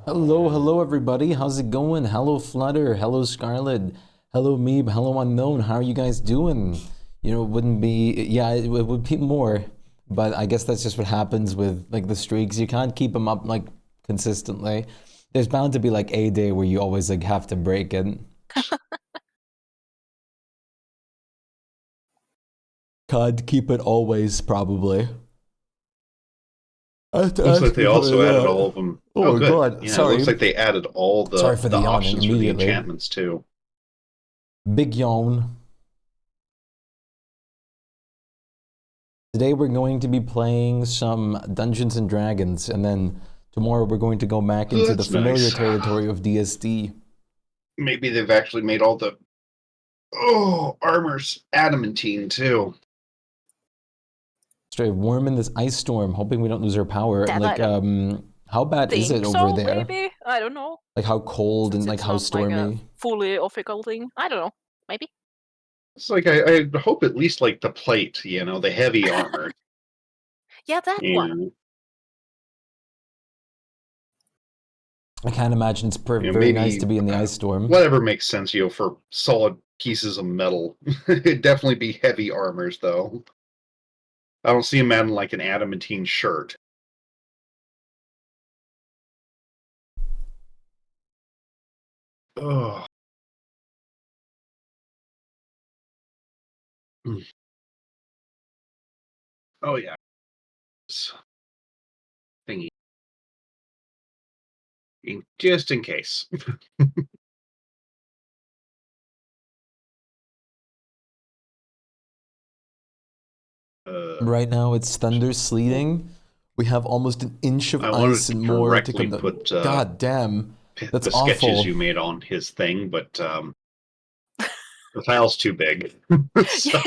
Hello everybody. How's it going? Hello Flutter. Hello Scarlet. Hello Meeb. Hello Unknown. How are you guys doing? You know, it wouldn't be, yeah, it would be more, but I guess that's just what happens with like the streaks. You can't keep them up like consistently. There's bound to be like a day where you always like have to break it. Can't keep it always, probably. I have to Looks like ask they you how also added that. all of them. Oh Oh, my good. god, Yeah, it sorry. looks like they added all Sorry the for the the yawning options for the immediately. enchantments too. Big yawn. Today we're going to be playing some Dungeons and Dragons, and then tomorrow we're going to go back Oh, into the that's familiar nice. territory of DSD. Maybe they've actually made all the armors adamantine too. Straight warm in this ice storm, hoping we don't lose our power. And That I like, don't how bad is it think over so, there? maybe? I don't know. Like how cold and Since like it's how not like a stormy? fully official thing. I don't know. Maybe. It's like I hope at least like the plate, the heavy armor. Yeah, that You one. know, I can't imagine it's very nice maybe to be in the ice storm. whatever makes sense, for solid pieces of metal. It'd definitely be heavy armors though. I don't see a man in like an adamantine shirt. Oh. Oh yeah. Thingy. Just in case. Right now it's thunder sleeting. We have almost an inch of I ice wanted to and more to correctly come. put God damn, that's the sketches awful. you made on his thing, but the file's too big. So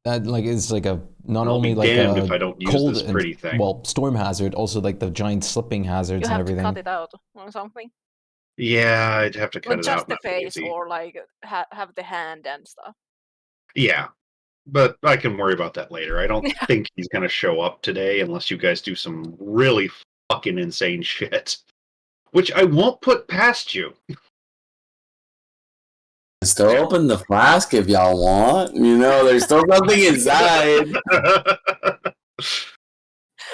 That like is like a not I'll be only like damned if a I don't use cold this and pretty thing. well storm hazard, also like the giant slipping hazards You and have to cut everything. it out or something. Yeah, I'd have to cut Not it just out, the not be face easy. or like have the hand and stuff. Yeah, but I can worry about that later. I don't think he's gonna show up today unless you guys do some really fucking insane shit, which I won't put past you. Still open the flask if y'all want. There's still something inside.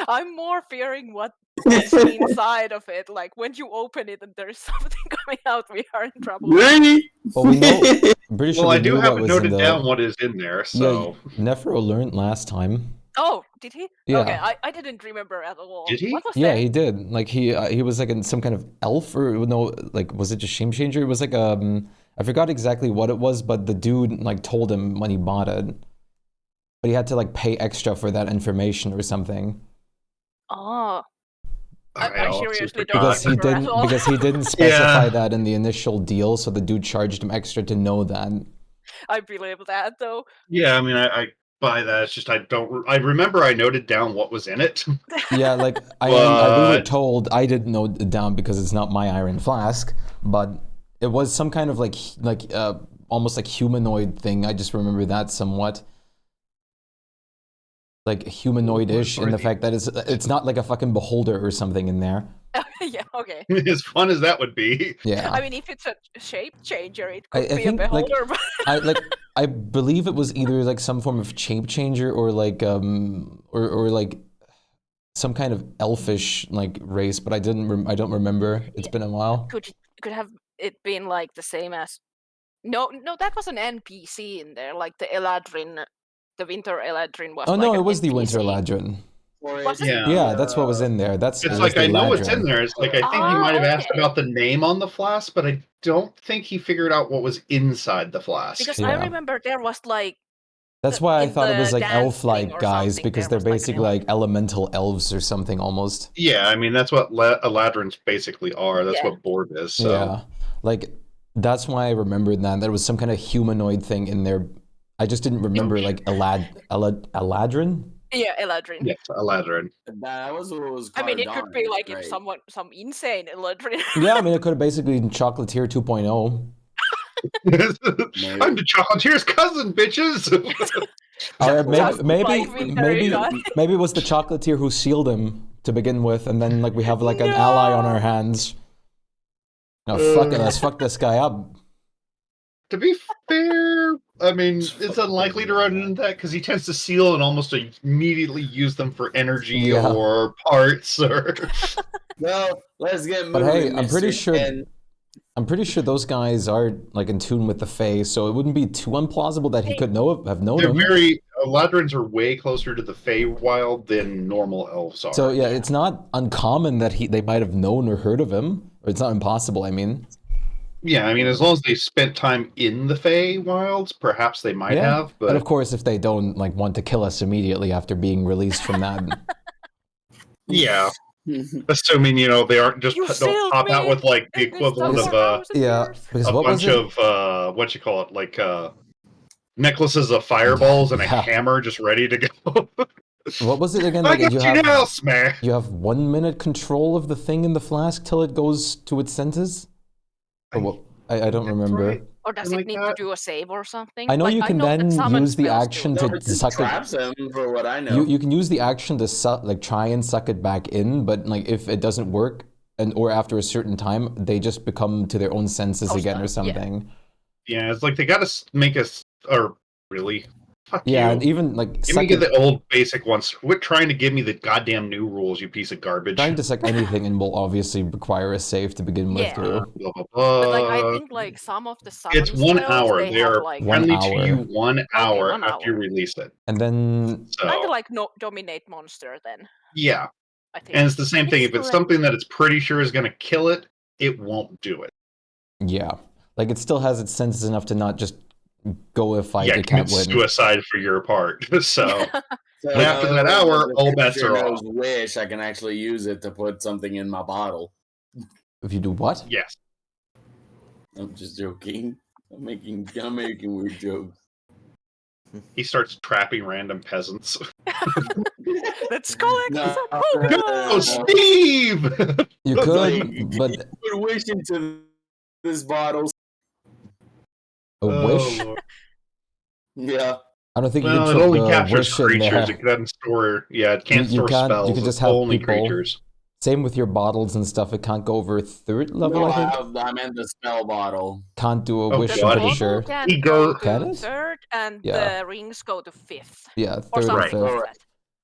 I'm more fearing what's inside of it. Like when you open it and there's something coming out, we are in trouble. Really? Well, we know. I'm pretty sure Well, we I do knew have what it was in noted down the. what is in there, Yeah, so. Nephro learned last time. Oh, did he? Yeah. Okay, I didn't remember at all. Did he? What was Yeah, that? he did. Like he was like in some kind of elf or no, like was it just Shame Changer? It was like I forgot exactly what it was, but the dude like told him when he bought it, but he had to like pay extra for that information or something. Oh. I I also seriously don't forgot. remember at all. Because he didn't specify Yeah. that in the initial deal, so the dude charged him extra to know that. I believe that though. Yeah, I mean, I buy that. It's just I don't. I remember I noted down what was in it. Yeah, like we were But told. I didn't note it down because it's not my iron flask, but it was some kind of like almost like humanoid thing. I just remember that somewhat. Like humanoid-ish in the fact that it's not like a fucking beholder or something in there. Yeah, okay. as fun as that would be. Yeah. I mean, if it's a shape changer, it I could be a think like beholder. I believe it was either like some form of shape changer or like or like some kind of elfish like race, but I don't remember. It's been a while. Could have it been like the same as? No, that was an NPC in there. Like the Eladrin, the Winter Eladrin was. Oh like no, an it was the NPC. Winter Ladrin. Was it? Yeah. Yeah, that's what was in there. It's It was like the I know it's in Ladrin. there. It's like I think he might have asked Okay. about the name on the flask, but I don't think he figured out what was inside the flask. Because Yeah. I remember there was like. That's why I in thought it was the like dance thing elf-like or guys something, because there they're was, like, an basically like elemental elves or something almost. Yeah, I mean that's what Eladrins basically are. That's Yeah. what Borg is. So. Yeah, like that's why I remembered that there was some kind of humanoid thing in there. I just didn't remember like Eladrin. Yeah, Eladrin. Yes, Eladrin. That was what was. I mean, it could be like right? if some insane Eladrin. Yeah, I mean it could have basically been Chocolatier 2.0. I'm the Chocolatier's cousin, bitches. Or Just like Winter maybe Eladrin. it was the Chocolatier who sealed him to begin with, and then like we have like an ally on our hands. No, fuck it, let's fuck this guy up. To be fair, I mean, it's unlikely to run into that because he tends to seal and almost immediately use them for energy or parts or. Well, let's get moving. But hey, I'm pretty sure those guys are like in tune with the Fae, so it wouldn't be too implausible that he could have known them. Eladrins are way closer to the Feywild than normal elves are. So yeah, it's not uncommon that they might have known or heard of him, or it's not impossible. I mean. Yeah, I mean, as long as they spent time in the Feywilds, perhaps they might have. But of course, if they don't like want to kill us immediately after being released from that. Yeah, assuming they aren't just don't pop out with like the equivalent of a bunch of what you call it, like necklaces of fireballs and a hammer just ready to go. What was it again? Like, I got you now, smash. You have 1 minute control of the thing in the flask till it goes to its senses. I don't remember. Right. Or does it need to do a save or something? I know you can then use the action to suck traps him, for what I know. You can use the action to try and suck it back in, but like if it doesn't work, or after a certain time, they just become to their own senses again or something. Yeah, it's like they gotta make us, or really. Fuck you. And even like give me the old basic ones. Quit trying to give me the goddamn new rules, you piece of garbage. Trying to suck anything and will obviously require a save to begin with too. Blah, blah, blah. But like I think like some of the summon it's 1 hour. They are like friendly to you 1 hour after you release it. And then kind of like dominate monster then. Yeah. I think. And it's the same thing. If it's something that it's pretty sure is gonna kill it, it won't do it. Yeah. Like it still has its senses enough to not just go a fight it can't win. Suicide for your part. So after that hour, all bets are off. Wish I can actually use it to put something in my bottle. If you do what? Yes. I'm just joking. I'm making weird jokes. He starts trapping random peasants. Let's collect some Go, Steve! You could, but you put wish into this bottle. A wish? Lord. Yeah. I don't think you it can only put captures wish in there. creatures. It doesn't store. Yeah, it can't store spells. You can just have only people. creatures. Same with your bottles and stuff. It can't go over 3rd level. No, I think. I meant the spell bottle. Can't do a wish. The I'm pretty sure. can go to Can it? 3rd, and the rings go to 5th. Yeah, 3rd or and something 5th. like that.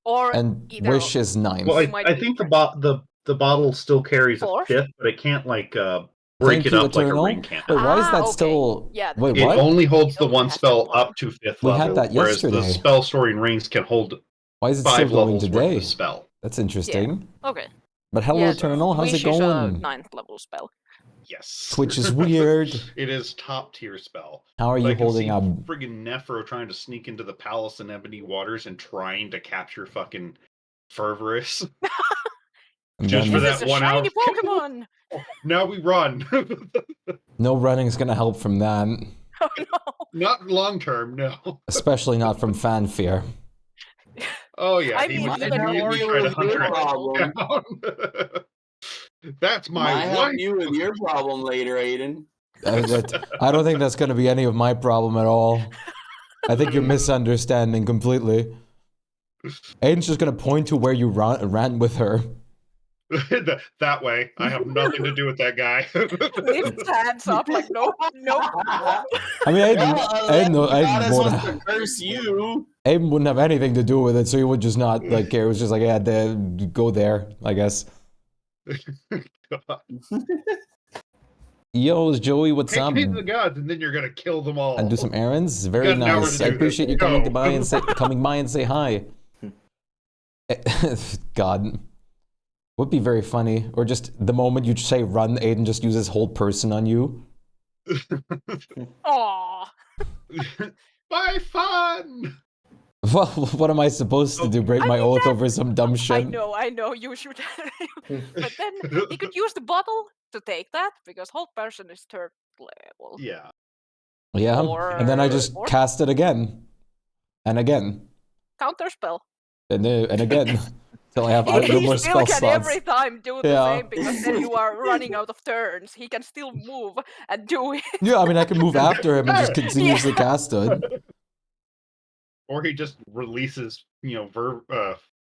Or And either wish is 9th. Well, I think the bottle still carries a 5th, but it can't like break it up like a ring can. Wait, why is that still? Yeah, wait, it what? only holds the one spell up to 5th We level, had that whereas yesterday. the spell storing rings can hold Why is it 5 still going levels worth today? of spell. That's interesting. Okay. But hello, Eternal. How's Wish it is a going? 9th level spell. Yes. Which is weird. It is top tier spell. How are you holding up? Friggin' Nephro trying to sneak into the palace in Ebony Waters and trying to capture fucking Fervorous. Just for that 1 hour. Pokemon! Now we run. No running is gonna help from that. Oh no. Not long term, no. Especially not from Fanfare. Oh yeah, I he mean, would even immediately try to hunt her down. That's my Might help wife. you with your problem later, Aiden. I don't think that's gonna be any of my problem at all. I think you're misunderstanding completely. Aiden's just gonna point to where you ran with her. That way. I have nothing to do with that guy. Lift hands up like no. I mean, Aiden wouldn't have anything to do with it, so he would just not like care. It was just like, yeah, go there, I guess. Yo, Joey, what's up? Hey, the gods, and then you're gonna kill them all. And do some errands. Very nice. I appreciate you coming by and say hi. God. Would be very funny. Or just the moment you say run, Aiden just uses whole person on you. Aww. By fun! Well, what am I supposed to do? Break my oath over some dumb shit? I know, you should. But then he could use the bottle to take that, because whole person is 3rd level. Yeah. Yeah, and then I just cast it again. And again. Counter spell. And again. Till I have no more spell slots. He still can every time do the same, because then you are running out of turns. He can still move and do it. Yeah, I mean, I can move after him and just continuously cast it. Or he just releases,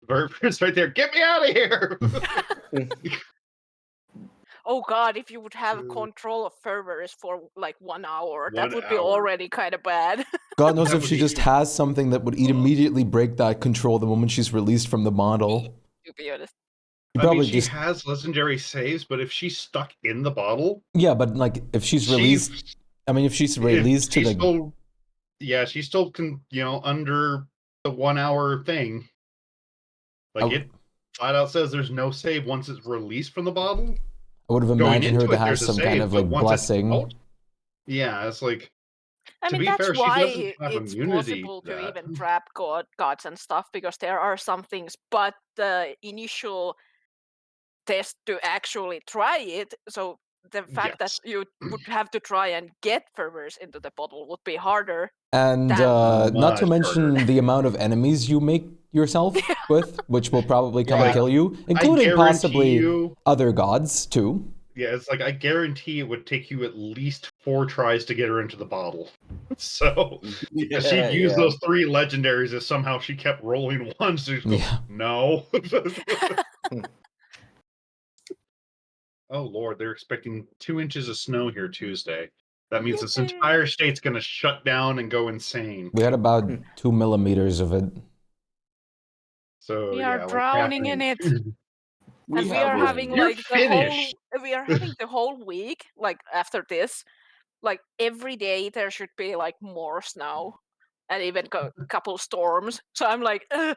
Verber's right there. Get me out of here! Oh god, if you would have control of fervors for like 1 hour, that 1 would be hour. already kind of bad. God knows That if would she be- just has something that would immediately break that control the moment she's released from the model. To be honest. You I mean, probably she just has legendary saves, but if she's stuck in the bottle, yeah, but like if she's released, I mean, if she's released to she's the still, yeah, she still can, under the 1 hour thing. Like I- it flat out says there's no save once it's released from the bottle. I would have Going imagined her into to it, have there's a some kind save, of but like once it's blessing. out, yeah, it's like I To mean, be that's fair, she why doesn't have it's immunity possible to to that. even trap gods and stuff, because there are some things, but the initial test to actually try it, so the fact that Yes. you would have to try and get fervors into the bottle would be harder. And Damn. not to Much mention harder. the amount of enemies you make yourself with, which will probably come and Yeah. kill you, I including guarantee possibly you, other gods too. yeah, it's like I guarantee it would take you at least 4 tries to get her into the bottle. So Yeah, she'd use yeah. those 3 legendaries if somehow she kept rolling ones. She'd go, Yeah. no. Oh Lord, they're expecting 2 inches of snow here Tuesday. That means this Yippee. entire state's gonna shut down and go insane. We had about 2 millimeters of it. So We are yeah, like drowning in it. And we are have having rain. You're like the whole finished. we are having the whole week, like after this, like every day there should be like more snow and even a couple storms. So I'm like, ugh.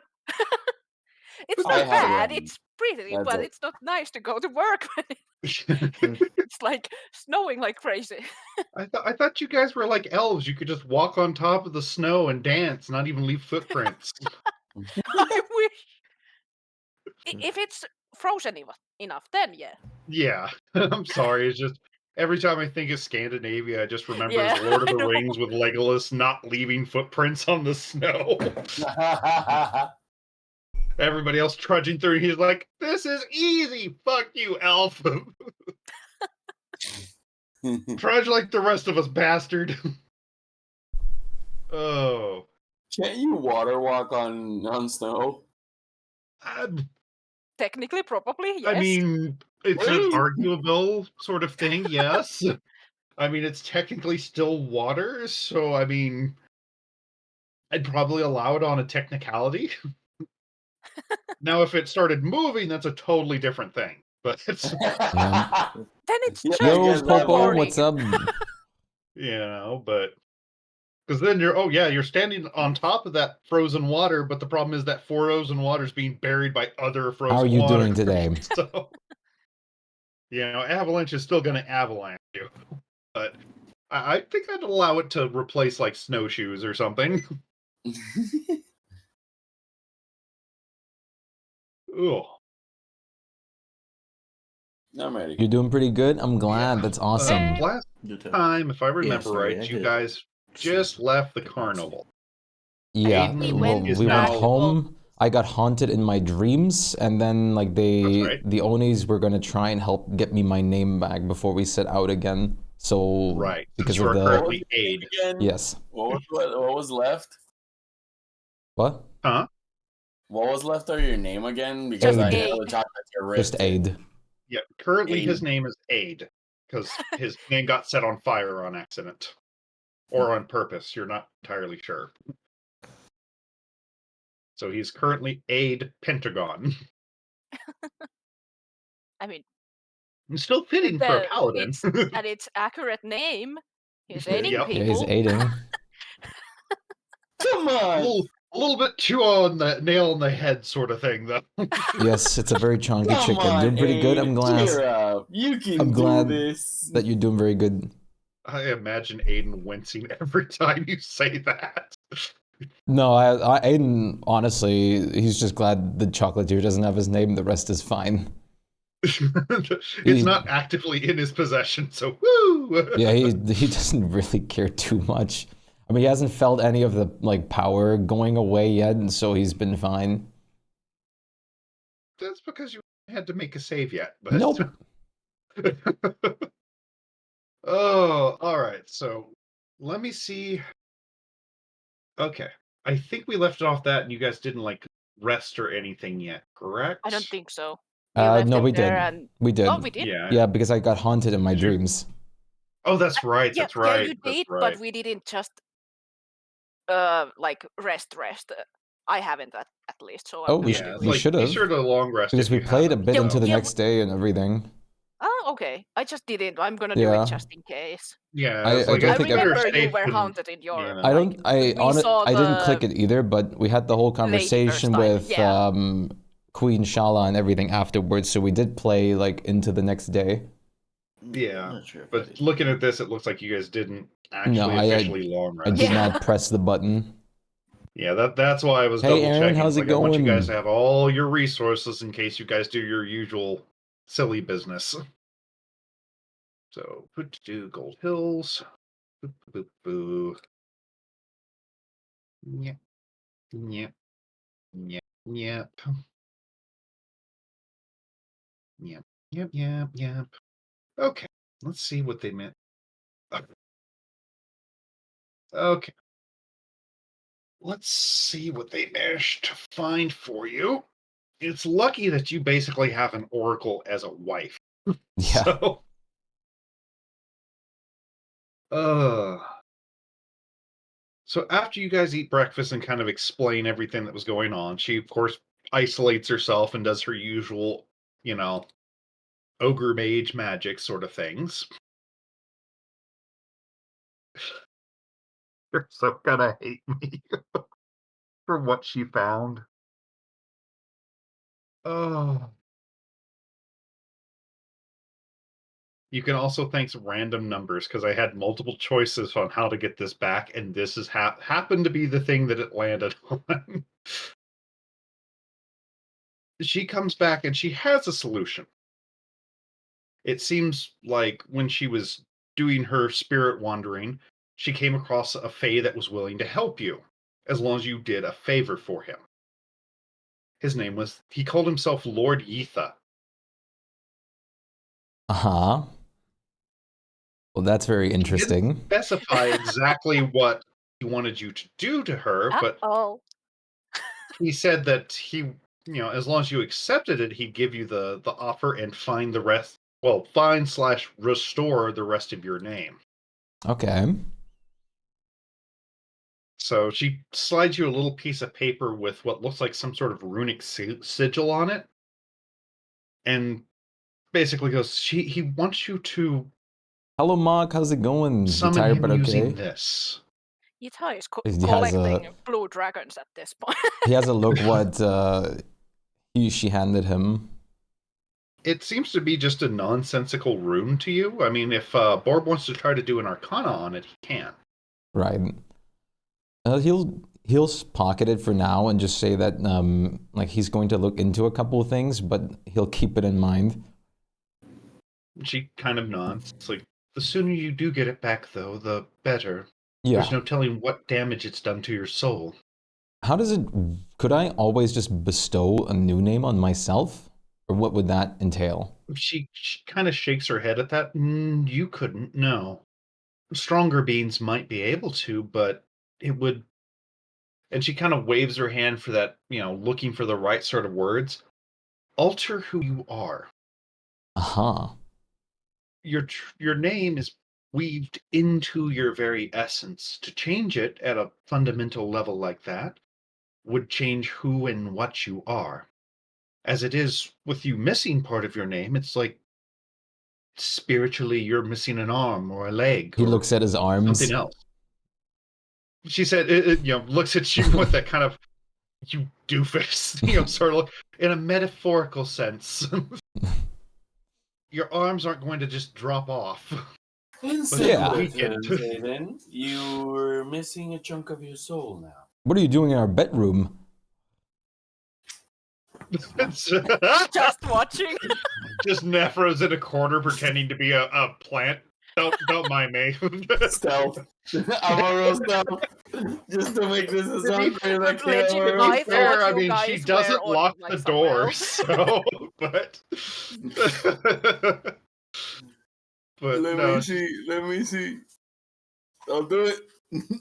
It's I not had bad, rain. it's pretty, That's but it. it's not nice to go to work when it's like snowing like crazy. I thought you guys were like elves. You could just walk on top of the snow and dance, not even leave footprints. I wish. If it's frozen enough, then yeah. Yeah, I'm sorry. It's just every time I think of Scandinavia, I just remember Yeah, Lord of I the know. Rings with Legolas not leaving footprints on the snow. Everybody else trudging through. He's like, "This is easy. Fuck you, elf. Trudge like the rest of us, bastard." Oh, Can't you water walk on snow? Technically, probably, yes. I mean, it's an Really? arguable sort of thing, yes. I mean, it's technically still water, so I mean, I'd probably allow it on a technicality. Now, if it started moving, that's a totally different thing. But it's, Yeah. Then it's Yeah, just I Yo, guess that Popo, one- what's up? but because then you're standing on top of that frozen water, but the problem is that frozen water is being buried by other frozen How are you water. doing today? So, avalanche is still going to avalanche you. But I think I'd allow it to replace like snowshoes or something. Ugh. I'm ready. You're doing pretty good. I'm glad. Yeah. That's awesome. Last Good to- time, if I remember sorry, right, I you did. guys just left the carnival. Yeah, Aiden We well, went we went back- home. I got haunted in my dreams, and then like That's right. the Onis were gonna try and help get me my name back before we set out again. So Right. because you of are the currently aid. Again? yes, What was left? what? Huh? What was left of your name again? Because I Aid. know the chocolates are Just ripped. aid. Yeah, currently his Aid. name is Aid because his name got set on fire on accident or on purpose. You're not entirely sure. So he's currently Aid Pentagon. I mean, Still fitting for a the- paladin. at its accurate name, he's aiding Yep. Yeah, he's people. aiding. Come a on! little bit too on the nail on the head sort of thing, though. Yes, it's a very chunky Come chicken. on, Doing pretty good. I'm Aid, glad cheer up. You can I'm glad do this. that you're doing very good. I imagine Aiden wincing every time you say that. No, Aiden, honestly, he's just glad the chocolatier doesn't have his name. The rest is fine. It's not actively in his possession, so woo! Yeah, he doesn't really care too much. I mean, he hasn't felt any of the like power going away yet, and so he's been fine. That's because you had to make a save yet. But... Nope. Oh, all right. So let me see. Okay, I think we left it off that, and you guys didn't like rest or anything yet, correct? I don't think so. We left No, him we there did. and We did. oh, we did. Yeah. Yeah, because I got haunted in my Did you- dreams. Oh, that's right. Yeah, That's right. you That's did, right. but we didn't just like rest. I haven't at least, so I'm Oh, gonna we, do Yeah, it's it. we like should be have. sure to long rest Because if we you played a haven't. bit Yeah, into the yeah, next day and everything. Oh, okay. I just didn't. I'm gonna do Yeah. it just in case. Yeah, it's I like don't I think better remember you safe were than haunted in your yeah. I like. don't. I We saw I didn't the click it either, but we had the whole lady first conversation time. with Yeah. Queen Shala and everything afterwards. So we did play like into the next day. Yeah, I'm not sure if I but did. looking at this, it looks like you guys didn't No, actually officially long I rest. did Yeah. not press the button. Yeah, that's why I was Hey, double Aaron, checking. how's It's it like I want you guys going? to have all your resources in case you guys do your usual silly business. So, put to do Gold Hills. Boop, boop, boo. Yep, yep, yep, yep. Yep, yep, yep, yep. Okay, let's see what they meant. Okay. Let's see what they managed to find for you. It's lucky that you basically have an oracle as a wife. Yeah. So, uh, so after you guys eat breakfast and kind of explain everything that was going on, she of course isolates herself and does her usual, you know, ogre mage magic sort of things. You're so gonna hate me for what she found. Oh. You can also thank random numbers because I had multiple choices on how to get this back, and this is happened to be the thing that it landed on. She comes back and she has a solution. It seems like when she was doing her spirit wandering, she came across a fae that was willing to help you, as long as you did a favor for him. He called himself Lord Yitha. Uh-huh. Well, that's very He didn't interesting. specify exactly what he wanted you to do to her, but Oh. he said that as long as you accepted it, he'd give you the offer and find the rest. Well, find/restore the rest of your name. Okay. So she slides you a little piece of paper with what looks like some sort of runic sigil on it, and basically goes, he wants you to Hello, Mark. How's it going? You summon tired him but using okay? Yita this. is He has collecting a blue dragons at this point. he has a look what she handed him. It seems to be just a nonsensical rune to you. I mean, if Borb wants to try to do an arcana on it, he can. Right. He'll pocket it for now and just say that like he's going to look into a couple of things, but he'll keep it in mind. She kind of nods. It's like, the sooner you do get it back, though, the better. Yeah. There's no telling what damage it's done to your soul. How does it? Could I always just bestow a new name on myself, or what would that entail? She kind of shakes her head at that. You couldn't, no. Stronger beings might be able to, but it would. And she kind of waves her hand for that, looking for the right sort of words. Alter who you are. Uh-huh. Your name is weaved into your very essence. To change it at a fundamental level like that would change who and what you are. As it is with you missing part of your name, it's like spiritually you're missing an arm or a leg He or looks at his arms. something else. She said, looks at you with that kind of, you doofus, sort of in a metaphorical sense. Your arms aren't going to just drop off. In Yeah. simpler terms, Aiden, you're missing a chunk of your soul now. What are you doing in our bedroom? Just watching. Just Nephro's in a corner pretending to be a plant. Don't mind me. Stealth. I'm a real stealth. Just to make this as awkward as I can. Legit, I'm a real I stealth. thought I you mean, she guys doesn't were on, lock like, the somewhere door, else. so but Let no, me see. Let me see. I'll do it.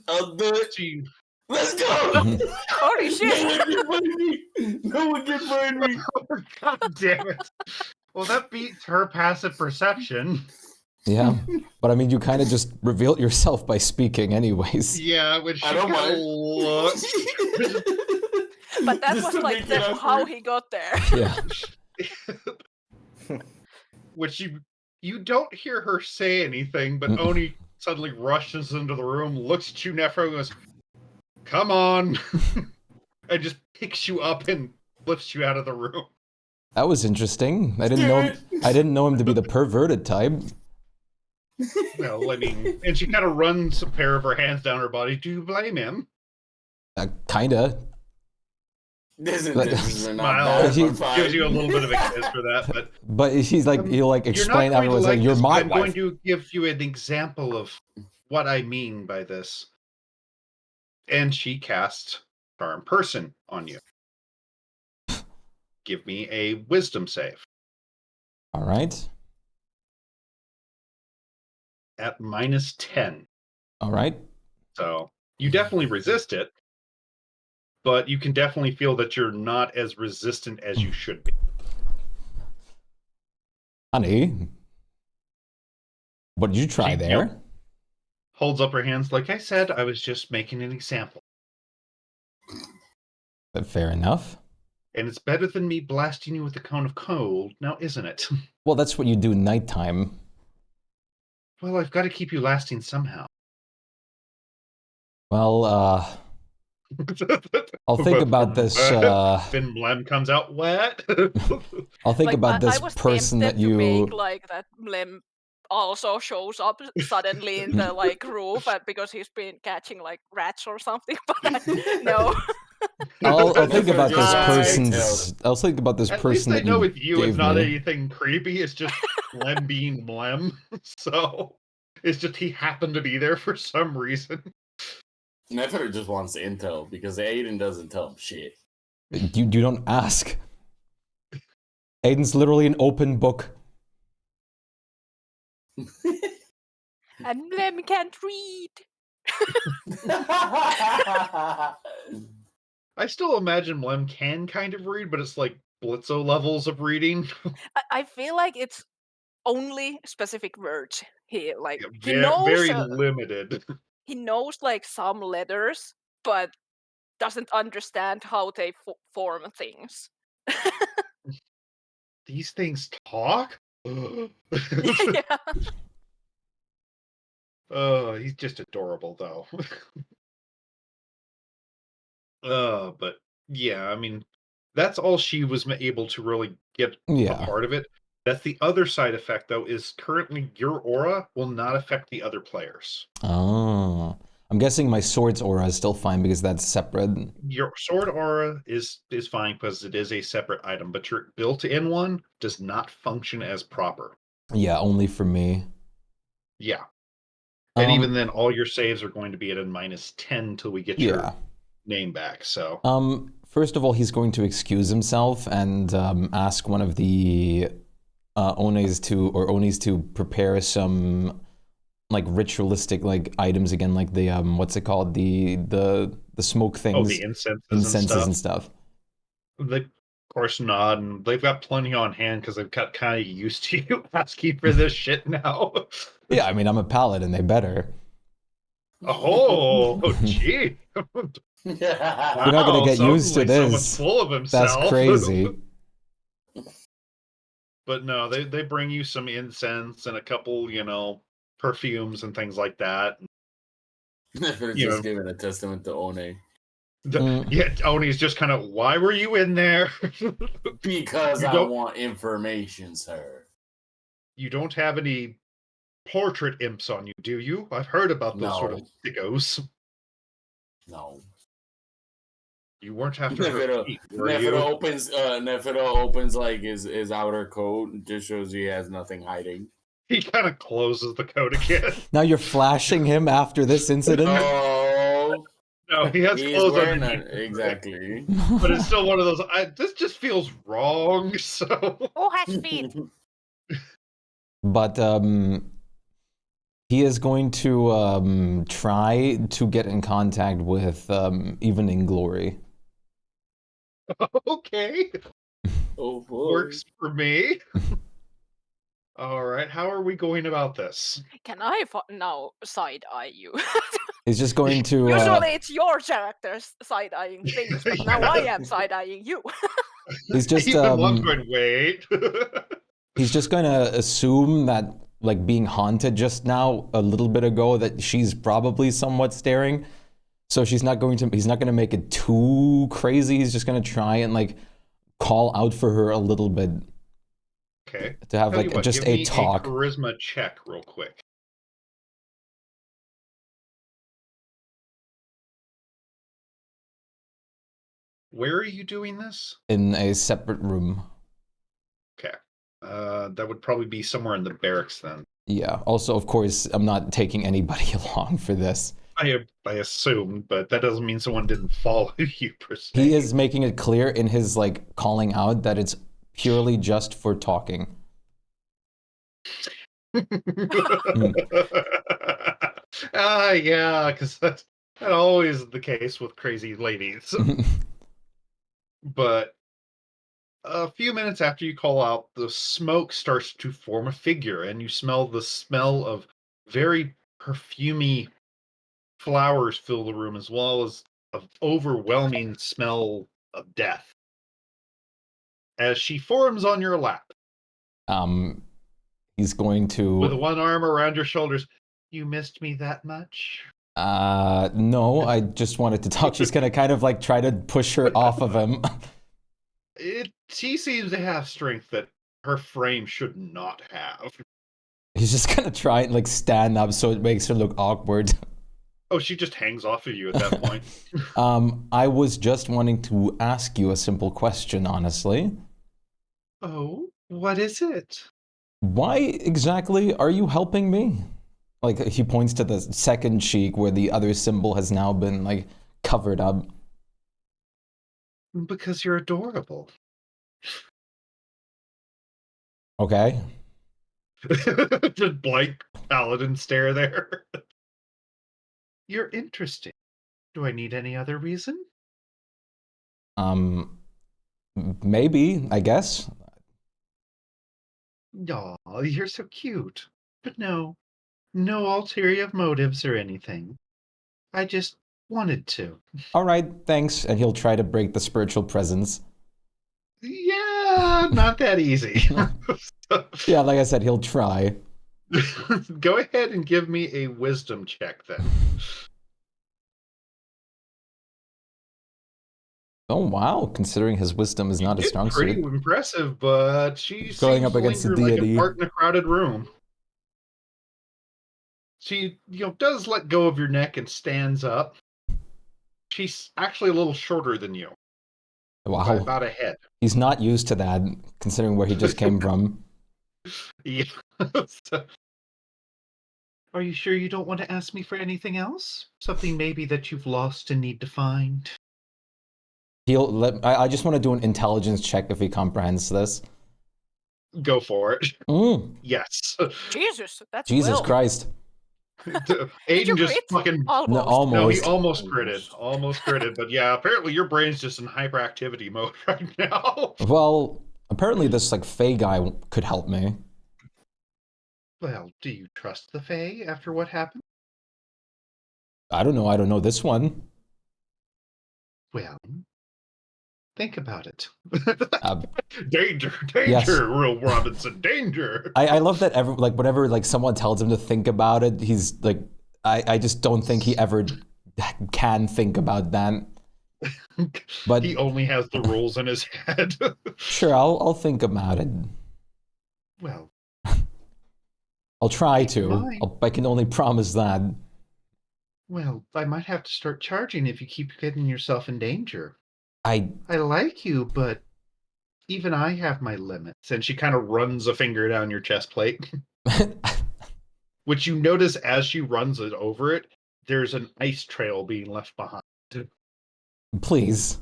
I'll do it. she Let's go! Holy shit! No one can find me! God damn it. Well, that beats her passive perception. Yeah, but I mean, you kind of just revealed yourself by speaking, anyways. Yeah, when she I don't kind of mind. looks. But that Just was to like make it how awkward. he got there. Yeah. Which you don't hear her say anything, but Oni suddenly rushes into the room, looks at you, Nephro, and goes, "Come on," and just picks you up and lifts you out of the room. That was interesting. I didn't know him to be the perverted type. Well, I mean, and she kind of runs a pair of her hands down her body. Do you blame him? Kinda. This is not Smile, bad, He- but fine. gives you a little bit of a kiss for that, but But he's like, he'll like explain you're not going to everyone's like, you're this, my but I'm going wife. to give you an example of what I mean by this. And she casts Charm Person on you. Give me a wisdom save All right. at -10. All right. So you definitely resist it, but you can definitely feel that you're not as resistant as you should be. Honey, what did you try She, there? Holds up her hands like I said, I was just making an example. Fair enough. And it's better than me blasting you with a cone of cold, now isn't it? Well, that's what you do nighttime. Well, I've got to keep you lasting somehow. Well, I'll think about this. Finn Blem comes out wet. I'll think Like, about I this was person tempted that you. to make like that Blem also shows up suddenly in the like roof because he's been catching like rats or something. But no. I'll think about this Right. person's. I'll think about this At person least I that know you with you gave it's not me. anything creepy, it's just Blem being Blem. So it's just he happened to be there for some reason. Nefer just wants intel because Aiden doesn't tell him shit. You don't ask. Aiden's literally an open book. And Blem can't read. I still imagine Blem can kind of read, but it's like Blitzo levels of reading. I feel like it's only specific words here. Like he Very, knows very limited. he knows like some letters, but doesn't understand how they form things. These things talk? Yeah. Oh, he's just adorable, though. But yeah, I mean, that's all she was able to really get Yeah. a part of it. That's the other side effect, though, is currently your aura will not affect the other players. Oh. I'm guessing my sword's aura is still fine because that's separate. Your sword aura is fine because it is a separate item, but your built-in one does not function as proper. Yeah, only for me. Yeah. And even then, all your saves are going to be at a -10 till we get your name back. So, first of all, he's going to excuse himself and ask one of the Onis to prepare some like ritualistic like items again, like the what's it called, the smoke things. oh, the incenses and stuff. They, of course, nod, and they've got plenty on hand because they've got kind of used to you asking for this shit now. Yeah, I mean, I'm a paladin. They better. Oh, gee. You're not gonna get used to Someone's this. full of himself. That's crazy. But no, they bring you some incense and a couple, perfumes and things like that. Nefer just giving a testament to One. Yeah, Oni's just kind of, why were you in there? Because I want information, sir. You don't have any portrait imps on you, do you? I've heard about those sort of sickos. No. You weren't after her feet, were you? Nefido opens like his outer coat and just shows he has nothing hiding. He kind of closes the coat again. Now you're flashing him after this incident? Oh. No, he has He's clothes wearing underneath. exactly. But it's still one of those, this just feels wrong, so... Oh, has feet. But He is going to try to get in contact with Evening Glory. Okay, Oh boy. works for me. All right, how are we going about this? Can I now side eye you? He's just going to. Usually it's your characters side eyeing things, but now I am side eyeing you. He's just. Even one's going, wait. He's just going to assume that, like, being haunted just now, a little bit ago, that she's probably somewhat staring. So he's not going to make it too crazy. He's just going to try and, like, call out for her a little bit. Okay. To have, Tell you like, what, just give a me talk. a charisma check real quick. Where are you doing this? In a separate room. Okay. That would probably be somewhere in the barracks then. Yeah. Also, of course, I'm not taking anybody along for this. I assumed, but that doesn't mean someone didn't follow you per se. He is making it clear in his, like, calling out that it's purely just for talking. Yeah, because that's always the case with crazy ladies. But a few minutes after you call out, the smoke starts to form a figure, and you smell the smell of very perfumey flowers fill the room, as well as an overwhelming smell of death. As she forms on your lap, He's going to. with one arm around your shoulders. You missed me that much? No, I just wanted to talk. She's gonna kind of, like, try to push her off of him. She seems to have strength that her frame should not have. He's just gonna try and, like, stand up so it makes her look awkward. Oh, she just hangs off of you at that point. I was just wanting to ask you a simple question, honestly. Oh, what is it? Why exactly are you helping me? Like, he points to the second cheek where the other symbol has now been, like, covered up. Because you're adorable. Okay. Just blank paladin stare there. You're interesting. Do I need any other reason? Maybe, I guess. Aw, you're so cute. But no ulterior motives or anything. I just wanted to. All right, thanks. And he'll try to break the spiritual presence. Yeah, not that easy. Yeah, like I said, he'll try. Go ahead and give me a wisdom check then. Oh, wow. Considering his wisdom is not a strong Pretty suit. impressive, but she Going seems up to against the linger like deity. a fart in a crowded room. She, does let go of your neck and stands up. She's actually a little shorter than you. Wow. By about a head. He's not used to that, considering where he just came from. Yeah. So, are you sure you don't want to ask me for anything else? Something maybe that you've lost and need to find? I just want to do an intelligence check if he comprehends this. Go for it. Yes. Jesus, that's Jesus well. Christ. Did you Aiden just crit? fucking... Almost. No, almost. No, he almost critted. Almost critted. But yeah, apparently your brain's just in hyperactivity mode right now. Well, apparently this, like, Fae guy could help me. Well, do you trust the Fae after what happened? I don't know this one. Well, think about it. Uh, Danger, Yes. Will Robinson, danger. I love that whenever, like, someone tells him to think about it, he's like, I just don't think he ever can think about that. But He only has the rules in his head. sure, I'll think about it. Well, I'll try keep in to. mind. I can only promise that. Well, I might have to start charging if you keep getting yourself in danger. I I like you, but even I have my limits. And she kind of runs a finger down your chest plate, which you notice as she runs it over it, there's an ice trail being left behind. Please.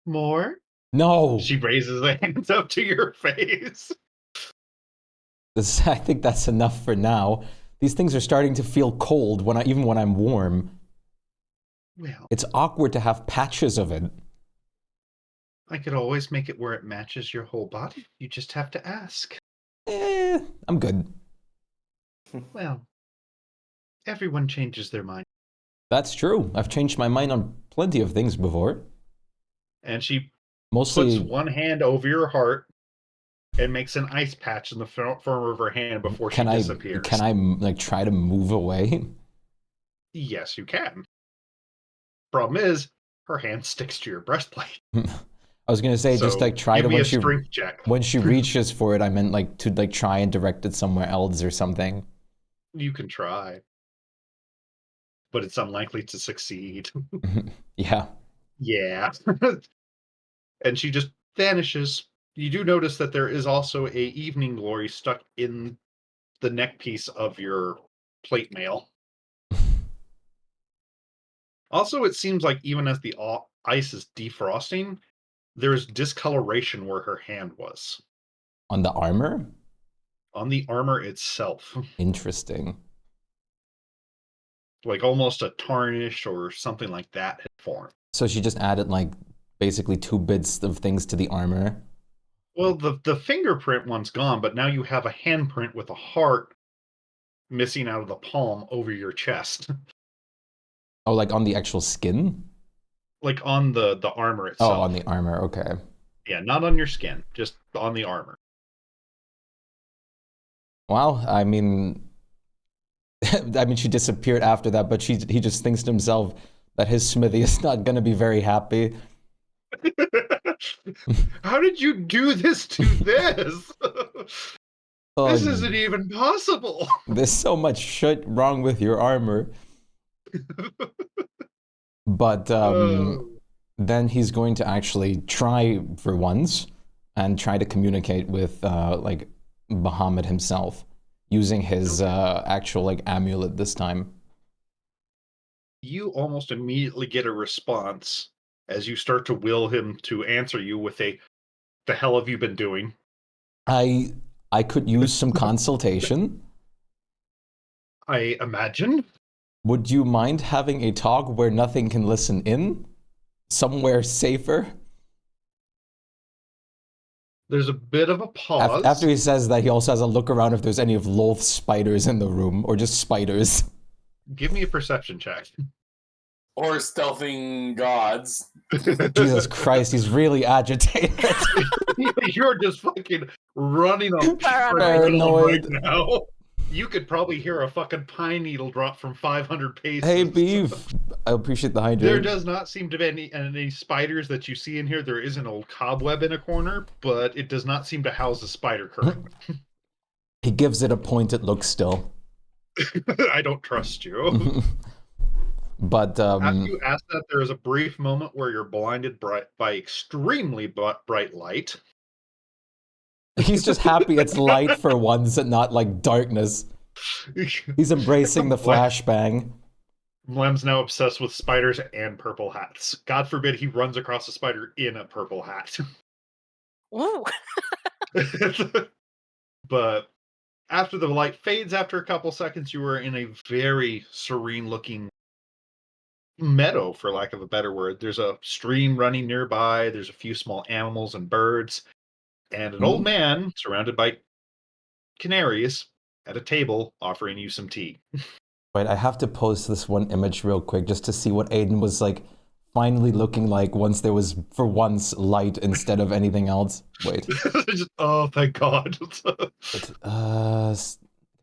More? No. She raises the hands up to your face. I think that's enough for now. These things are starting to feel cold even when I'm warm. Well, It's awkward to have patches of it. I could always make it where it matches your whole body. You just have to ask. I'm good. Well, everyone changes their mind. That's true. I've changed my mind on plenty of things before. And she Mostly, puts one hand over your heart and makes an ice patch in the form of her hand before she disappears. Can I like try to move away? Yes, you can. Problem is, her hand sticks to your breastplate. I was gonna say, So just like try give to me a strength check. when she reaches for it, I meant like to like try and direct it somewhere else or something. You can try, but it's unlikely to succeed. Yeah. Yeah. And she just vanishes. You do notice that there is also a evening glory stuck in the neck piece of your plate mail. Also, it seems like even as the ice is defrosting, there's discoloration where her hand was. On the armor? On the armor itself. Interesting. Like almost a tarnish or something like that had formed. So she just added like basically 2 bits of things to the armor. Well, the fingerprint one's gone, but now you have a handprint with a heart missing out of the palm over your chest. Oh, like on the actual skin? Like on the armor Oh, itself. on the armor, okay. Yeah, not on your skin, just on the armor. Well, I mean, she disappeared after that, but he just thinks to himself that his smithy is not going to be very happy. How did you do this to this? Oh, This isn't even possible. There's so much shit wrong with your armor. But then he's going to actually try for once and try to communicate with like Bahamut himself using his actual like amulet this time. You almost immediately get a response as you start to will him to answer you with a, "The hell have you been doing?" I could use some consultation. I imagine. Would you mind having a talk where nothing can listen in? Somewhere safer? There's a bit of a pause. After he says that, he also has a look around if there's any of Loth's spiders in the room, or just spiders. Give me a perception check. Or stealthing gods. Jesus Christ, he's really agitated. You're just fucking running on Paranoid. right now. You could probably hear a fucking pine needle drop from 500 paces. Hey, Beef. I appreciate the hydrate. There does not seem to be any spiders that you see in here. There is an old cobweb in a corner, but it does not seem to house a spider currently. He gives it a pointed look still. I don't trust you. But after you ask that, there is a brief moment where you're blinded by extremely bright light. He's just happy it's light for once and not like darkness. He's embracing the flashbang. Lem's now obsessed with spiders and purple hats. God forbid he runs across a spider in a purple hat. Ooh. But after the light fades, after a couple seconds, you are in a very serene looking meadow, for lack of a better word. There's a stream running nearby. There's a few small animals and birds. And an old man surrounded by canaries at a table offering you some tea. Wait, I have to post this one image real quick just to see what Aiden was like finally looking like once there was, for once, light instead of anything else. Wait. Oh, thank God.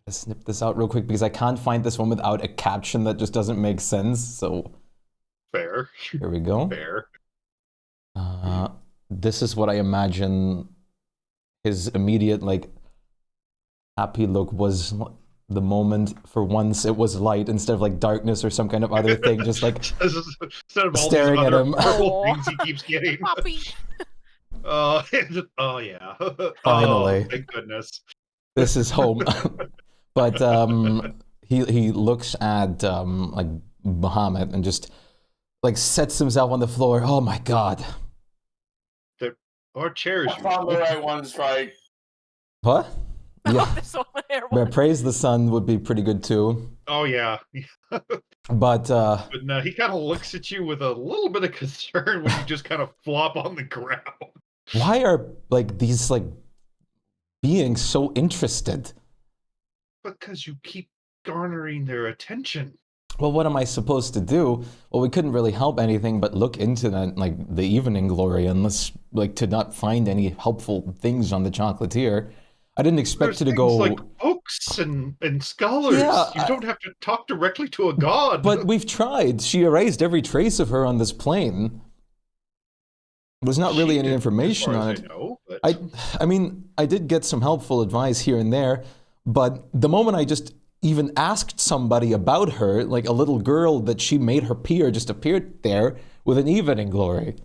Snip this out real quick because I can't find this one without a caption that just doesn't make sense. So Fair. Here we go. Fair. This is what I imagine his immediate like happy look was. The moment for once it was light instead of like darkness or some kind of other thing, just like instead of all staring these at other him. purple things he keeps getting. Puppy. Oh yeah. Finally. Oh, thank goodness. This is home. But he looks at like Bahamut and just like sets himself on the floor. Oh my God. There are chairs. I found the right one, Shpyke. What? Yeah. The solar hair But one. praise the sun would be pretty good too. Oh yeah. But But no, he kind of looks at you with a little bit of concern when you just kind of flop on the ground. why are like these like beings so interested? Because you keep garnering their attention. Well, what am I supposed to do? Well, we couldn't really help anything but look into that, like the evening glory, unless like to not find any helpful things on the chocolatier. I didn't expect There's you to things go. like books and scholars. Yeah, You don't have to talk directly to a god. But we've tried. She erased every trace of her on this plane. There's not really She any didn't, information as far on as it. I know, but I mean, I did get some helpful advice here and there, but the moment I just even asked somebody about her, like a little girl that she made her peer just appeared there with an evening glory.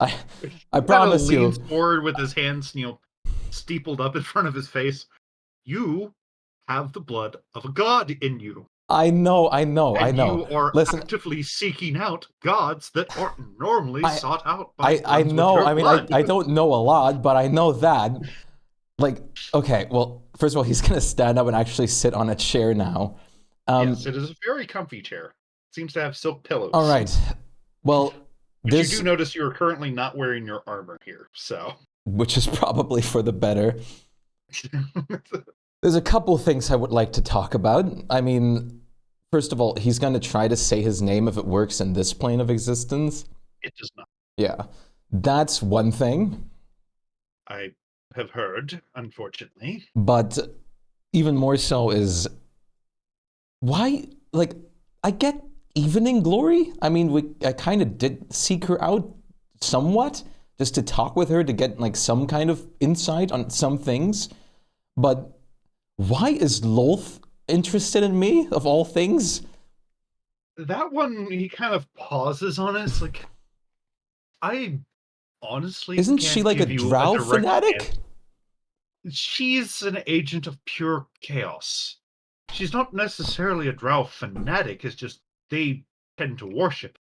I promise you. leans forward with his hands, steepled up in front of his face. You have the blood of a god in you. I know. And you are Listen, actively seeking out gods that aren't normally sought out by I ones know. with your I mean, blood. I don't know a lot, but I know that. Like, okay, well, first of all, he's gonna stand up and actually sit on a chair now. Yes, it is a very comfy chair. It seems to have silk pillows. All right. Well, but you do notice you are currently not wearing your armor here, so. Which is probably for the better. There's a couple things I would like to talk about. I mean, first of all, he's going to try to say his name if it works in this plane of existence. It does not. Yeah. That's one thing. I have heard, unfortunately. But even more so is why, like, I get evening glory. I mean, I kind of did seek her out somewhat just to talk with her to get like some kind of insight on some things. But why is Lolth interested in me, of all things? That one, he kind of pauses on it. It's like, I honestly Isn't she like a drow fanatic? Answer. She's an agent of pure chaos. She's not necessarily a drow fanatic. It's just they tend to worship.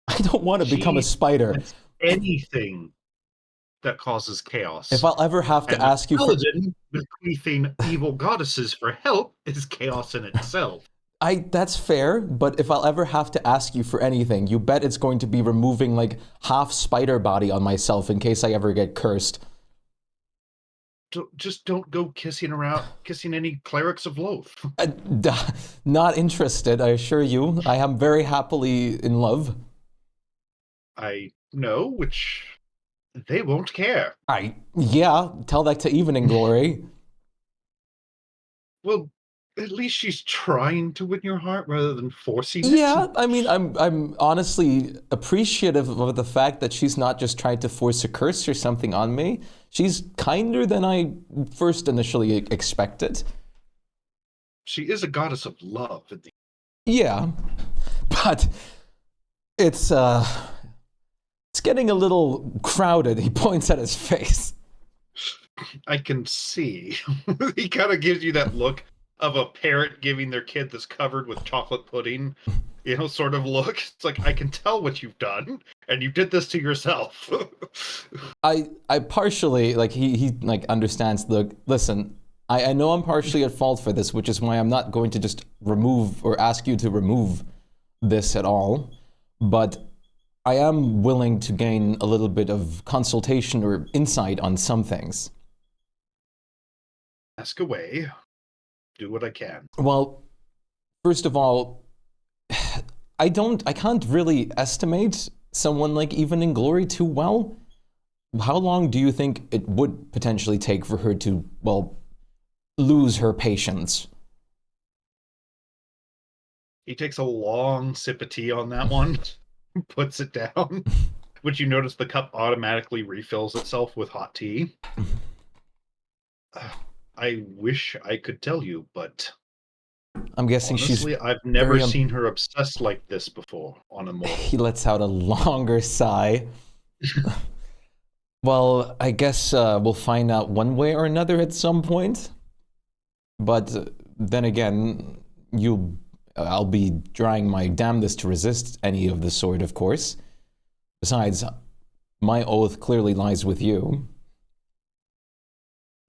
I don't want to become a spider. Anything that causes chaos. If I'll ever have to ask you for bequeathing evil goddesses for help is chaos in itself. That's fair, but if I'll ever have to ask you for anything, you bet it's going to be removing like half spider body on myself in case I ever get cursed. Just don't go kissing any clerics of Loath. Not interested, I assure you. I am very happily in love. I know, which they won't care. Yeah, tell that to Evening Glory. Well, at least she's trying to win your heart rather than forcing it. Yeah, I mean, I'm honestly appreciative of the fact that she's not just trying to force a curse or something on me. She's kinder than I first initially expected. She is a goddess of love. Yeah, but it's getting a little crowded. He points at his face. I can see. He kind of gives you that look of a parent giving their kid that's covered with chocolate pudding, sort of look. It's like, I can tell what you've done, and you did this to yourself. I partially, like, he like understands listen, I know I'm partially at fault for this, which is why I'm not going to just remove or ask you to remove this at all, but I am willing to gain a little bit of consultation or insight on some things. Ask away. Do what I can. Well, first of all, I can't really estimate someone like Evening Glory too well. How long do you think it would potentially take for her to, well, lose her patience? He takes a long sip of tea on that one, puts it down, which you notice the cup automatically refills itself with hot tea. I wish I could tell you, but I'm guessing honestly, I've never seen her obsessed like this before on a mortal. He lets out a longer sigh. Well, I guess we'll find out one way or another at some point. But then again, I'll be trying my damnedest to resist any of the sort, of course. Besides, my oath clearly lies with you.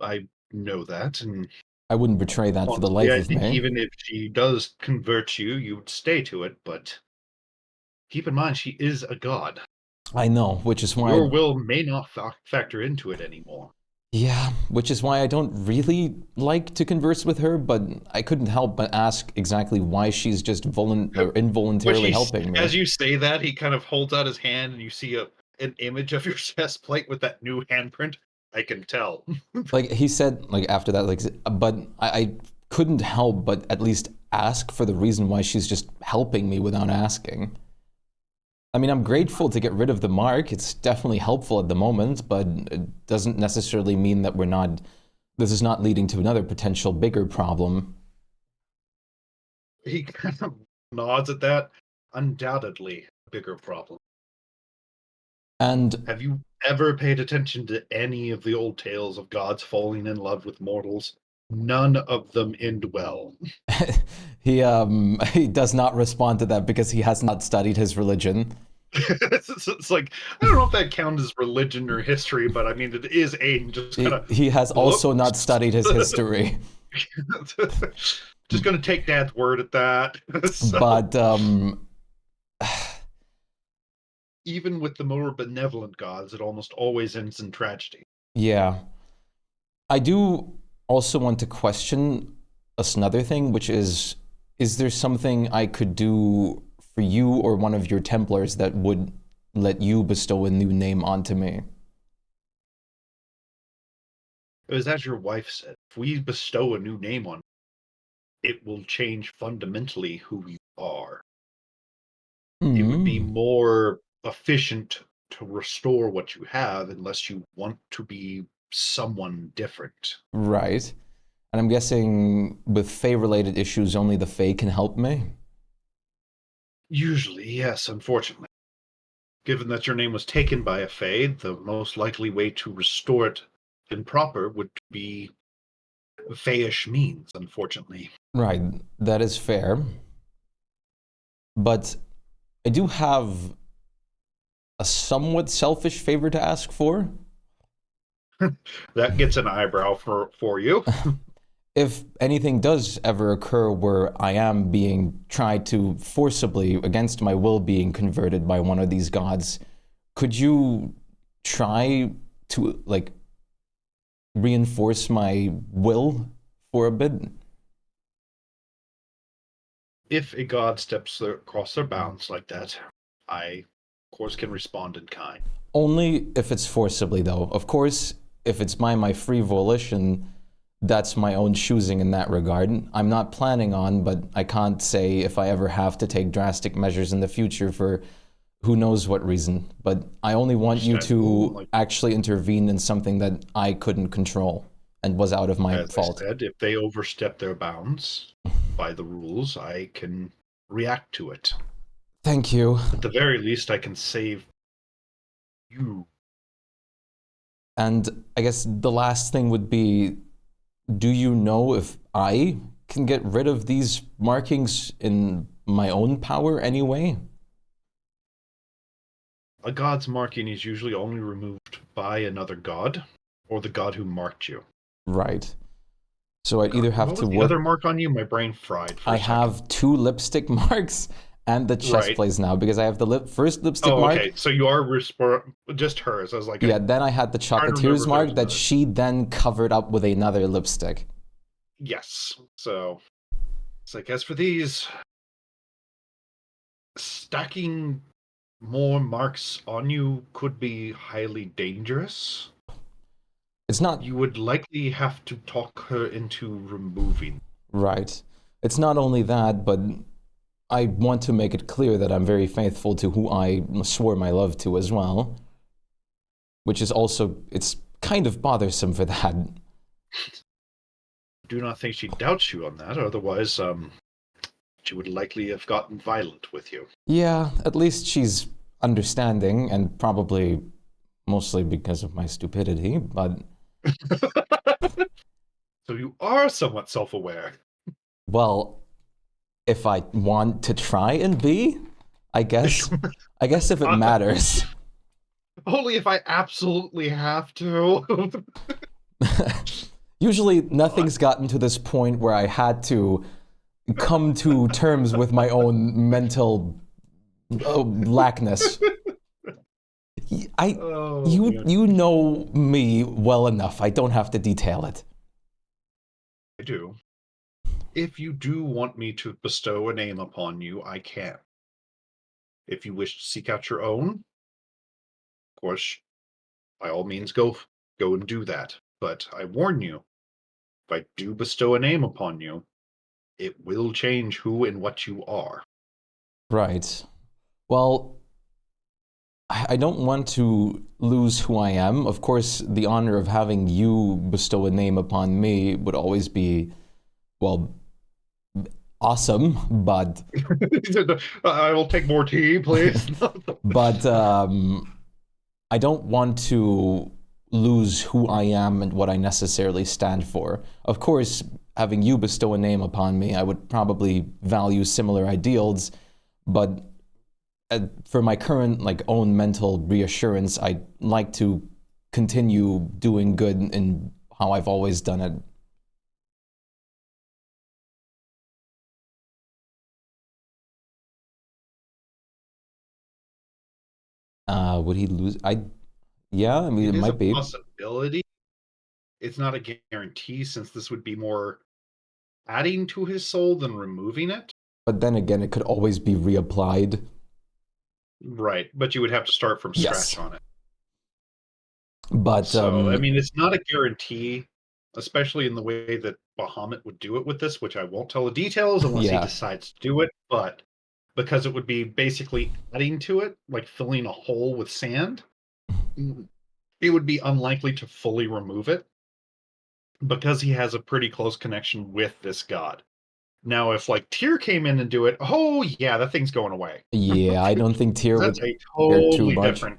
I know that, and I wouldn't betray that for the honestly, life I of think me. even if she does convert you, you would stay to it, but keep in mind she is a god. I know, which is why Your will may not factor into it anymore. yeah, which is why I don't really like to converse with her, but I couldn't help but ask exactly why she's just involuntarily helping me. As you say that, he kind of holds out his hand, and you see an image of your chest plate with that new handprint. I can tell. Like he said, like after that, like, but I couldn't help but at least ask for the reason why she's just helping me without asking. I mean, I'm grateful to get rid of the mark. It's definitely helpful at the moment, but it doesn't necessarily mean that this is not leading to another potential bigger problem. He kind of nods at that. Undoubtedly, a bigger problem. And Have you ever paid attention to any of the old tales of gods falling in love with mortals? None of them end well. he does not respond to that because he has not studied his religion. It's like, I don't know if that counts as religion or history, but I mean, it is Aiden just kind of. He has also not studied his history. Just going to take Dad's word at that. So, But even with the more benevolent gods, it almost always ends in tragedy. yeah, I do also want to question another thing, which is there something I could do for you or one of your Templars that would let you bestow a new name onto me? It was as your wife said, if we bestow a new name on you, it will change fundamentally who you are. It would be more efficient to restore what you have unless you want to be someone different. Right. And I'm guessing with Fae-related issues, only the Fae can help me? Usually, yes, unfortunately. Given that your name was taken by a Fae, the most likely way to restore it in proper would be Fae-ish means, unfortunately. Right, that is fair. But I do have a somewhat selfish favor to ask for. That gets an eyebrow for you. If anything does ever occur where I am being tried to forcibly, against my will, being converted by one of these gods, could you try to, like, reinforce my will for a bit? If a god steps across their bounds like that, I, of course, can respond in kind. Only if it's forcibly, though. Of course, if it's by my free volition, that's my own choosing in that regard. I'm not planning on, but I can't say if I ever have to take drastic measures in the future for who knows what reason. But I only want you to actually intervene in something that I couldn't control and was out of my fault. As I said, if they overstep their bounds by the rules, I can react to it. Thank you. At the very least, I can save you. And I guess the last thing would be, do you know if I can get rid of these markings in my own power anyway? A god's marking is usually only removed by another god, or the god who marked you. Right. So I'd either have to work. The other mark on you, my brain fried. I have 2 lipstick marks and the chest plays now because I have the first lipstick mark. Okay, so you are just hers. I was like, yeah. Then I had the chocolatiers mark that she then covered up with another lipstick. Yes. So it's like, as for these, stacking more marks on you could be highly dangerous. It's not. You would likely have to talk her into removing. Right. It's not only that, but I want to make it clear that I'm very faithful to who I swore my love to as well. Which is also, it's kind of bothersome for that. Do not think she doubts you on that, otherwise, she would likely have gotten violent with you. Yeah, at least she's understanding, and probably mostly because of my stupidity, but... So you are somewhat self-aware. Well, if I want to try and be, I guess if it matters. Only if I absolutely have to. Usually, nothing's gotten to this point where I had to come to terms with my own mental lackness. You know me well enough. I don't have to detail it. I do. If you do want me to bestow a name upon you, I can. If you wish to seek out your own, of course, by all means, go and do that. But I warn you, if I do bestow a name upon you, it will change who and what you are. Right. Well, I don't want to lose who I am. Of course, the honor of having you bestow a name upon me would always be, well, awesome, but... I will take more tea, please. But I don't want to lose who I am and what I necessarily stand for. Of course, having you bestow a name upon me, I would probably value similar ideals, but for my current own mental reassurance, I'd like to continue doing good in how I've always done it. Would he lose? Yeah, I mean, it might be. It is a possibility. It's not a guarantee, since this would be more adding to his soul than removing it. But then again, it could always be reapplied. Right, but you would have to start from scratch on it. But so, I mean, it's not a guarantee, especially in the way that Bahamut would do it with this, which I won't tell the details unless he decides to do it, but because it would be basically adding to it, like filling a hole with sand, it would be unlikely to fully remove it because he has a pretty close connection with this god. Now, if Tyr came in and do it, oh yeah, that thing's going away. Yeah, I don't think Tyr would. That's a totally different,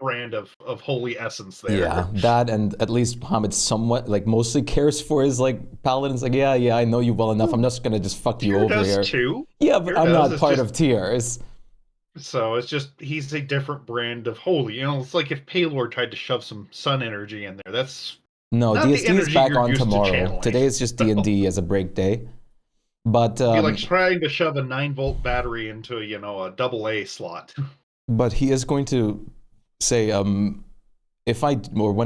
brand of holy essence there. Yeah, that, and at least Bahamut somewhat, mostly cares for his paladins. Yeah, I know you well enough. I'm just gonna fuck you over here. Too. Yeah, but I'm not part of Tyr's. So it's just he's a different brand of holy. It's like if Paylor tried to shove some sun energy in there. That's no, DSD is back on tomorrow. Today is just D&D as a break day. But be like trying to shove a 9-volt battery into a AA slot. But he is going to say, when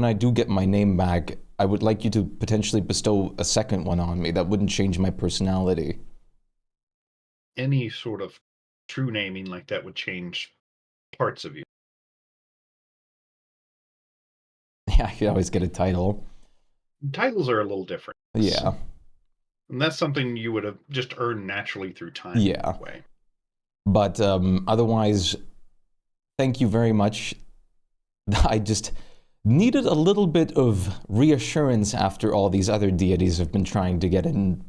I do get my name back, I would like you to potentially bestow a second one on me. That wouldn't change my personality. Any sort of true naming like that would change parts of you. Yeah, I could always get a title. Titles are a little different. Yeah. And that's something you would have just earned naturally through time. Yeah. Way. But otherwise, thank you very much. I just needed a little bit of reassurance after all these other deities have been trying to get in,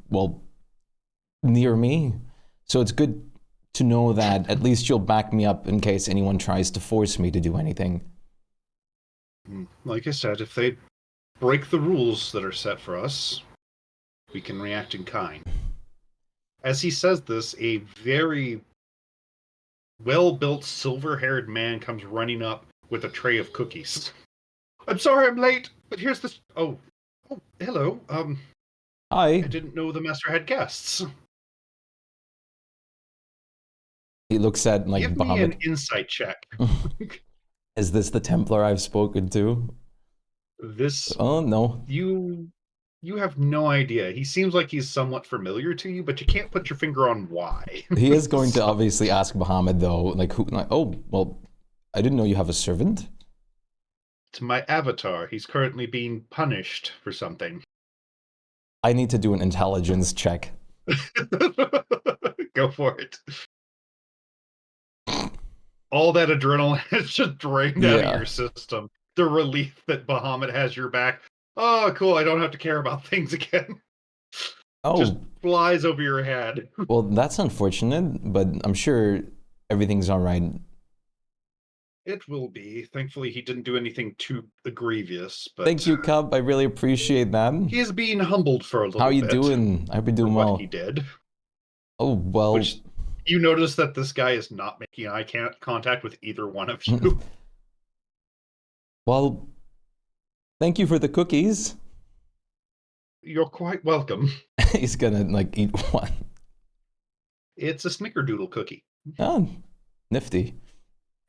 near me. So it's good to know that at least you'll back me up in case anyone tries to force me to do anything. Like I said, if they break the rules that are set for us, we can react in kind. As he says this, a very well-built, silver-haired man comes running up with a tray of cookies. I'm sorry I'm late, but here's this... Oh, hello. Hi. I didn't know the master had guests. He looks at Give Bahamut. me an insight check. Is this the Templar I've spoken to? This... Oh, no. You have no idea. He seems like he's somewhat familiar to you, but you can't put your finger on why. He is going to obviously ask Bahamut, though, I didn't know you have a servant. It's my avatar. He's currently being punished for something. I need to do an intelligence check. Go for it. All that adrenaline is just drained out of your system. The relief that Bahamut has your back. Oh, cool. I don't have to care about things again. Oh. Just flies over your head. Well, that's unfortunate, but I'm sure everything's all right. It will be. Thankfully, he didn't do anything too grievous. But thank you, Cub. I really appreciate that. He is being humbled for a little bit. How are you doing? I hope you're doing well. What he did. Oh, well. Which, you notice that this guy is not making eye contact with either one of you. Well, thank you for the cookies. You're quite welcome. He's gonna like eat one. It's a snickerdoodle cookie. Oh, nifty.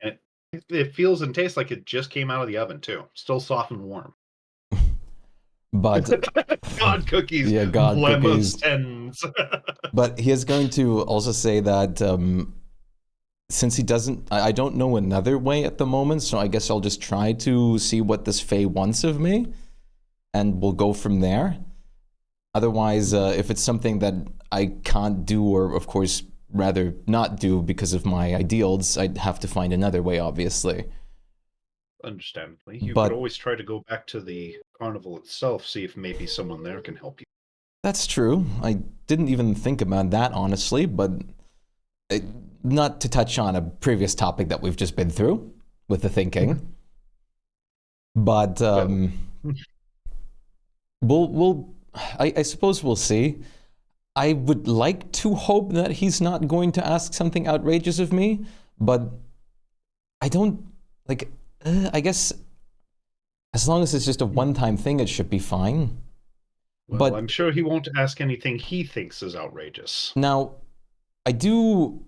And it feels and tastes like it just came out of the oven, too. Still soft and warm. But God cookies. yeah, God cookies. Lemons. But he is going to also say that since he doesn't, I don't know another way at the moment, so I guess I'll just try to see what this Fae wants of me, and we'll go from there. Otherwise, if it's something that I can't do, or of course rather not do because of my ideals, I'd have to find another way, obviously. Understandably. You But- could always try to go back to the carnival itself, see if maybe someone there can help you. That's true. I didn't even think about that, honestly, but not to touch on a previous topic that we've just been through with the thinking. But I suppose we'll see. I would like to hope that he's not going to ask something outrageous of me, but I don't, like, I guess as long as it's just a one-time thing, it should be fine. Well, But I'm sure he won't ask anything he thinks is outrageous. now, I do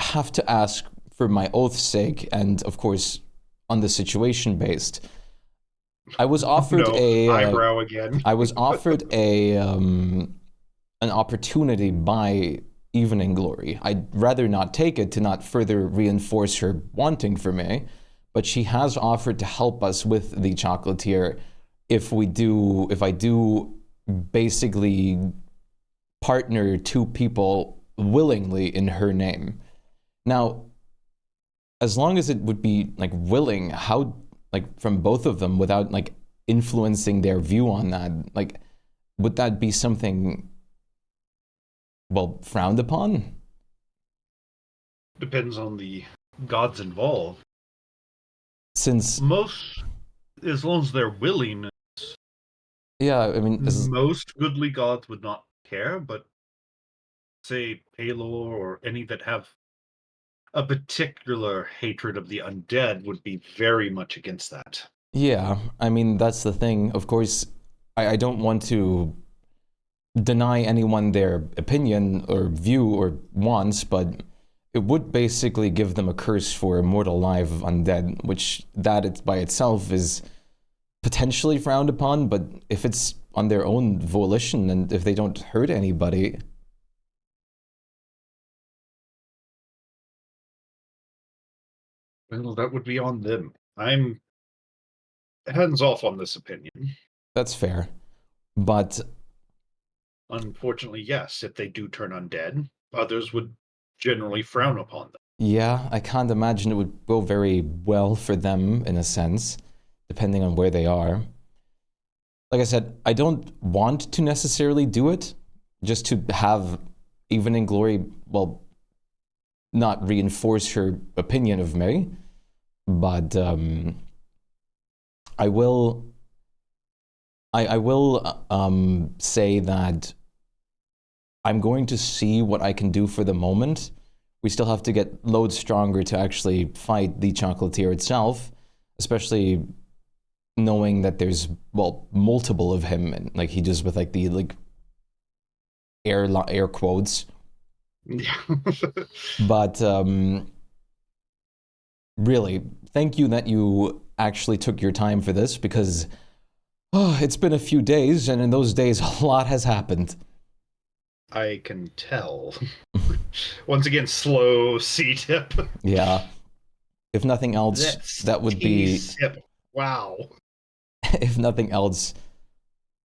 have to ask for my oath's sake, and of course, on the situation based. I was offered eyebrow again. I was offered an opportunity by Evening Glory. I'd rather not take it to not further reinforce her wanting for me, but she has offered to help us with the chocolatier if I do basically partner two people willingly in her name. Now, as long as it would be like willing, how, like, from both of them without like influencing their view on that, like, would that be something, well, frowned upon? Depends on the gods involved. Since, Most, as long as they're willing, yeah, I mean, most goodly gods would not care, but say Palor or any that have a particular hatred of the undead would be very much against that. yeah, I mean, that's the thing. Of course, I don't want to deny anyone their opinion or view or wants, but it would basically give them a curse for immortal life of undead, which that by itself is potentially frowned upon, but if it's on their own volition and if they don't hurt anybody. Well, that would be on them. I'm hands off on this opinion. That's fair. But Unfortunately, yes, if they do turn undead, others would generally frown upon them. yeah, I can't imagine it would go very well for them in a sense, depending on where they are. Like I said, I don't want to necessarily do it, just to have Evening Glory, well, not reinforce her opinion of me, but I will say that I'm going to see what I can do for the moment. We still have to get loads stronger to actually fight the chocolatier itself, especially knowing that there's, well, multiple of him, and like he just with like the like air quotes. Yeah. But really, thank you that you actually took your time for this, because it's been a few days, and in those days a lot has happened. I can tell. Once again, slow C-tip. Yeah. If nothing else, that would be... T-sip. Wow. If nothing else,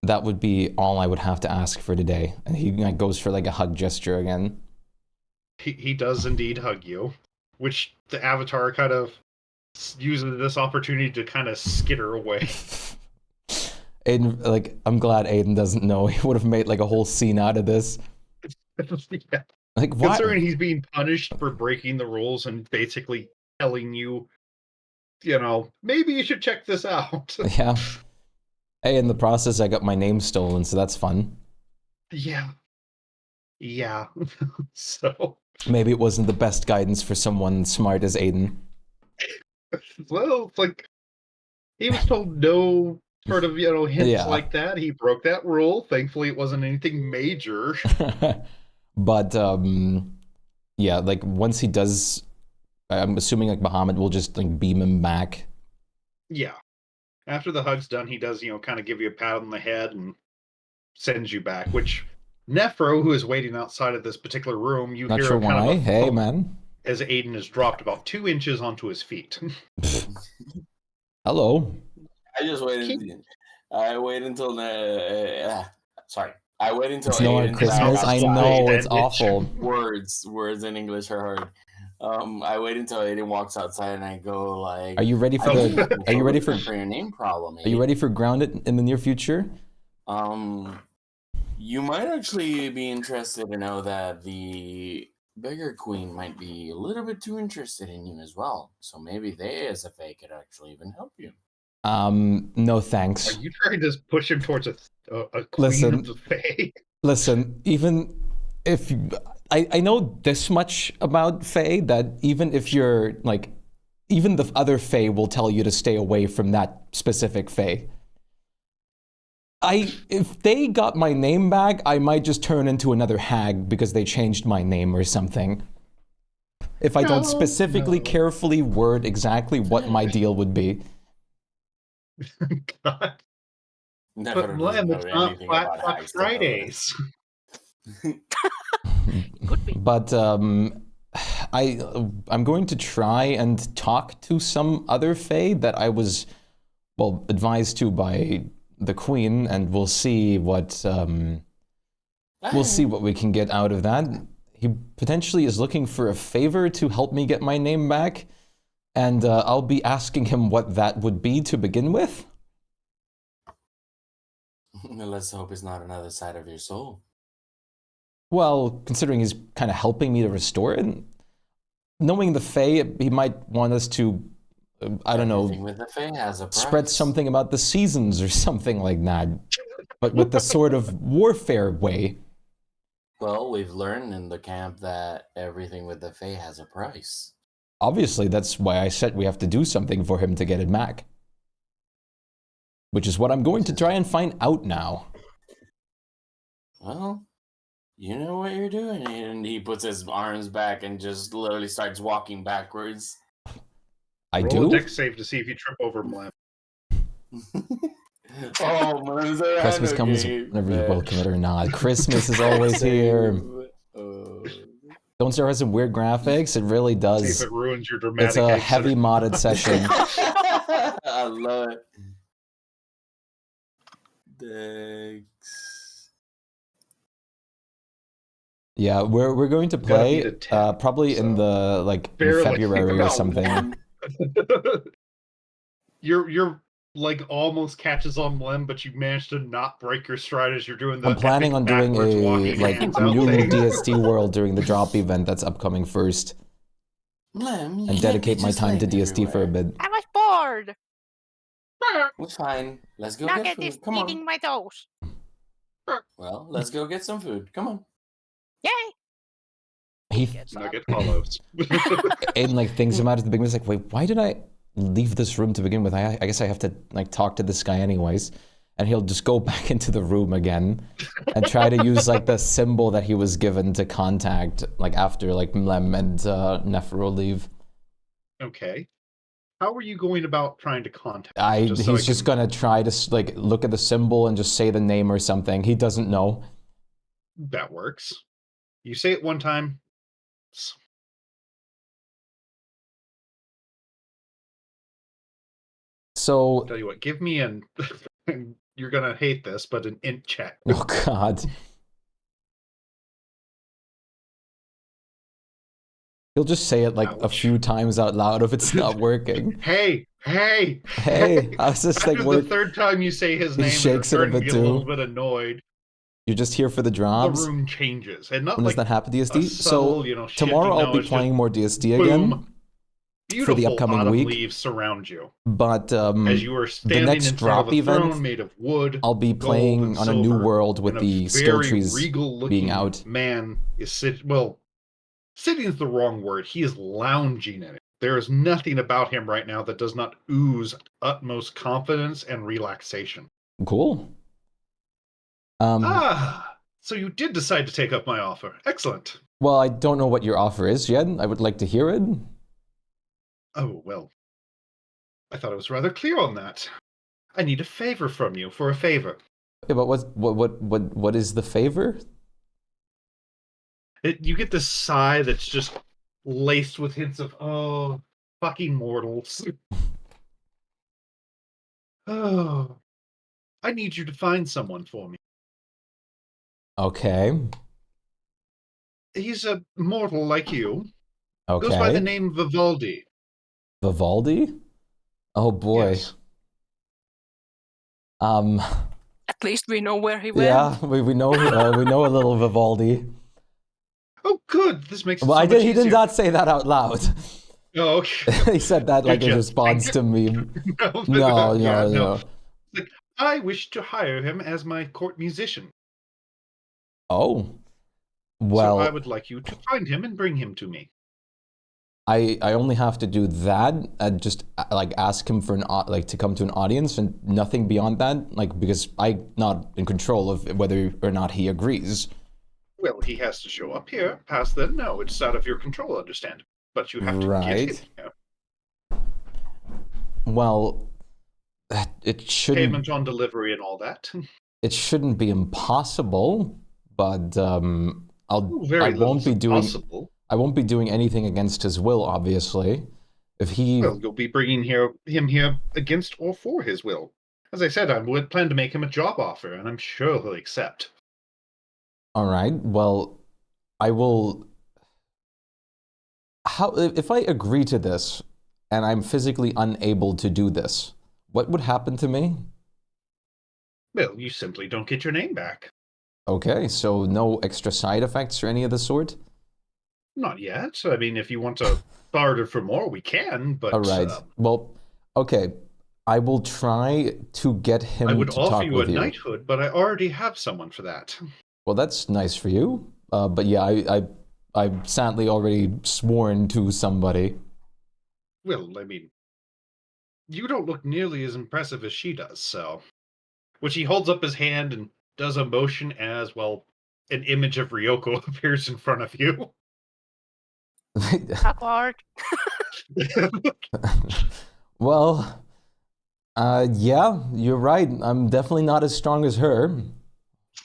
that would be all I would have to ask for today. And he like, goes for like a hug gesture again. He does indeed hug you, which the Avatar kind of uses this opportunity to kind of skitter away. Aiden, like, I'm glad Aiden doesn't know. He would have made like a whole scene out of this. Yeah. Like, why? Considering he's being punished for breaking the rules and basically telling you, you know, maybe you should check this out. Yeah. Hey, in the process, I got my name stolen, so that's fun. Yeah. Yeah. So. Maybe it wasn't the best guidance for someone smart as Aiden. Well, it's like he was told no heard of, hints Yeah. like that. He broke that rule. Thankfully, it wasn't anything major. But yeah, like once he does, I'm assuming like Bahamut will just like beam him back. Yeah. After the hug's done, he does, kind of give you a pat on the head and sends you back, which Nephro, who is waiting outside of this particular room, you Not hear sure a kind why. of a Hey, thump man. as Aiden is dropped about 2 inches onto his feet. Hello. I just waited. I wait until sorry. I wait until It's no on Aiden's Christmas. back I outside. know it's Bandage. awful. Words in English are hard. I wait until Aiden walks outside and I go like, Are you ready for the? Are you ready for your name problem? Are you ready for Grounded in the near future? You might actually be interested to know that the Beggar Queen might be a little bit too interested in you as well. So maybe they, as a Fae, could actually even help you. No Are thanks. you trying to push him towards a queen Listen. of the Fae? Listen, even if I know this much about Fae, that even if you're like, even the other Fae will tell you to stay away from that specific Fae. If they got my name back, I might just turn into another hag because they changed my name or something. If I don't specifically carefully word exactly what my deal would be. God. Never But doesn't Mlem, know it's not anything Flat about Black hags to know Fridays. Could be. But I'm going to try and talk to some other Fae that I was, well, advised to by the Queen, and we'll see what we can get out of that. He potentially is looking for a favor to help me get my name back, and I'll be asking him what that would be to begin with. Let's hope it's not another side of your soul. Well, considering he's kind of helping me to restore it, knowing the Fae, he might want us to, I don't Everything know, with the Fae has a price. spread something about the seasons or something like that, but with the sort of warfare way. Well, we've learned in the camp that everything with the Fae has a price. Obviously, that's why I said we have to do something for him to get it back. Which is what I'm going to try and find out now. Well, you know what you're doing. And he puts his arms back and just literally starts walking backwards. I Roll a do? dex save to see if you trip over Mlem. Oh, man, Christmas comes whenever you welcome it or not. Christmas is always here. Don't start with some weird graphics. It really See does. if it ruins your dramatic. It's a heavy modded session. I love it. Dex. Yeah, we're going to Gotta beat play a 10, probably in the in barely. February or About something. one. You're like almost catches on Mlem, but you managed to not break your stride as you're doing the I'm planning on doing backwards a walking like hands out new thing. DSD world during the drop event that's upcoming first, Lem, you and can't dedicate be my just time to laying DSD for a everywhere. bit. I was bored. It's fine. Let's go get Nugget food. is Come eating on. my toes. Well, let's go get some food. Come on. Yay! He Gets up. Nugget follows. Aiden like thinks about it at the beginning. He's like, wait, why did I leave this room to begin with? I guess I have to like talk to this guy anyways. And he'll just go back into the room again and try to use like the symbol that he was given to contact like after like Mlem and Nephro leave. Okay. How are you going about trying to contact? He's just gonna try to like look at the symbol and just say the name or something. He doesn't know. That works. You say it one time. So Tell you what, give me an. You're gonna hate this, but an int check. oh god. He'll just say it like a Ouch. few times out loud if it's not working. Hey! Hey, I was just After like, the third time you say his He name, shakes and it a you're starting to bit get a little too. bit annoyed. You're just here for the The jobs. room changes, and not When like does that happen, a DSD? subtle, So shift, tomorrow I'll be it's playing just more DSD boom. again Beautiful for the upcoming autumn week. leaves surround you But as you are the standing next in front of drop a event, throne made of wood. I'll be gold, playing and on a new silver, world with and the a skill very trees regal-looking being out. man is sitting. Well, sitting is the wrong word. He is lounging in it. There is nothing about him right now that does not ooze utmost confidence and relaxation. Cool. So you did decide to take up my offer. Excellent. Well, I don't know what your offer is yet. I would like to hear it. Oh, well. I thought I was rather clear on that. I need a favor from you for a favor. Yeah, but what is the favor? You get this sigh that's just laced with hints of, oh, fucking mortals. Oh, I need you to find someone for me. Okay. He's a mortal like you. Goes by the Okay. name Vivaldi. Vivaldi? Oh boy. Yes. At least we know where he went. Yeah, we know we know a little Vivaldi. Oh, good. This makes it Well, so much he did easier. not say that out loud. Oh, okay. He said that like Did in you? response to me. No, No, yeah, no, no. no. Like, I wish to hire him as my court musician. Oh. So I Well, would like you to find him and bring him to me. I only have to do that and just like ask him for like to come to an audience and nothing beyond that, like because I'm not in control of whether or not he agrees. Well, he has to show up here. Past then, no, it's out of your control, understand. But you have to get him Right. here. Well, it shouldn't Payment on delivery and all that. be impossible, but Very little is possible. I won't be doing anything against his will, obviously. If he Well, you'll be bringing him here against or for his will. As I said, I would plan to make him a job offer, and I'm sure he'll accept. All right, well, I will. How if I agree to this and I'm physically unable to do this, what would happen to me? Well, you simply don't get your name back. Okay, so no extra side effects or any of the sort? Not yet. I mean, if you want to barter for more, we can, but... All right, well, okay. I will try to get him I would to offer talk you a with you. knighthood, but I already have someone for that. Well, that's nice for you. But yeah, I've sadly already sworn to somebody. Well, I mean, you don't look nearly as impressive as she does, so... Which he holds up his hand and does a motion as, well, an image of Ryoko appears in front of you. Awkward. Well, yeah, you're right. I'm definitely not as strong as her.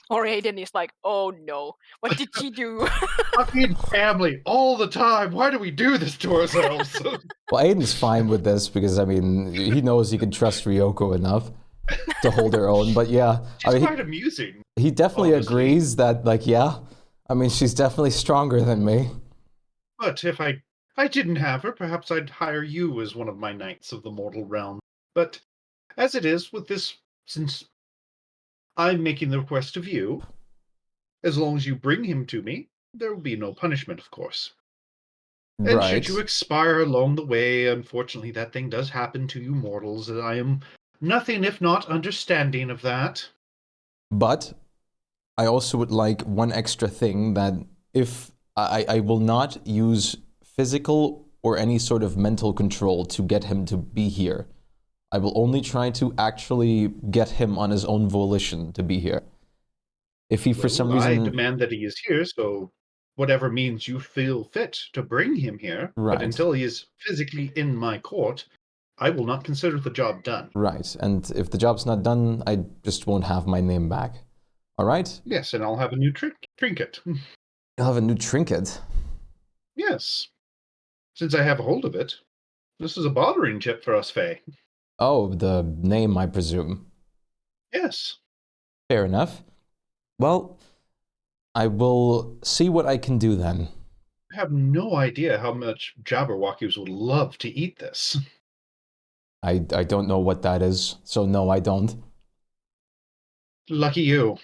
Or Aiden is like, oh no, what did she do? Fucking family all the time. Why do we do this to ourselves? Well, Aiden's fine with this because, I mean, he knows he can trust Ryoko enough to hold her own. But yeah, She's I mean, quite amusing. he definitely honestly. agrees that, like, yeah, I mean, she's definitely stronger than me. But if I didn't have her, perhaps I'd hire you as one of my knights of the mortal realm. But as it is with this, since I'm making the request of you, as long as you bring him to me, there will be no punishment, of course. And Right. should you expire along the way, unfortunately that thing does happen to you mortals, and I am nothing if not understanding of that. But I also would like one extra thing that if I will not use physical or any sort of mental control to get him to be here. I will only try to actually get him on his own volition to be here. If he, for some Well, I reason, demand that he is here, so whatever means you feel fit to bring him here. Right. But until he is physically in my court, I will not consider the job done. Right, and if the job's not done, I just won't have my name back. All right? Yes, and I'll have a new trinket. You'll have a new trinket. Yes. Since I have a hold of it. This is a bartering chip for us, Faye. Oh, the name, I presume. Yes. Fair enough. Well, I will see what I can do then. I have no idea how much Jabberwockies would love to eat this. I don't know what that is, so no, I don't. Lucky you.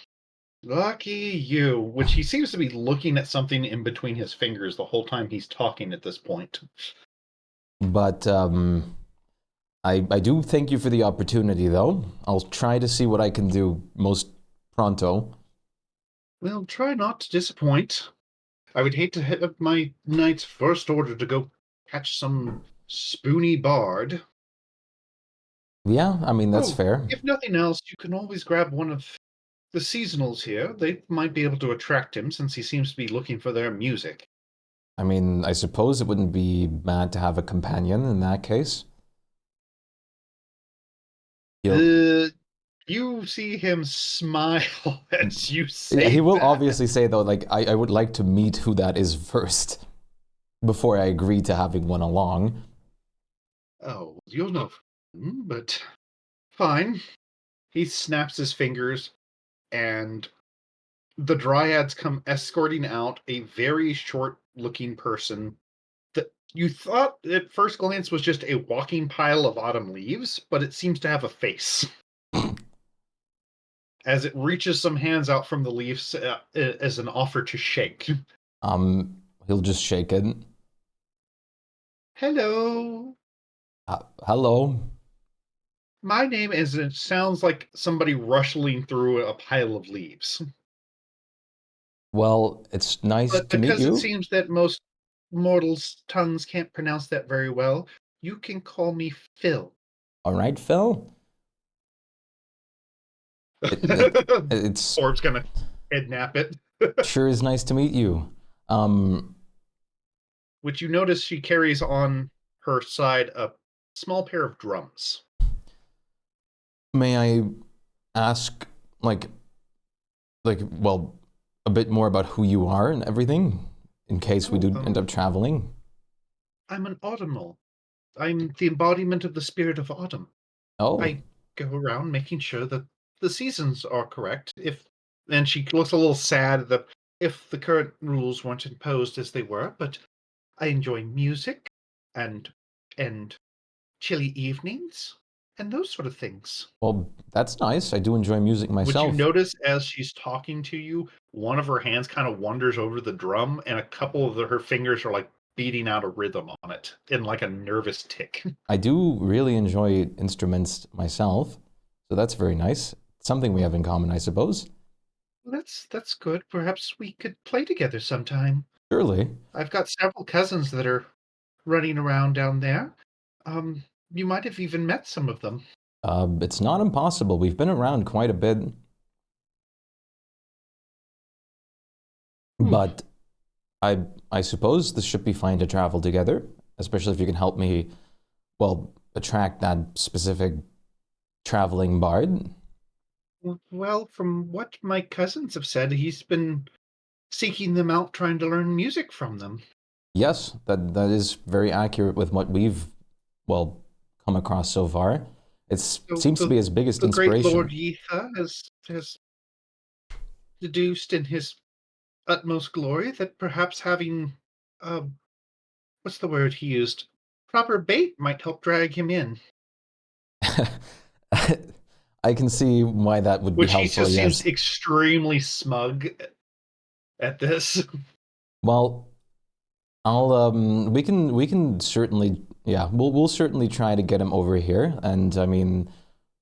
Lucky you. Which he seems to be looking at something in between his fingers the whole time he's talking at this point. But I do thank you for the opportunity, though. I'll try to see what I can do most pronto. Well, try not to disappoint. I would hate to hit up my knight's first order to go catch some Spoony Bard. Yeah, I mean, that's fair. If nothing else, you can always grab one of the seasonals here. They might be able to attract him since he seems to be looking for their music. I mean, I suppose it wouldn't be bad to have a companion in that case. You see him smile as you say He will that. obviously say, though, like, I would like to meet who that is first before I agree to having one along. Oh, you'll know, but fine. He snaps his fingers, and the dryads come escorting out a very short-looking person that you thought at first glance was just a walking pile of autumn leaves, but it seems to have a face. As it reaches some hands out from the leaves as an offer to shake. He'll just shake it. Hello. Hello. My name is, it sounds like somebody rustling through a pile of leaves. Well, it's nice But to meet because you. it seems that most mortals' tongues can't pronounce that very well, you can call me Phil. All right, Phil. It's Orb's gonna kidnap it. sure is nice to meet you. Which you notice she carries on her side a small pair of drums. May I ask, well, a bit more about who you are and everything, in case we do end up traveling? I'm an autumnal. I'm the embodiment of the spirit of autumn. Oh, I go around making sure that the seasons are correct. And she looks a little sad that if the current rules weren't imposed as they were, but I enjoy music and chilly evenings and those sort of things. well, that's nice. I do enjoy music Would myself. you notice as she's talking to you, one of her hands kind of wanders over the drum, and a couple of her fingers are like beating out a rhythm on it in like a nervous tick. I do really enjoy instruments myself, so that's very nice. Something we have in common, I suppose. That's good. Perhaps we could play together sometime. Surely. I've got several cousins that are running around down there. You might have even met some of them. It's not impossible. We've been around quite a bit. But I suppose this should be fine to travel together, especially if you can help me, well, attract that specific traveling bard. Well, from what my cousins have said, he's been seeking them out, trying to learn music from them. Yes, that is very accurate with what we've, well, come across so far. It seems to be his biggest The great inspiration. Lord Yitha has deduced in his utmost glory that perhaps having, what's the word he used? Proper bait might help drag him in. I can see why that would Which be he helpful, just yes. seems extremely smug at this. Well, we can certainly, yeah, we'll certainly try to get him over here. And I mean,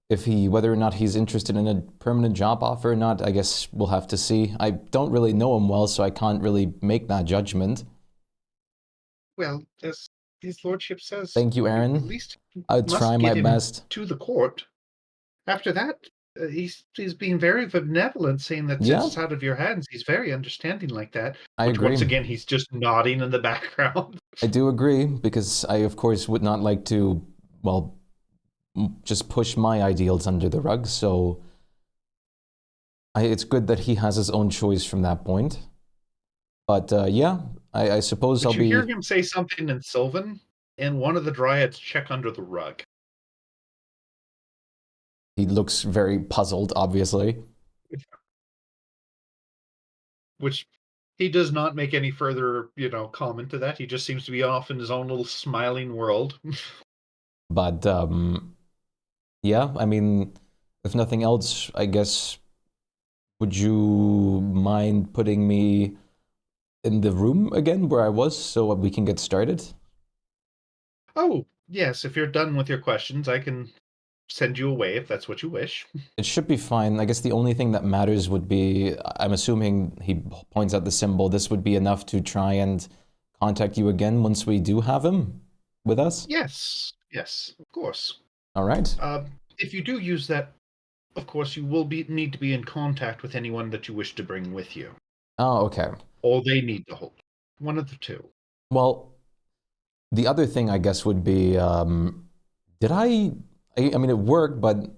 whether or not he's interested in a permanent job offer or not, I guess we'll have to see. I don't really know him well, so I can't really make that judgment. Well, as his lordship says, Thank you, Aaron. at least I'll must try my get him best. to the court. After that, he's being very benevolent, saying that since Yeah. it's out of your hands, he's very understanding like that. I Which agree. once again, he's just nodding in the background. I do agree, because I, of course, would not like to, well, just push my ideals under the rug, so it's good that he has his own choice from that point. But yeah, I suppose But I'll you be... hear him say something in Sylvan, and one of the dryads check under the rug. He looks very puzzled, obviously. Which he does not make any further, comment to that. He just seems to be off in his own little smiling world. But yeah, I mean, if nothing else, I guess, would you mind putting me in the room again where I was so we can get started? Oh, yes, if you're done with your questions, I can send you away if that's what you wish. It should be fine. I guess the only thing that matters would be, I'm assuming he points out the symbol, this would be enough to try and contact you again once we do have him. with us? Yes, of course. All right. If you do use that, of course, you will need to be in contact with anyone that you wish to bring with you. Oh, okay. Or they need to hold. One of the two. Well, the other thing I guess would be, did I mean, it worked, but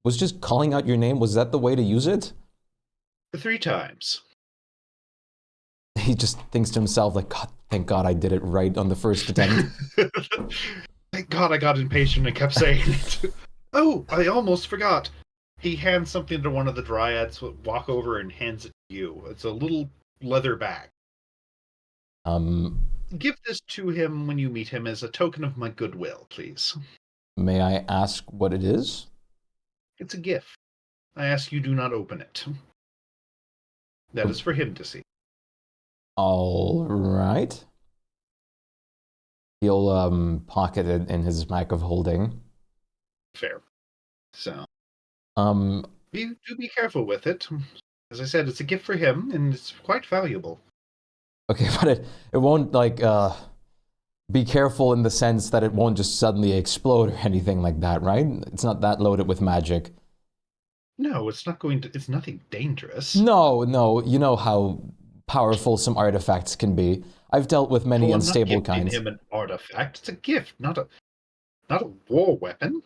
was just calling out your name, was that the way to use it? 3 times. He just thinks to himself, like, God, thank God I did it right on the first attempt. Thank God I got impatient and kept saying it. Oh, I almost forgot. He hands something to one of the dryads, walk over and hands it to you. It's a little leather bag. Give this to him when you meet him as a token of my goodwill, please. May I ask what it is? It's a gift. I ask you do not open it. That is for him to see. All right. He'll pocket it in his bag of holding. Fair. So, Um, do be careful with it. As I said, it's a gift for him, and it's quite valuable. okay, but it won't, like, be careful in the sense that it won't just suddenly explode or anything like that, right? It's not that loaded with magic. No, it's not going to. It's nothing dangerous. No, you know how powerful some artifacts can be. I've dealt with many Well, unstable I'm not giving kinds. him an artifact. It's a gift, not a war weapon.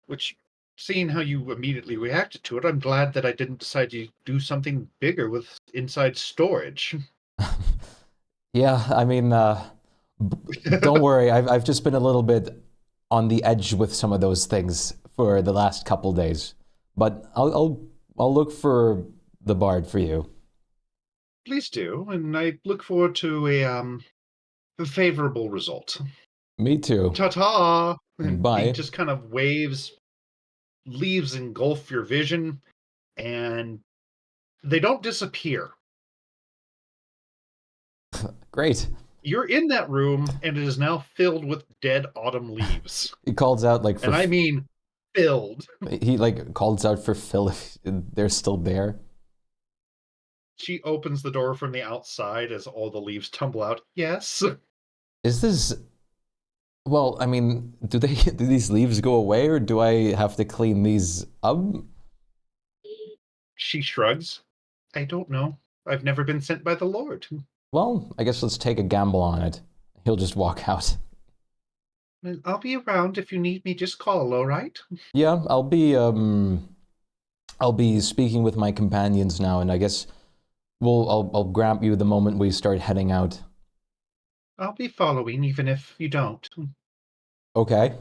Which, seeing how you immediately reacted to it, I'm glad that I didn't decide to do something bigger with inside storage. Yeah, I mean, don't worry. I've just been a little bit on the edge with some of those things for the last couple days, but I'll look for the bard for you. Please do, and I look forward to a favorable result. Me too. Ta-ta! And he Bye. just kind of waves, leaves engulf your vision, and they don't disappear. Great. You're in that room, and it is now filled with dead autumn leaves. He calls out like for. And I mean, filled. He like calls out for Phil if they're still there. She opens the door from the outside as all the leaves tumble out. Yes. Is this? Well, I mean, do these leaves go away, or do I have to clean these up? She shrugs. I don't know. I've never been sent by the Lord. Well, I guess let's take a gamble on it. He'll just walk out. Well, I'll be around if you need me. Just call, all right? Yeah, I'll be speaking with my companions now, and I guess I'll grab you the moment we start heading out. I'll be following, even if you don't. Okay.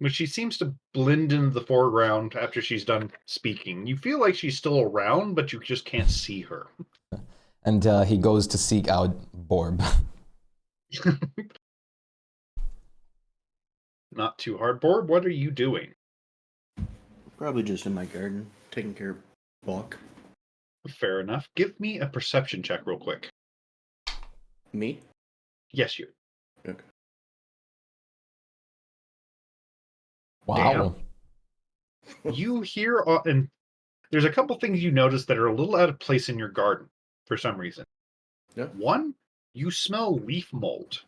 But she seems to blend into the foreground after she's done speaking. You feel like she's still around, but you just can't see her. And he goes to seek out Borb. Not too hard. Borb, what are you doing? Probably just in my garden, taking care of Balk. Fair enough. Give me a perception check real quick. Me? Yes, you. Okay. Wow. You hear, and there's a couple things you notice that are a little out of place in your garden for some reason. Yeah. One, you smell leaf mold,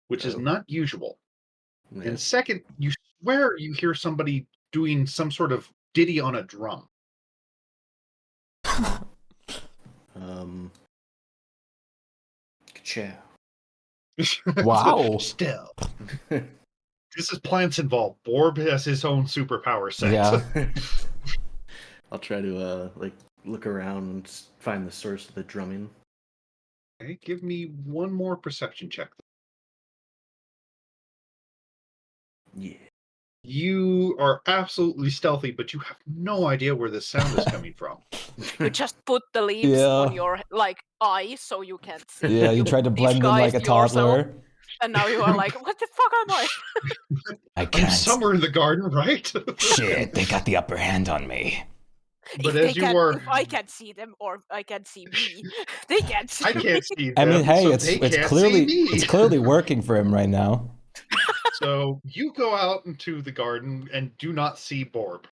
which is not usual. Yeah. And second, you swear you hear somebody doing some sort of ditty on a drum. Ka-chow. Wow. Still. This is plants involved. Borb has his own superpower set. Yeah. I'll try to look around and find the source of the drumming. Okay, give me one more perception check. Yeah. You are absolutely stealthy, but you have no idea where this sound is coming from. You just put the leaves on your eyes so you can't see. Yeah, you tried to blend in like a toddler. And now you are like, what the fuck am I? I can't. I'm somewhere in the garden, right? Shit, they got the upper hand on me. But if I can see them or I can see me, they can't see I me. can't see them. I mean, hey, so it's clearly working for him right now. So you go out into the garden and do not see Borb.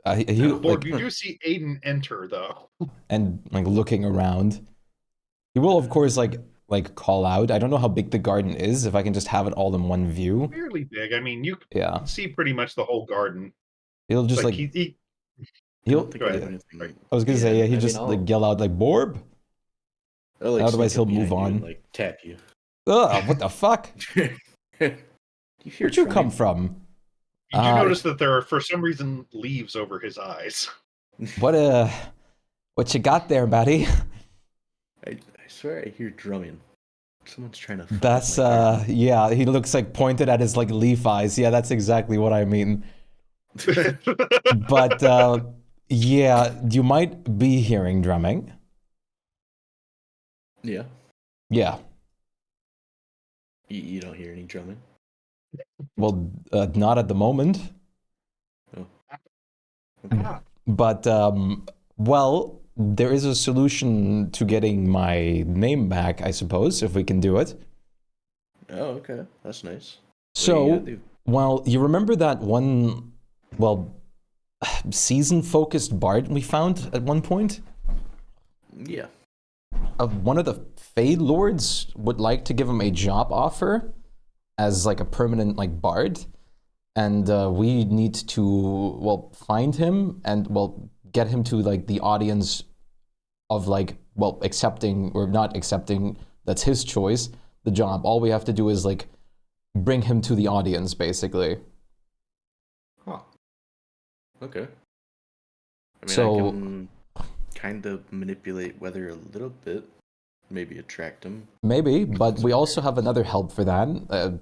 Borb, you do see Aiden enter though, and like looking around. He will, of course, like like call out. I don't know how big the garden is. If I can just have it all in one view. Fairly big. I mean, you Yeah, can see pretty much the whole garden. he'll just like he I he'll. don't think Go I have ahead. anything. Right. I was gonna say yeah. He I just mean, like yell out like Borb. I'll, like, Otherwise sneak up he'll move behind you and, on. like tap you. Ugh, what the fuck? Do you hear Where'd you come drumming? from? You do notice that there are, for some reason, leaves over his eyes. What you got there, buddy? I swear I hear drumming. Someone's trying to. Fuck up That's my garden. yeah. He looks like pointed at his like leaf eyes. Yeah, that's exactly what I mean. But yeah, you might be hearing drumming. Yeah. Yeah. You don't hear any drumming. Well, not at the moment. Oh. Okay. But well, there is a solution to getting my name back, I suppose, if we can do it. Oh, okay. That's nice. What do you So, gotta do? well, you remember that one, well, season-focused bard we found at one point? Yeah. One of the Fey Lords would like to give him a job offer as like a permanent like bard, and we need to, well, find him and, well, get him to like the audience of like, well, accepting or not accepting, that's his choice, the job. All we have to do is like bring him to the audience, basically. Huh. Okay. I mean, So- I can kind of manipulate weather a little bit. Maybe attract him. Maybe, but we also have another help for that.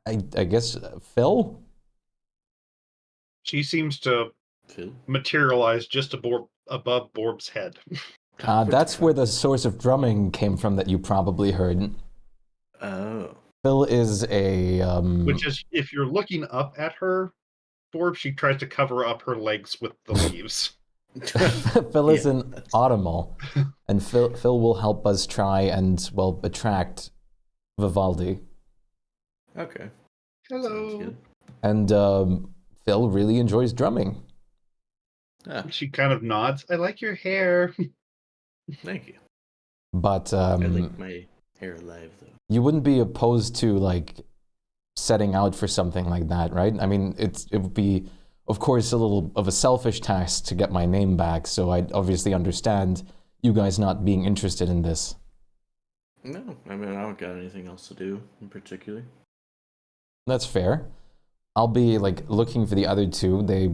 I guess Phil? She seems to Phil? materialize just above Borb's head. That's where the source of drumming came from that you probably heard. Oh. Phil is a... Which is, if you're looking up at her, Borb, she tries to cover up her legs with the leaves. Phil is Yeah, an audimal, and Phil will help us try and, well, attract Vivaldi. Okay. Hello. Sounds good. And Phil really enjoys drumming. Ah, She kind of nods. I like your hair. thank you. But I like my hair alive, though. you wouldn't be opposed to, like, setting out for something like that, right? I mean, it would be, of course, a little of a selfish task to get my name back, so I obviously understand you guys not being interested in this. No, I mean, I don't got anything else to do in particular. That's fair. I'll be, like, looking for the other two. They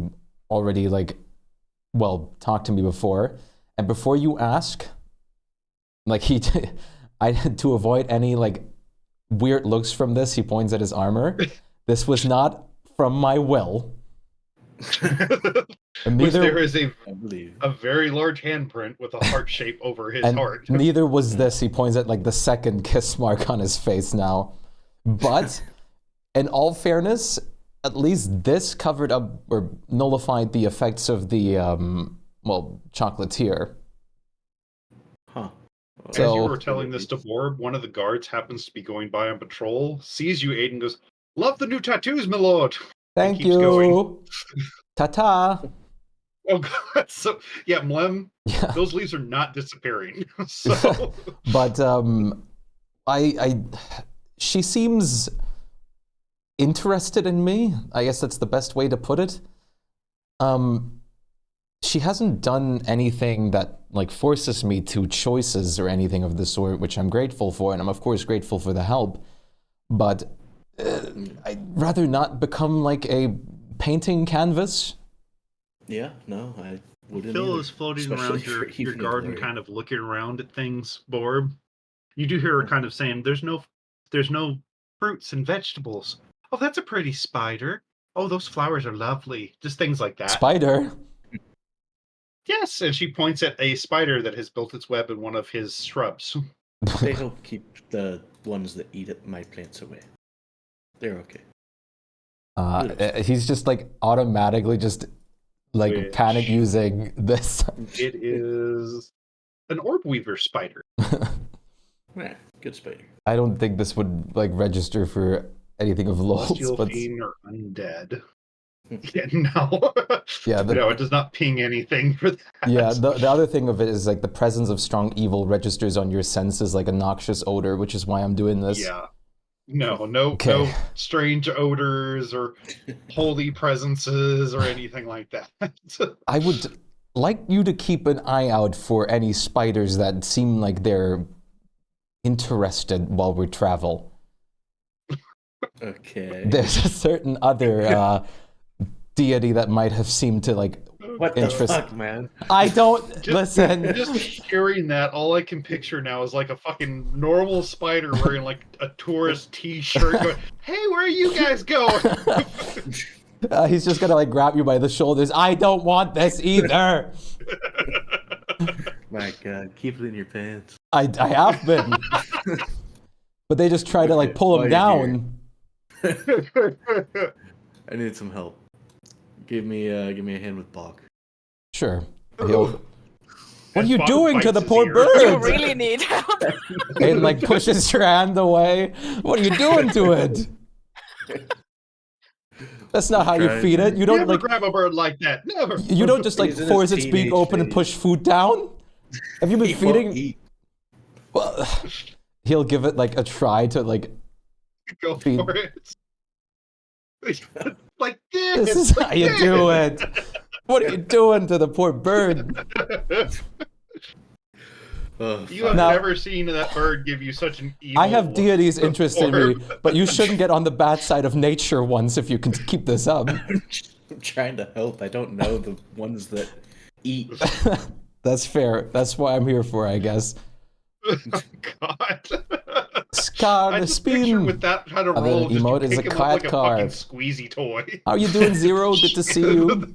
already, like, well, talked to me before. And before you ask, like, I had to avoid any, like, weird looks from this. He points at his armor. This was not from my will. And Which there neither, is I believe. a very large handprint with a heart shape over his and heart. neither was this. He points at, like, the second kiss mark on his face now. But in all fairness, at least this covered up or nullified the effects of the, well, chocolatier. Huh. As So- you were telling this to Borb, one of the guards happens to be going by on patrol, sees you, Aiden, goes, "Love the new tattoos, my lord." Thank keeps you. going. Ta-ta. Oh god, so yeah, Mlem, Yeah. those leaves are not disappearing. So But she seems interested in me. I guess that's the best way to put it. She hasn't done anything that like forces me to choices or anything of the sort, which I'm grateful for, and I'm of course grateful for the help. But I'd rather not become like a painting canvas. Yeah, no, I wouldn't. Phil either, is floating especially around for your Evening garden, Glory. kind of looking around at things, Borb. You do hear her kind of saying, there's no fruits and vegetables. Oh, that's a pretty spider. Oh, those flowers are lovely. Just things like that. Spider. Yes, and she points at a spider that has built its web in one of his shrubs. They help keep the ones that eat my plants away. They're okay. He's just like automatically just like Which- panic using this. It is an orb weaver spider. Yeah, good spider. I don't think this would like register for anything of lols, Celestial but fiend or undead. Yeah, no. Yeah, No, it does not ping anything for that. Yeah, the other thing of it is like the presence of strong evil registers on your senses like a noxious odor, which is why I'm doing this. Yeah. No Okay. strange odors or holy presences or anything like that. I would like you to keep an eye out for any spiders that seem like they're interested while we travel. Okay. There's a certain other deity that might have seemed to like What the interest. fuck, man? I don't listen. Just hearing that, all I can picture now is like a fucking normal spider wearing like a tourist t-shirt going, hey, where are you guys going? He's just gonna like grab you by the shoulders. I don't want this either. My God, keep it in your pants. I have been, but they just try to like pull him down. I need some help. Give me a hand with Bach. Sure. Oh. What are you Bach doing to bites the his poor ear. bird? You really need help. It like pushes your hand away. What are you doing to it? That's not how you Trying. feed it. You don't Never like. grab a bird like that. Never. You don't just like He's in force his its beak teenage open and phase. push food down. Have you been He won't feeding? eat. Well, he'll give it like a try to like. Go feed. for it. Like This is how you do it. What are you doing to the poor bird? Oh, You have Now- never seen that bird give you such an evil I have look deities interested in me, before. but you shouldn't get on the bad side of nature once if you can keep this up. I'm trying to help. I don't know the ones that eat. That's fair. That's what I'm here for, I guess. God. Scar I the just picture spin. with that kind of And then roll, an just emote you is pick a him up cat like a card. fucking squeezy toy. How you doing, Zero? Good to see you.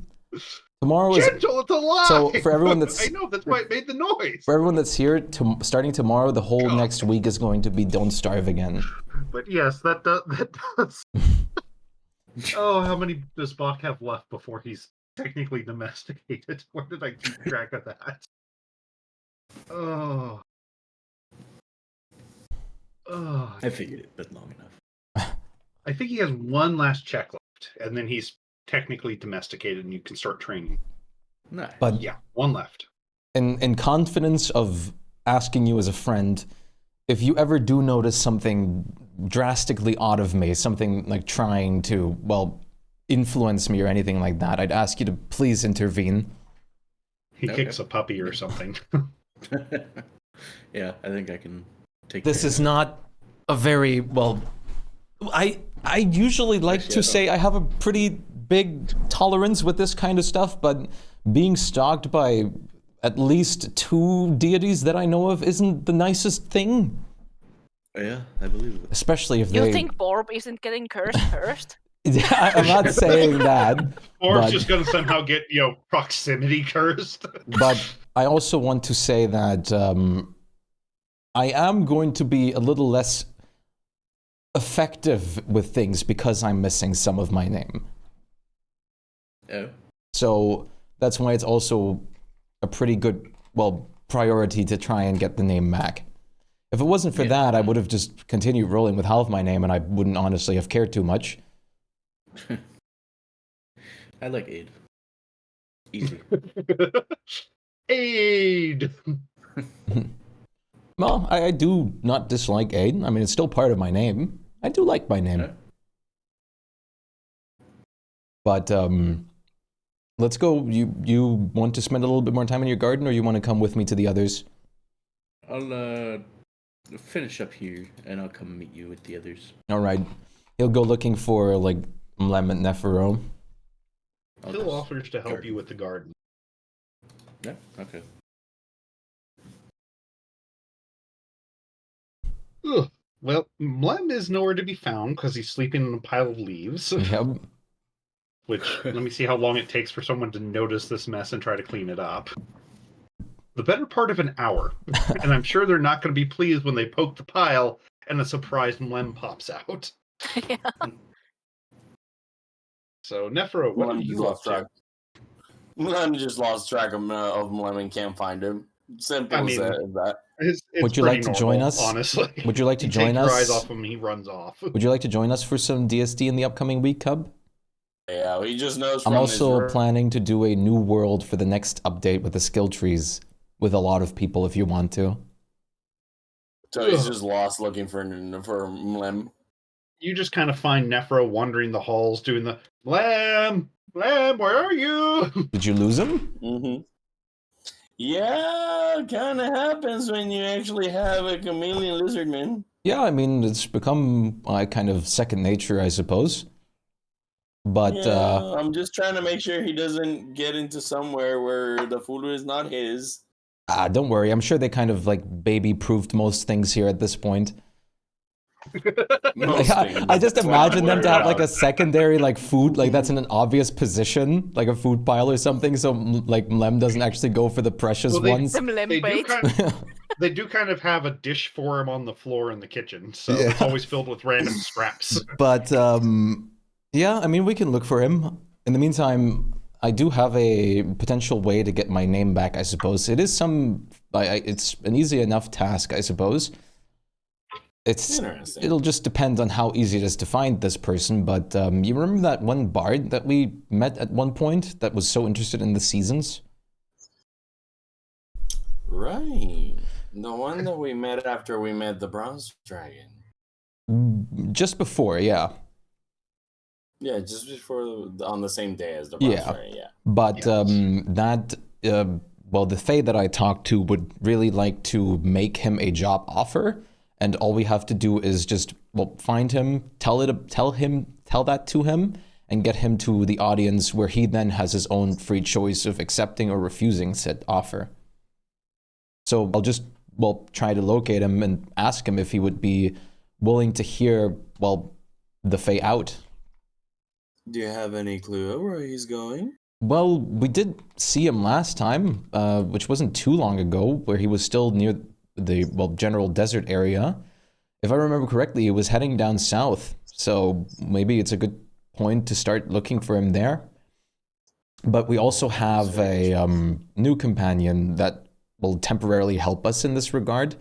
Tomorrow is Gentle, it's alive. So, for everyone that's- I know, that's why it made the noise. for everyone that's here. Starting tomorrow, the whole God. next week is going to be Don't Starve Again. But yes, that does. Oh, how many does Bach have left before he's technically domesticated? Where did I keep track of that? Oh. Oh. I figured it, but long enough. I think he has one last check left, and then he's technically domesticated and you can start training. Nice. But Yeah, one left. in confidence of asking you as a friend, if you ever do notice something drastically odd of me, something like trying to, well, influence me or anything like that, I'd ask you to please intervene. He Okay. kicks a puppy or something. Yeah, I think I can take This care is of not a very, well, I usually like Actually, I to don't- say I have a pretty big tolerance with this kind of stuff, but being stalked by at least 2 deities that I know of isn't the nicest thing. it. Yeah, I believe it. Especially if You they... think Borb isn't getting cursed first? Yeah, I'm not saying that, Or it's but, just going to somehow get, proximity cursed. but I also want to say that I am going to be a little less effective with things because I'm missing some of my name. Oh. So that's why it's also a pretty good, well, priority to try and get the name back. If it wasn't for Yeah. that, I would have just continued rolling with half my name and I wouldn't honestly have cared too much. I like Aid. Easy. Aid! Well, I do not dislike Aiden. I mean, it's still part of my name. I do like my name. Yeah. But let's go. You want to spend a little bit more time in your garden, or you want to come with me to the others? I'll finish up here and I'll come meet you with the others. All right. He'll go looking for like Mlem Nefero. I'll Phil just- offers to help garden. you with the garden. Yeah, okay. Ugh. Well, Mlem is nowhere to be found because he's sleeping in a pile of leaves. Yep. Which, let me see how long it takes for someone to notice this mess and try to clean it up. The better part of an hour. And I'm sure they're not going to be pleased when they poke the pile and a surprised Mlem pops out. Yeah. So, Nefero, what are Mlem you just up lost to? track. Mlem just lost track of Mlem and can't find him. Simple I as mean- that. It's Would you pretty like to join normal, us? Honestly. Would you like to You join take your us? eyes off him, he runs off. Would you like to join us for some DSD in the upcoming week, Cub? Yeah, he just knows I'm from also his planning to do a new world for the next update with the skill trees with a lot of people if you want to. So he's just lost looking for Mlem. You just kind of find Nephro wandering the halls doing the Lamb, Lamb, where are you? Did you lose him? Mm-hmm. Yeah, kind of happens when you actually have a chameleon lizard man. Yeah, I mean, it's become kind of second nature, I suppose. But Yeah, I'm just trying to make sure he doesn't get into somewhere where the food is not his. don't worry, I'm sure they kind of like baby-proofed most things here at this point. Most things. I just That's imagine why them to have like out. a secondary like food, like that's in an obvious position, like a food pile or something. So like Mlem doesn't actually go for the precious Well, they- ones. Some They do bait. they do kind of have a dish for him on the floor in the kitchen, so Yeah. it's always filled with random scraps. But yeah, I mean, we can look for him. In the meantime, I do have a potential way to get my name back, I suppose. It is it's an easy enough task, I suppose. Interesting. It'll just depend on how easy it is to find this person, but you remember that one bard that we met at one point that was so interested in the seasons? Right. The one that we met after we met the bronze dragon. Just before, yeah. Yeah, just before on the same day as the bronze dragon, yeah. But Yes. well, the Fae that I talked to would really like to make him a job offer, and all we have to do is just find him, tell that to him, and get him to the audience where he then has his own free choice of accepting or refusing said offer. So I'll just try to locate him and ask him if he would be willing to hear the Fae out. Do you have any clue where he's going? Well, we did see him last time, which wasn't too long ago, where he was still near the general desert area. If I remember correctly, he was heading down south, so maybe it's a good point to start looking for him there. But we also have a new companion that will temporarily help us in this regard,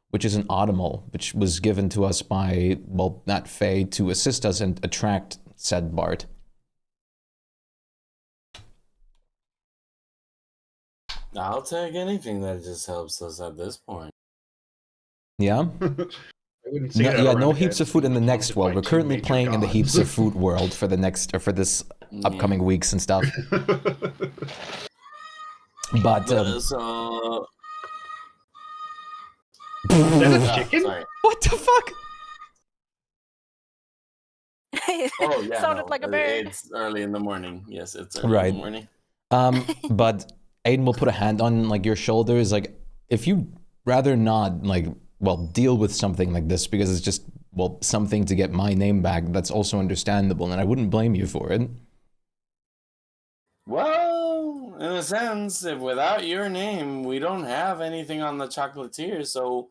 which is an Audimal, which was given to us by that Fae to assist us and attract said bard. I'll take anything that just helps us at this point. Yeah? I wouldn't say that Yeah, around no a guy heaps of that's food in the being next taunted world. by We're two currently major playing in the gods. heaps of food world for this upcoming weeks and stuff. But So Is that a chicken? sorry. what the fuck? Oh yeah, Sounded no, like a bird. It's early in the morning. Yes, it's early Right. in the morning. But Aiden will put a hand on like your shoulders, like if you rather not deal with something like this because it's just something to get my name back. That's also understandable, and I wouldn't blame you for it. Well, in a sense, if without your name, we don't have anything on the chocolatier, so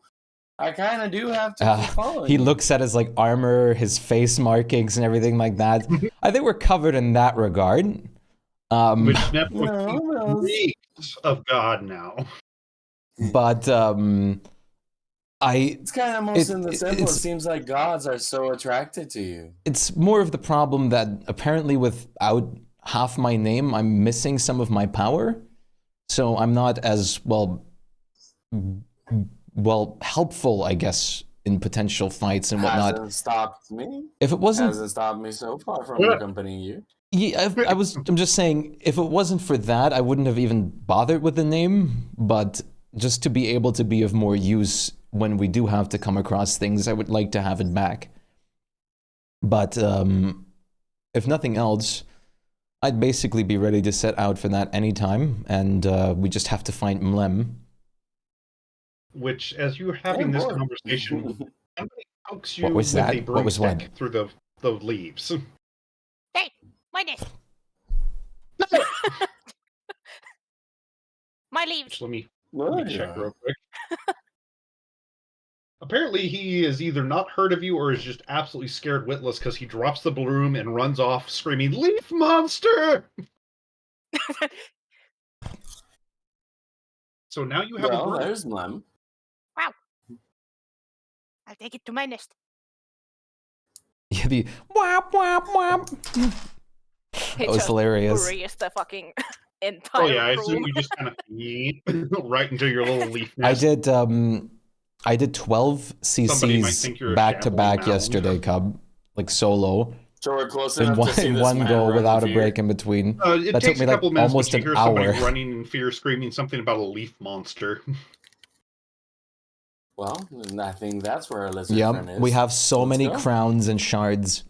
I kind of do have to keep following. He you. looks at his armor, his face markings, and everything like that. I think we're covered in that regard. Which Netflix No, reeks of God now. But it's kind of most in the simple. It it's- seems like gods are so attracted to you. it's more of the problem that apparently without half my name, I'm missing some of my power. So I'm not as helpful, I guess, in potential fights and whatnot. Hasn't stopped me. If it wasn't, Hasn't stopped me so far from Yeah. accompanying you. yeah, I'm just saying, if it wasn't for that, I wouldn't have even bothered with the name. But just to be able to be of more use when we do have to come across things, I would like to have it back. But if nothing else, I'd basically be ready to set out for that anytime, and we just have to find Mlem. Which, as you're having this conversation, somebody pokes you What was with that? a What was what? broomstick through the leaves. Hey, minus. My leaves. Let me Well, check real quick. Apparently, he is either not heard of you or is just absolutely scared witless because he drops the broom and runs off screaming, "Leaf monster!" So now you have a well, broom. there's Mlem. Wow. I'll take it to my nest. Yeah, the whap whap whap. He was just hilarious. buries the fucking Oh entire yeah, I assume room. you just kind of right into your little leaf I nest. did 12 Somebody might CCs think you're a back to shambling back mound. yesterday, Cub, like solo, So we're close in enough to see in this one man go run without a in break fear. in between. It That took takes me a like couple minutes, almost but you an hear hour. somebody running in fear, screaming something about a leaf monster. Well, I think that's where our lizard Yep, friend is. we have so Let's many go. crowns and shards.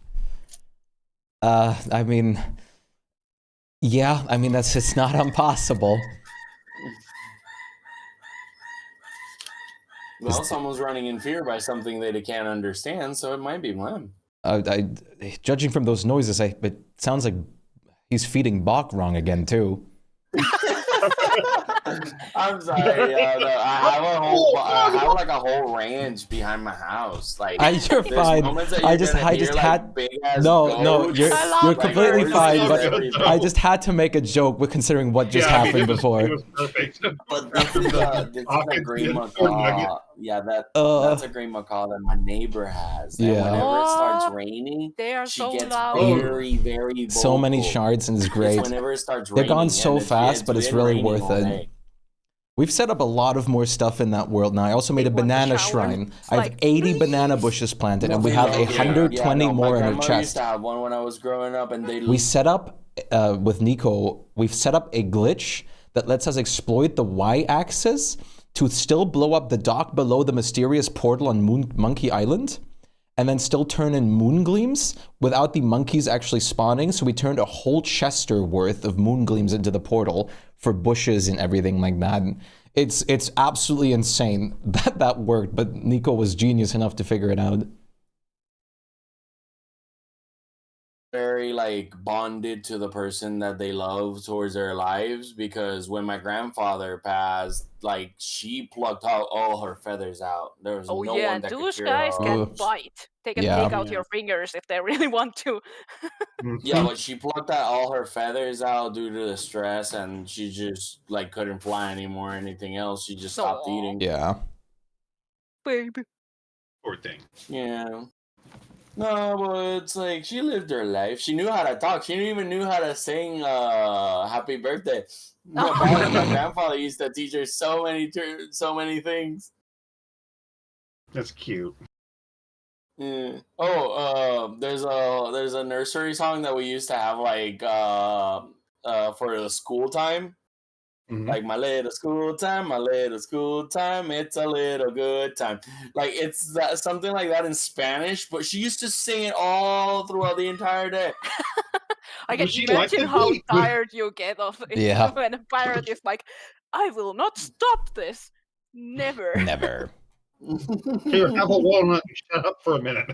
I mean, yeah, I mean it's not impossible. Well, someone's running in fear by something they can't understand, so it might be them. Judging from those noises, it sounds like he's feeding Bach wrong again too. I'm sorry. I have like a whole ranch behind my house. Like You're there's fine. moments that I you're just gonna hear, like, had big ass no, goats, you're I love you're the completely bird fine. noises. But Good, though. I just had to make a joke with considering what just happened before. It was perfect. But this is a green macaw. Yeah, that's a green macaw that my neighbor has. And Yeah. whenever it starts Oh, raining, They are she so gets loud. very, very vocal. So many shards and it's great. It's whenever it starts They're raining. gone so and fast, but it's been really raining worth all it. day. We've set up a lot of more stuff in that world now. I also made a Big one, the banana shower. shrine. It's I have like, 80 banana please. bushes planted, and we Nothing have like it. 120 my more in our grandmother used chest. to have one when I was growing up, and they We set up, with Nico, we've set up a glitch that lets us exploit the Y-axis to still blow up the dock below the mysterious portal on Monkey Island, and then still turn in moon gleams without the monkeys actually spawning. So we turned a whole Chester worth of moon gleams into the portal for bushes and everything like that. It's absolutely insane that worked, but Nico was genius enough to figure it out. very like bonded to the person that they love towards their lives, because when my grandfather passed, like she plucked out all her feathers out. There was Oh no yeah, one that could those cure guys her. can Oops. bite. They can Yeah. take out your fingers if they really want to. Yeah, but she plucked out all her feathers out due to the stress, and she just like couldn't fly anymore or anything else. She just stopped Aw. eating. Yeah. Baby. Poor thing. Yeah. No, but it's like she lived her life. She knew how to talk. She even knew how to sing "Happy Birthday." My grandfather used to teach her so many things. That's cute. Yeah. Oh, there's a nursery song that we used to have like for the school time. Mhm. Like my little school time, it's a little good time. Like it's something like that in Spanish, but she used to sing it all throughout the entire day. I can Well, she liked imagine the how beat. tired you get of it Yeah. when a pirate is like, I will not stop this. Never. Never. Here, have a walnut and shut up for a minute.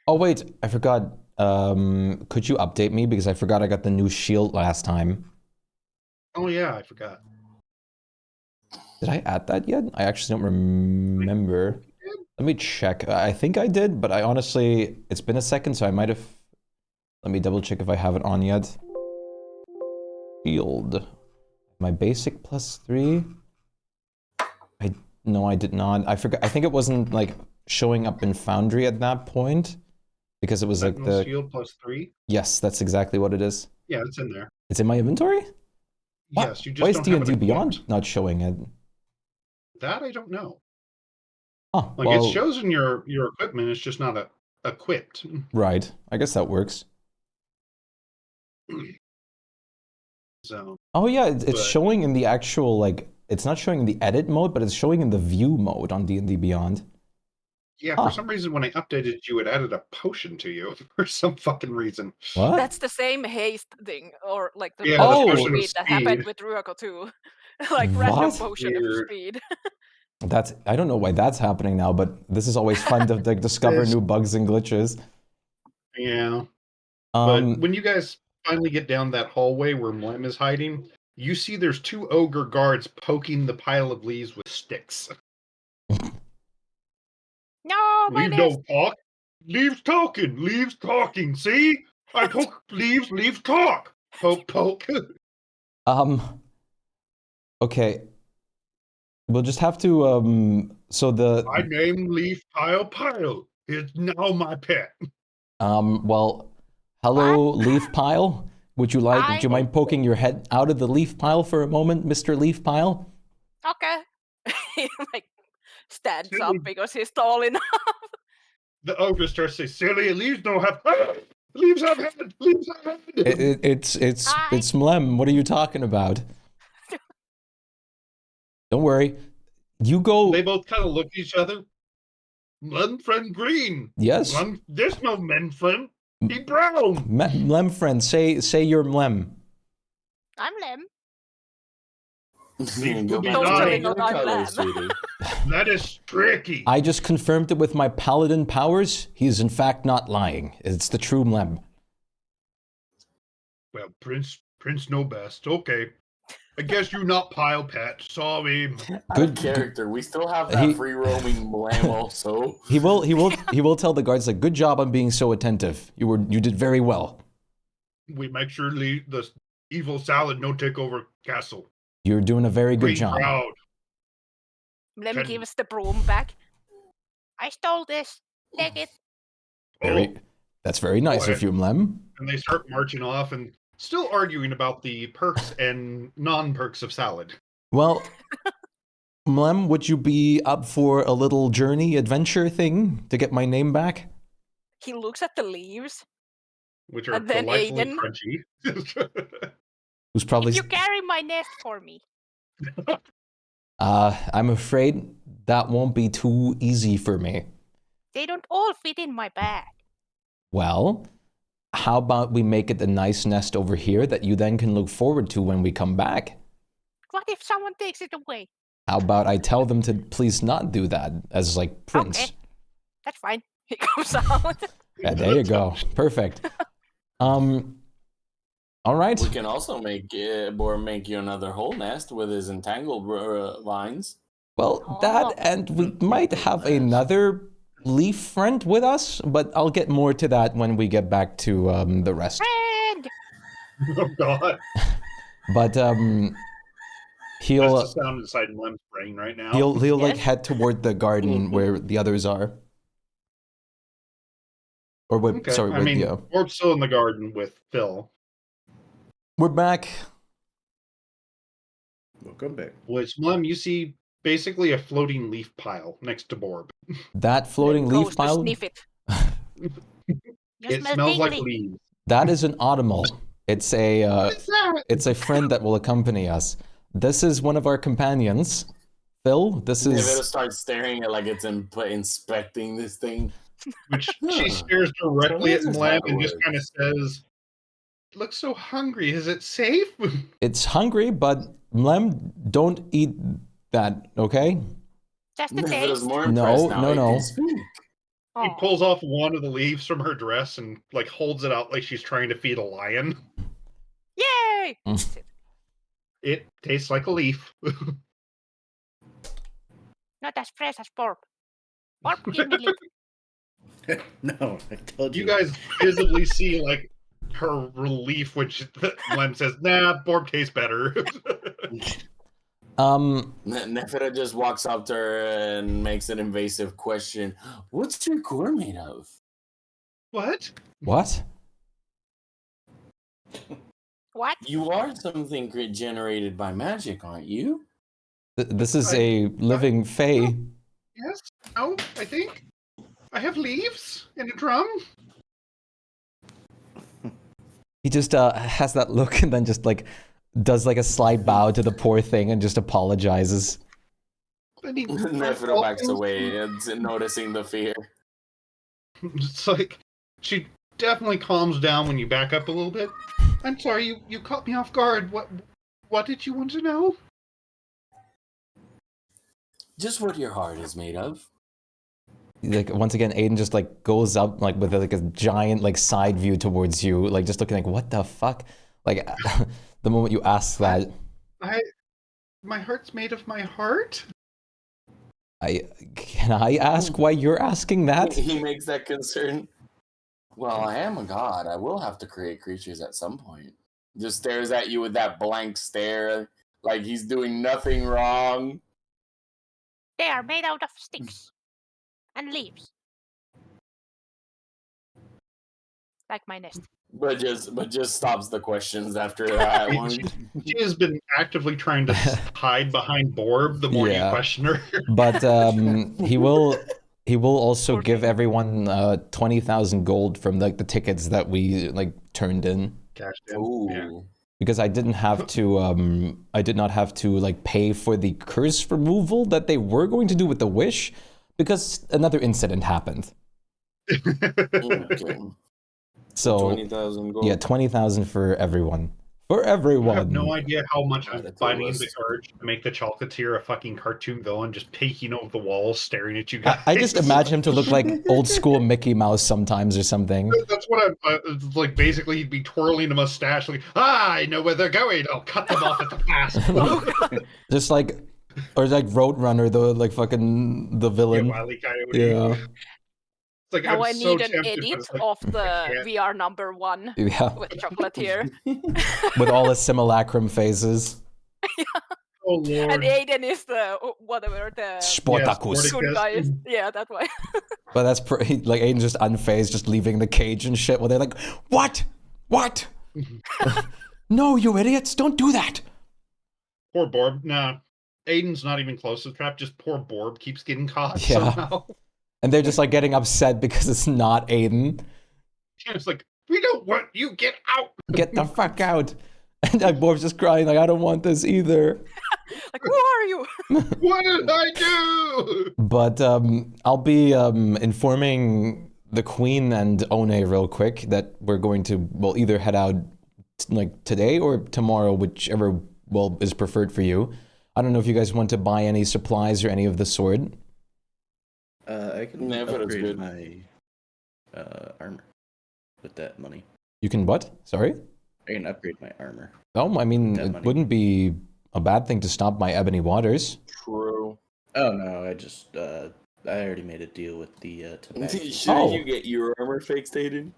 Oh wait, I forgot. Could you update me, because I forgot I got the new shield last time. Oh yeah, I forgot. Did I add that yet? I actually don't remember. Let me check. I think I did, but I honestly, it's been a second, so I might have. Let me double check if I have it on yet. Shield. My basic +3. No, I did not. I forgot. I think it wasn't like showing up in Foundry at that point, because it was like Sentinel the. shield +3. Yes, that's exactly what it is. Yeah, it's in there. It's in my inventory? What? Yes, you just Why is don't have it D&D Beyond equipped. not showing it? That I don't know. Oh, Like well, it shows in your equipment, it's just not equipped. right. I guess that works. So Oh yeah, it's But- showing in the actual, like, it's not showing in the edit mode, but it's showing in the view mode on D&D Beyond. yeah, Huh. for some reason when I updated you, it added a potion to you for some fucking reason. What? That's the same haste thing, or like the Yeah, the potion of potion of speed that happened speed. with Ruako too. Like random What? potion of Weird. speed. That's, I don't know why that's happening now, but this is always fun to like discover Yes. new bugs and glitches. Yeah. But Um, when you guys finally get down that hallway where Mlem is hiding, you see there's 2 ogre guards poking the pile of leaves with sticks. No, my Leaves nest. don't talk. Leaves talking. Leaves talking. See? I poke leaves. Leaves talk. Poke, poke. okay. We'll just have to, so My the, name Leaf Pile. It's now my pet. well, hello, Leaf Pile. Would you mind poking your head out of the leaf pile for a moment, Mr. Leaf Pile? Okay. He like stands Silly. up because he's tall enough. The ogre starts to say, "Silly, leaves don't have leaves have head. Leaves have head." It's Mlem. What are you talking about? Don't worry. You go. They both kind of look at each other. Mlem friend green. Yes. Mlem, there's no men friend. He brown. Mlem friend, say you're Mlem. I'm Lem. Go back Don't to tell me regular not I'm colors, Lamb. sweetie. That is tricky. I just confirmed it with my paladin powers. He is in fact not lying. It's the true Mlem. Well, Prince know best. Okay. I guess you not pile pet. Sorry. Good character. We still have that free roaming Mlam also. He will tell the guards like, good job on being so attentive. You did very well. We make sure the evil salad no take over castle. You're doing a very good job. Proud. Lem gives the broom back. I stole this. Take it. That's very nice of you, Mlem. And they start marching off and still arguing about the perks and non-perks of salad. Well, Mlem, would you be up for a little journey adventure thing to get my name back? He looks at the leaves. Which are And then delightfully Aiden. crunchy. Who's probably... If you carry my nest for me. I'm afraid that won't be too easy for me. They don't all fit in my bag. Well, how about we make it a nice nest over here that you then can look forward to when we come back? What if someone takes it away? How about I tell them to please not do that as like Prince? Okay. That's fine. He comes out. Yeah, there you go. Perfect. All right. We can also make you another hole nest with his entangled vines. Well, that, and we might have another leaf friend with us, but I'll get more to that when we get back to the rest. Friend! Oh God. But he'll That's the sound inside Lem's brain right now. he'll like head toward the garden where the others are. Or with, Okay. sorry, with, yeah. We're still in the garden with Phil. We're back. Welcome back. Which, Lem, you see basically a floating leaf pile next to Borb. That floating Goes leaf to pile, sniff it. It smells like leaves. that is an audimal. It's a friend that will accompany us. This is one of our companions. Phil, this They're is... gonna start staring at like it's inspecting this thing. Which she stares directly at this is Lem how it and just works. kind of says, "It looks so hungry. Is it safe?" It's hungry, but Mlem, don't eat that, okay? Just the Nephid is taste. more No, impressed now. no, It no. can speak. He Oh. pulls off one of the leaves from her dress and like holds it out like she's trying to feed a lion. Yay! It tastes like a leaf. Not as fresh as Borb. Borb, give me leaf. No, I told you. You guys visibly see like her relief when Lem says, "Nah, Borb tastes better." Nephida just walks up to her and makes an invasive question. What's your core made of? What? What? What? You are something generated by magic, aren't you? This is a living fae. Yes? No, I think. I have leaves and a drum. He just has that look and then just like does like a slight bow to the poor thing and just apologizes. I mean, Nephida backs away and noticing the fear. It's like she definitely calms down when you back up a little bit. I'm sorry, you caught me off guard. What did you want to know? Just what your heart is made of. Like once again, Aiden just like goes up like with like a giant like side view towards you, like just looking like what the fuck. Like the moment you ask that, My heart's made of my heart. Can I ask why you're asking that? He makes that concern. Well, I am a god. I will have to create creatures at some point. Just stares at you with that blank stare, like he's doing nothing wrong. They are made out of sticks and leaves. like my nest. But just stops the questions after that She, one. she has been actively trying to hide behind Borb the more you Yeah. question her. But he will also Poor give thing. everyone 20,000 gold from like the tickets that we like turned in. Cashed in. Ooh. Yeah. Because I did not have to like pay for the curse removal that they were going to do with the wish, because another incident happened. Okay. So 20,000 gold. yeah, 20,000 for everyone. For You have everyone. no idea how much Add I'm it to the finding the list. courage to make the Chocolatier a fucking cartoon villain, just peeking over the walls, staring at you guys. I just imagine him to look like old school Mickey Mouse sometimes or something. That's what I'm it's like. Basically, he'd be twirling a mustache, like, I know where they're going. I'll cut them off at the pass. Just like, or like Roadrunner, the Yeah, villain. Wile E. Coyote. Yeah. It's like, Now I'm I so need an tempted, but edit it's like, of the can't. VR number 1 Yeah. with Chocolatier. With all his simulacrum faces. Oh lord. And Aiden is the whatever the Sportacus. good guy is. Yeah, that way. But that's like Aiden's just unfazed, just leaving the cage and shit. While they're like, "What? What? No, you idiots! Don't do that!" Poor Borb. Nah, Aiden's not even close to the trap. Just poor Borb keeps getting caught Yeah. somehow. And they're just like getting upset because it's not Aiden. It's like, we don't want you. Get out. Get the fuck out! And like Borb's just crying, like, "I don't want this either." Like, who are you? What did I do? But I'll be informing the Queen and One real quick that we're going to either head out like today or tomorrow, whichever is preferred for you. I don't know if you guys want to buy any supplies or any of the sort. I can Yeah, but it's upgrade good. my armor with that money. You can what? Sorry? I can upgrade my armor. Oh, I mean, That it money. wouldn't be a bad thing to stop by Ebony Waters. True. Oh no, I just I already made a deal with the tobacco. Should Oh. you get your armor fixed, Aiden?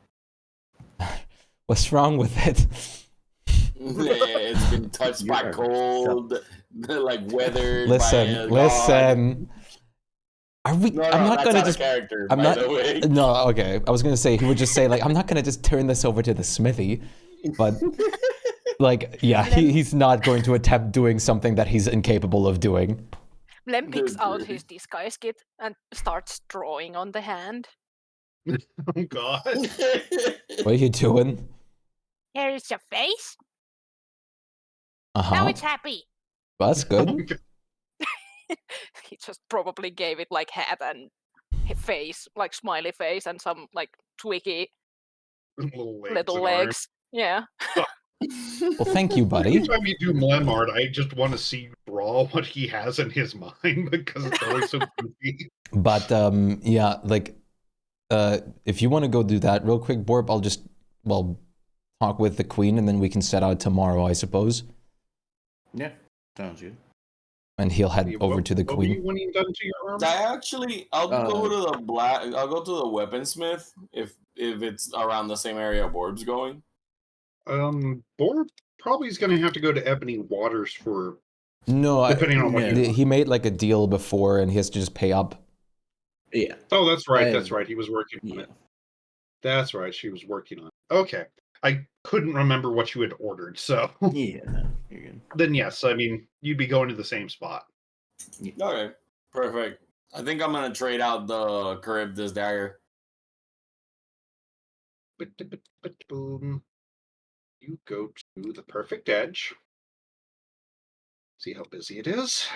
What's wrong with it? Yeah, it's been touched You by are cold, like weathered by a god. Listen. Are we? No, I'm not that's gonna out just. of character, I'm by not. the way. No, okay. I was gonna say he would just say like, I'm not gonna just turn this over to the smithy, but like, yeah, he's not going to attempt doing something that he's incapable of doing. Lem picks out Dude. his disguise kit and starts drawing on the hand. Oh god. What are you doing? Here is your face. Uh Now huh. it's happy. That's good. He just probably gave it like hat and face, like smiley face, and some like twiggy Little legs. little and arms. legs. Yeah. Well, thank you, buddy. Every time you do Mlem art, I just want to see you draw what he has in his mind because it's always so goofy. But yeah, like, if you want to go do that real quick, Borb, I'll just talk with the Queen, and then we can set out tomorrow, I suppose. Yeah, sounds good. And he'll head over to the What were you Queen. wanting done to your armor? I'll go to the I'll go to the weaponsmith if it's around the same area Borb's going. Borb probably is going to have to go to Ebony Waters for, No, depending on what yeah. you want. he made like a deal before, and he has to just pay up. Yeah. Oh, that's right. I- That's right. He was working on Yeah. it. That's right. She was working on it. Okay. I couldn't remember what you had ordered. So Yeah, no, you're good. then, yes, I mean, you'd be going to the same spot. Okay, perfect. I think I'm gonna trade out the Charybdis dagger. Boom. You go to the perfect edge. See how busy it is.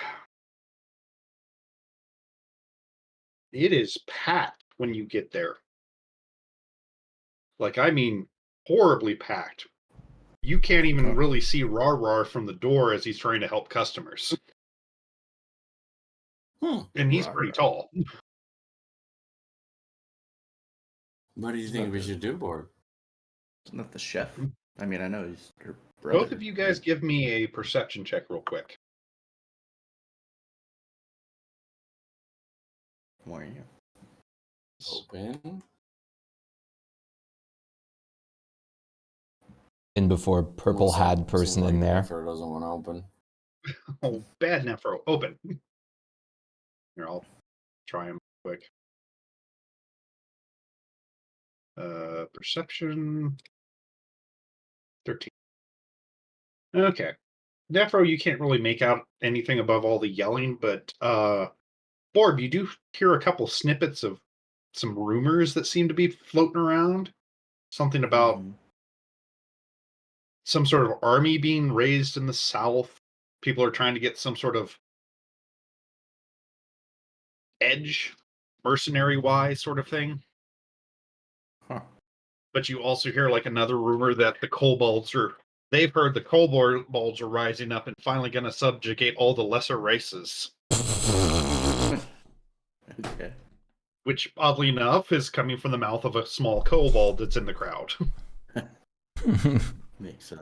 It is packed when you get there. Like, I mean, horribly packed. You can't even really see Rar from the door as he's trying to help customers. And he's pretty tall. What do you think we should do, Borb? Isn't that the chef? I mean, I know he's her brother. Both of you guys give me a perception check real quick. Where are you? Open. In before purple had person in there. Nefer doesn't want to open. Oh, bad Nephro. Open. Here, I'll try him quick. Perception 13. Okay. Nephro, you can't really make out anything above all the yelling, but Borb, you do hear a couple snippets of some rumors that seem to be floating around. Something about some sort of army being raised in the south. People are trying to get some sort of edge, mercenary-wise sort of thing. Huh. But you also hear like another rumor that the kobolds they've heard the kobolds are rising up and finally going to subjugate all the lesser races. Okay. Which, oddly enough, is coming from the mouth of a small kobold that's in the crowd. Makes sense.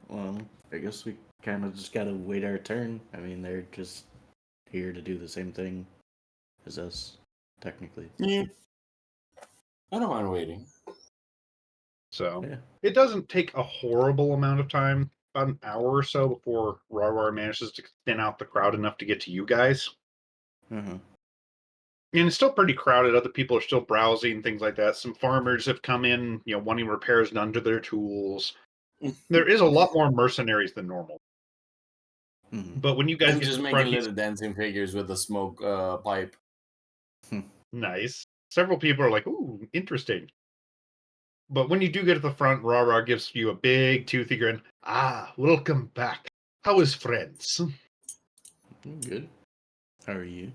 Well, I guess we kind of just gotta wait our turn. I mean, they're just here to do the same thing as us, technically. Yeah. I don't mind waiting. So, Yeah. it doesn't take a horrible amount of time, about an hour or so before Rawar manages to thin out the crowd enough to get to you guys. Uh-huh. And it's still pretty crowded. Other people are still browsing, things like that. Some farmers have come in, wanting repairs done to their tools. There is a lot more mercenaries than normal. But when you guys I'm get just to the making front, little dancing figures with a smoke pipe. nice. Several people are like, "Ooh, interesting." But when you do get to the front, Rara gives you a big toothy grin. Ah, welcome back. How is friends? Good. How are you?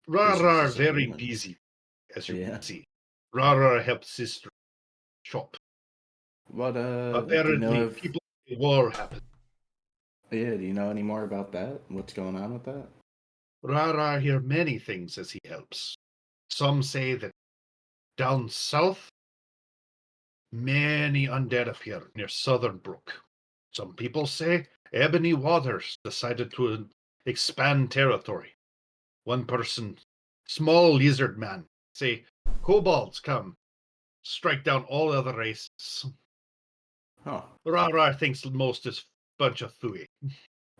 Rara Business is very booming. busy, as you Yeah. can see. Rara helps sister shop. What, do you Apparently, know if... people war happened. Yeah, do you know any more about that? What's going on with that? Rara hear many things as he helps. Some say that down south, many undead appear near Southern Brook. Some people say Ebony Waters decided to expand territory. One person, small lizard man, say kobolds come, strike down all other races. Huh. Rara thinks most is bunch of fooey.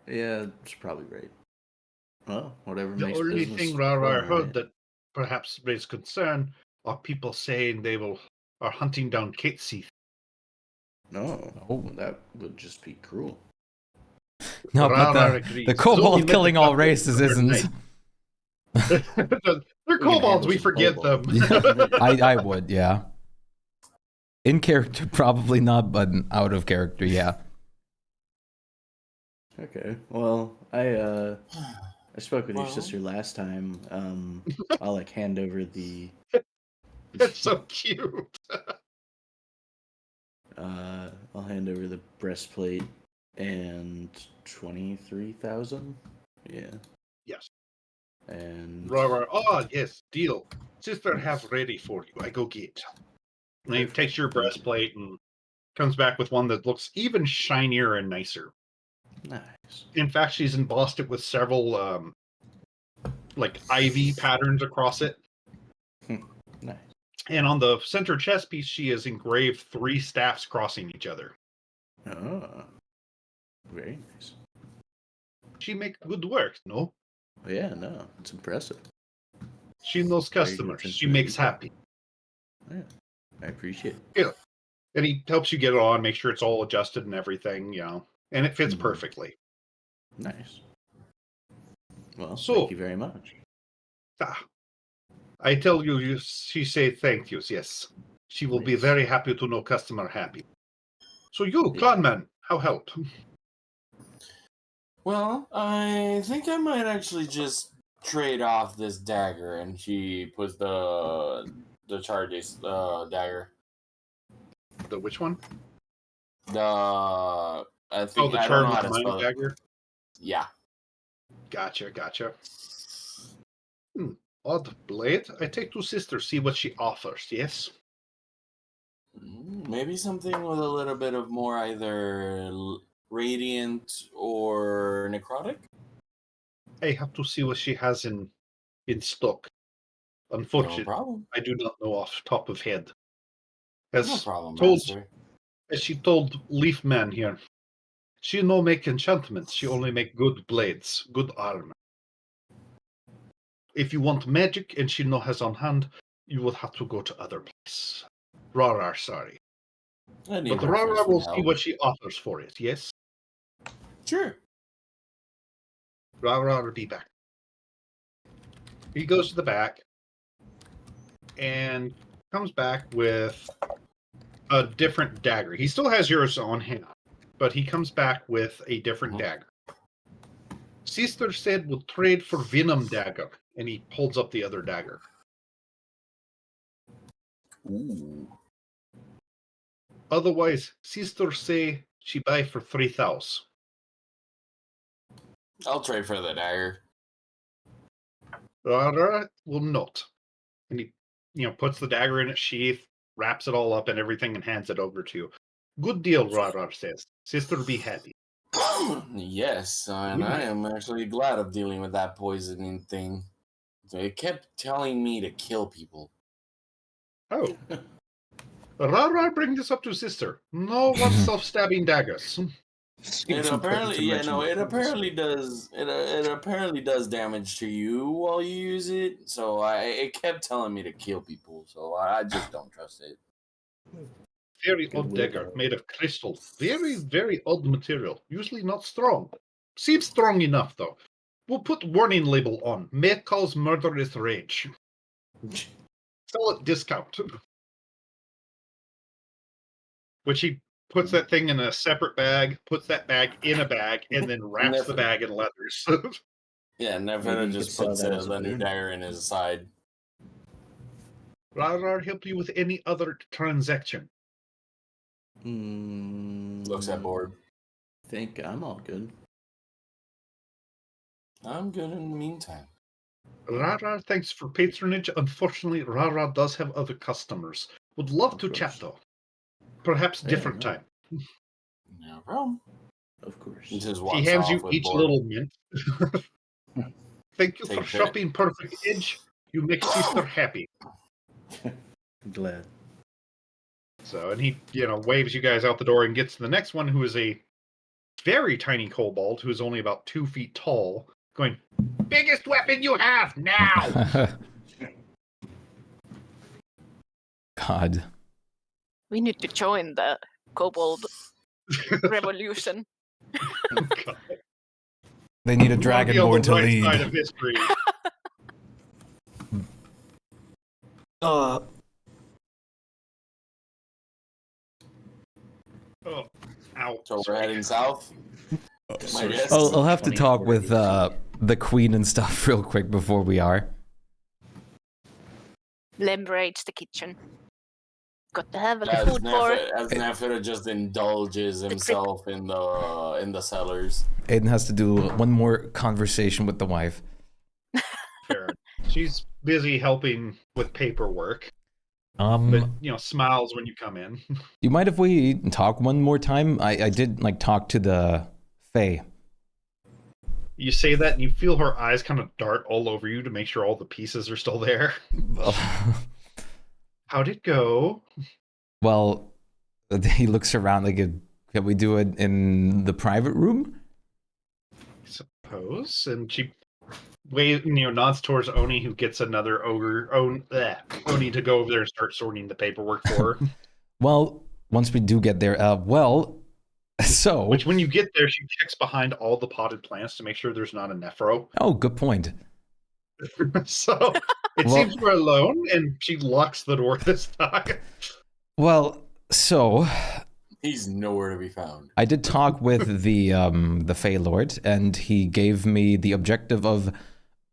Yeah, it's probably right. Well, whatever The makes only business thing Rara flowing, heard right? that perhaps raised concern are people saying are hunting down Kateseath. No. Oh. Well, that would just be cruel. No, but Rara the agrees. kobold Zoe killing let the all races other isn't. night. They're We can kobolds, handle we some forgive kobolds. them. I would, yeah. In character, probably not, but out of character, yeah. Okay. Well, I spoke with your Well. sister last time. I'll like hand over the That's so cute. I'll hand over the breastplate and 23,000. Yeah. Yes. And Rara, yes, deal. Sister have ready for you. I go get. And he takes your Thank you. breastplate and comes back with one that looks even shinier and nicer. Nice. In fact, she's embossed it with several like ivy patterns across it. Nice. And on the center chest piece, she has engraved 3 staffs crossing each other. Oh. Very nice. She make good work, no? Yeah, no, it's impressive. She knows Very good customers. She attention to makes detail. happy. Yeah, I appreciate it. Yeah. And he helps you get it on, make sure it's all adjusted and everything, and it fits Mhm. perfectly. Nice. Well, So- thank you very much. I tell you, she say thank yous, yes. She will be Yes. very happy to know customer happy. So you, Yeah. Clanman, how help? Well, I think I might actually just trade off this dagger, and she puts the Charges dagger. The which one? I think The I don't know how Charmed to Mind spell it. Dagger? Yeah. Gotcha. Odd blade. I take to sister, see what she offers, yes? Maybe something with a little bit of more either radiant or necrotic. I have to see what she has in stock. No Unfortunately, problem. I do not know off top of head. No As problem, told, master. as she told Leaf Man here, she no make enchantments. She only make good blades, good armor. If you want magic and she no has on hand, you will have to go to other place. Rarar, sorry. I need But her Rarar first will help. see what she offers for it, yes? Sure. Rarar will be back. He goes to the back and comes back with a different dagger. He still has yours on him, but he comes back with a different dagger. Sister said we'll trade for Venom dagger, and he holds up the other dagger. Ooh. Otherwise, Sister say she buy for 3,000. I'll trade for the dagger. Rarar will not. And he, puts the dagger in its sheath, wraps it all up and everything, and hands it over to you. Good deal, Rarar says. Sister will be happy. Yes, and I am actually glad of dealing with that poisoning thing. It kept telling me to kill people. Oh. Rarar, bring this up to Sister. No one self-stabbing daggers. It apparently does. It apparently does damage to you while you use it. So it kept telling me to kill people. So I just don't trust it. Very odd dagger, made of crystal. Very, very odd material. Usually not strong. Seems strong enough, though. We'll put warning label on. May cause murderous rage. Sell at discount. Which he puts that thing in a separate bag, puts that bag in a bag, and then wraps the bag in leathers. Yeah, Nevada just puts the new dagger in his side. Rarar help you with any other transaction. Looks at board. Think I'm all good. I'm good in the meantime. Rarar, thanks for patronage. Unfortunately, Rarar does have other customers. Would love to chat, though. Perhaps different time. No problem. Of course. He hands you each little mint. Thank you for shopping Perfect Edge. You make Sister happy. Glad. So, and he, waves you guys out the door and gets to the next one, who is a very tiny kobold, who is only about 2 feet tall, going, biggest weapon you have now! God. We need to join the kobold revolution. God. They need a dragonborn to lead. Side of history. Oh, ow. So we're heading south? I'll have to talk with the queen and stuff real quick before we are. Liberates the kitchen. Got to have a food for it. As Nefera just indulges himself in the cellars. Aiden has to do one more conversation with the wife. Fair. She's busy helping with paperwork. But smiles when you come in. You mind if we talk one more time? I did talk to the Fae. You say that and you feel her eyes kind of dart all over you to make sure all the pieces are still there. How'd it go? Well, he looks around like, can we do it in the private room? I suppose. And she nods towards Oni, who gets another Oni to go over there and start sorting the paperwork for her. Well, once we do get there, so... Which, when you get there, she checks behind all the potted plants to make sure there's not a Nephro. Oh, good point. So, it seems we're alone, and she locks the door this time. Well, so... He's nowhere to be found. I did talk with the Fey Lord, and he gave me the objective of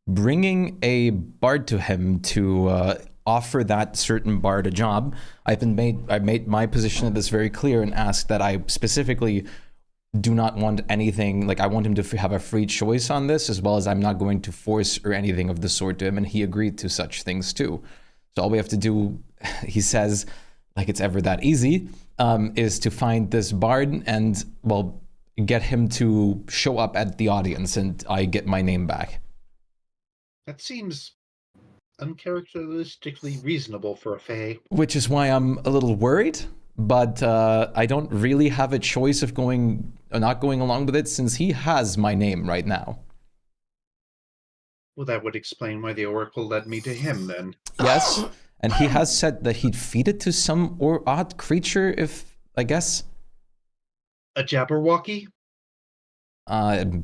bringing a bard to him to offer that certain bard a job. I made my position of this very clear and asked that I specifically do not want anything, I want him to have a free choice on this, as well as I'm not going to force or anything of the sort to him, and he agreed to such things too. So all we have to do, he says, like it's ever that easy, is to find this bard and, well, get him to show up at the audience and I get my name back. That seems uncharacteristically reasonable for a Fae. Which is why I'm a little worried, but I don't really have a choice of not going along with it since he has my name right now. Well, that would explain why the Oracle led me to him then. Yes, And he has said that he'd feed it to some or odd creature, if I guess. A Jabberwocky?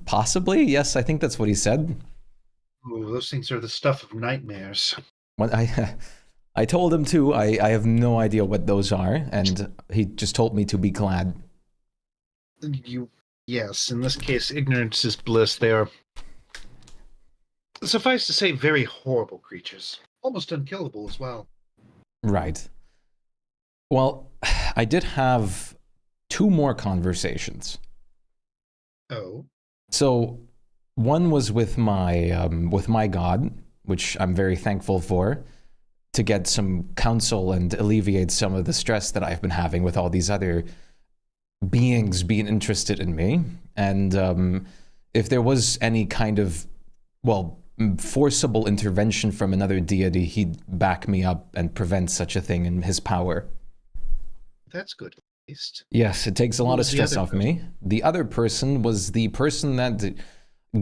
Possibly, yes, I think that's what he said. Ooh, those things are the stuff of nightmares. What I told him to. I have no idea what those are, and he just told me to be glad. Yes, in this case, ignorance is bliss. They are, suffice to say, very horrible creatures. Almost unkillable as well. Right. Well, I did have 2 more conversations. Oh. So, one was with my god, which I'm very thankful for, to get some counsel and alleviate some of the stress that I've been having with all these other beings being interested in me. And if there was any kind of, well, forcible intervention from another deity, he'd back me up and prevent such a thing in his power. That's good, at least. Yes, it takes a lot of stress off me. The other person was the person that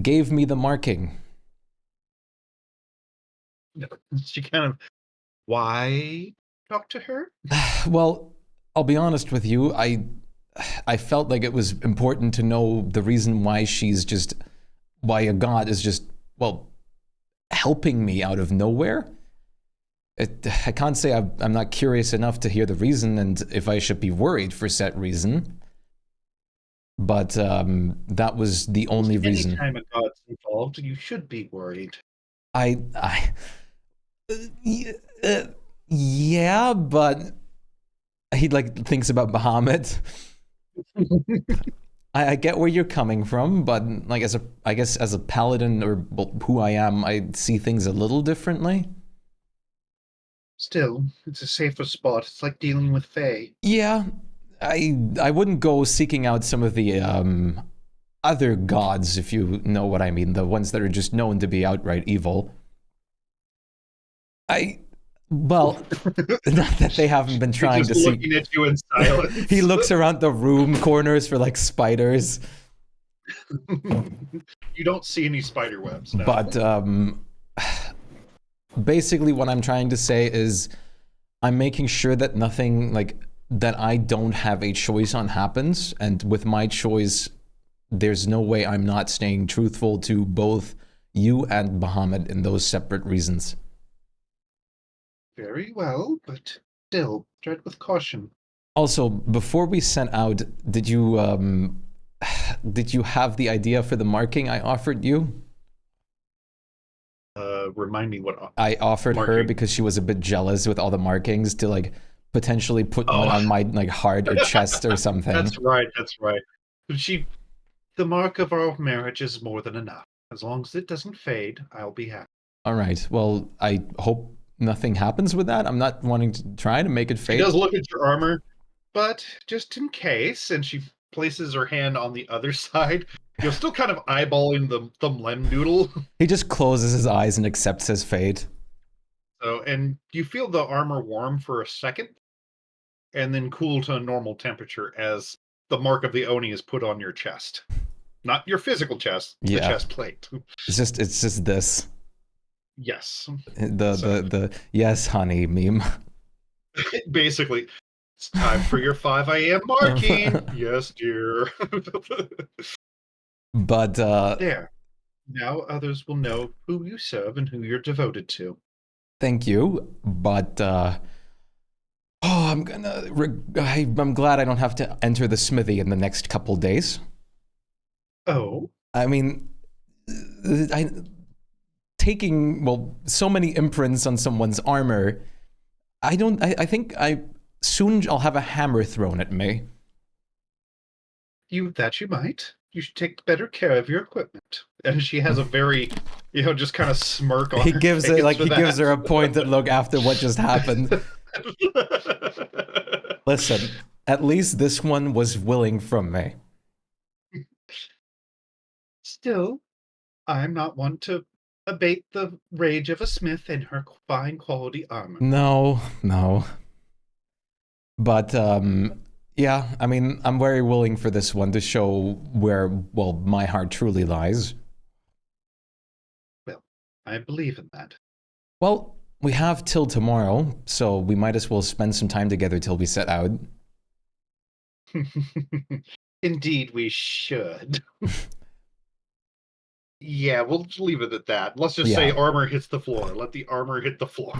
gave me the marking. She kind of... Why talk to her? Well, I'll be honest with you, I felt like it was important to know the reason why why a god is just, well, helping me out of nowhere. I can't say I'm not curious enough to hear the reason and if I should be worried for said reason. But that was the only reason. Anytime a god's involved, you should be worried. Yeah, but he thinks about Bahamut. I get where you're coming from, but I guess as a paladin or who I am, I see things a little differently. Still, it's a safer spot. It's like dealing with Fae. Yeah, I wouldn't go seeking out some of the other gods, if you know what I mean, the ones that are just known to be outright evil. Well, not that they haven't been trying to see. Looking at you in silence. He looks around the room corners for spiders. You don't see any spider webs. No. But basically what I'm trying to say is I'm making sure that nothing that I don't have a choice on happens, and with my choice there's no way I'm not staying truthful to both you and Bahamut in those separate reasons. Very well, but still, tread with caution. Also, before we sent out, did you have the idea for the marking I offered you? Remind me what I offered marking? her because she was a bit jealous with all the markings to potentially put one on my heart or chest or something. That's right. The mark of our marriage is more than enough. As long as it doesn't fade, I'll be happy. All right. Well, I hope nothing happens with that. I'm not wanting to try to make it fade. She does look at your armor, but just in case, and she places her hand on the other side. You're still kind of eyeballing the lem noodle. He just closes his eyes and accepts his fate. So, and you feel the armor warm for a second, and then cool to a normal temperature as the mark of the Oni is put on your chest. Not your physical chest, the chest plate. It's just this. Yes. The yes, honey meme. Basically, it's time for your 5 a.m. marking. Yes, dear. But there. Now others will know who you serve and who you're devoted to. Thank you, but I'm glad I don't have to enter the smithy in the next couple days. Oh. I mean, taking so many imprints on someone's armor. I think soon I'll have a hammer thrown at me. You might. You should take better care of your equipment. And she has a very, just kind of smirk on her gives face he gives her a pointed look after what just happened. Listen, at least this one was willing from me. Still, I'm not one to abate the rage of a smith and her fine quality armor. No. But yeah, I mean, I'm very willing for this one to show where, my heart truly lies. Well, I believe in that. Well, We have till tomorrow, so we might as well spend some time together till we set out. Indeed, we should. Yeah, we'll just leave it at that. Let's just say Yeah. armor hits the floor. Let the armor hit the floor.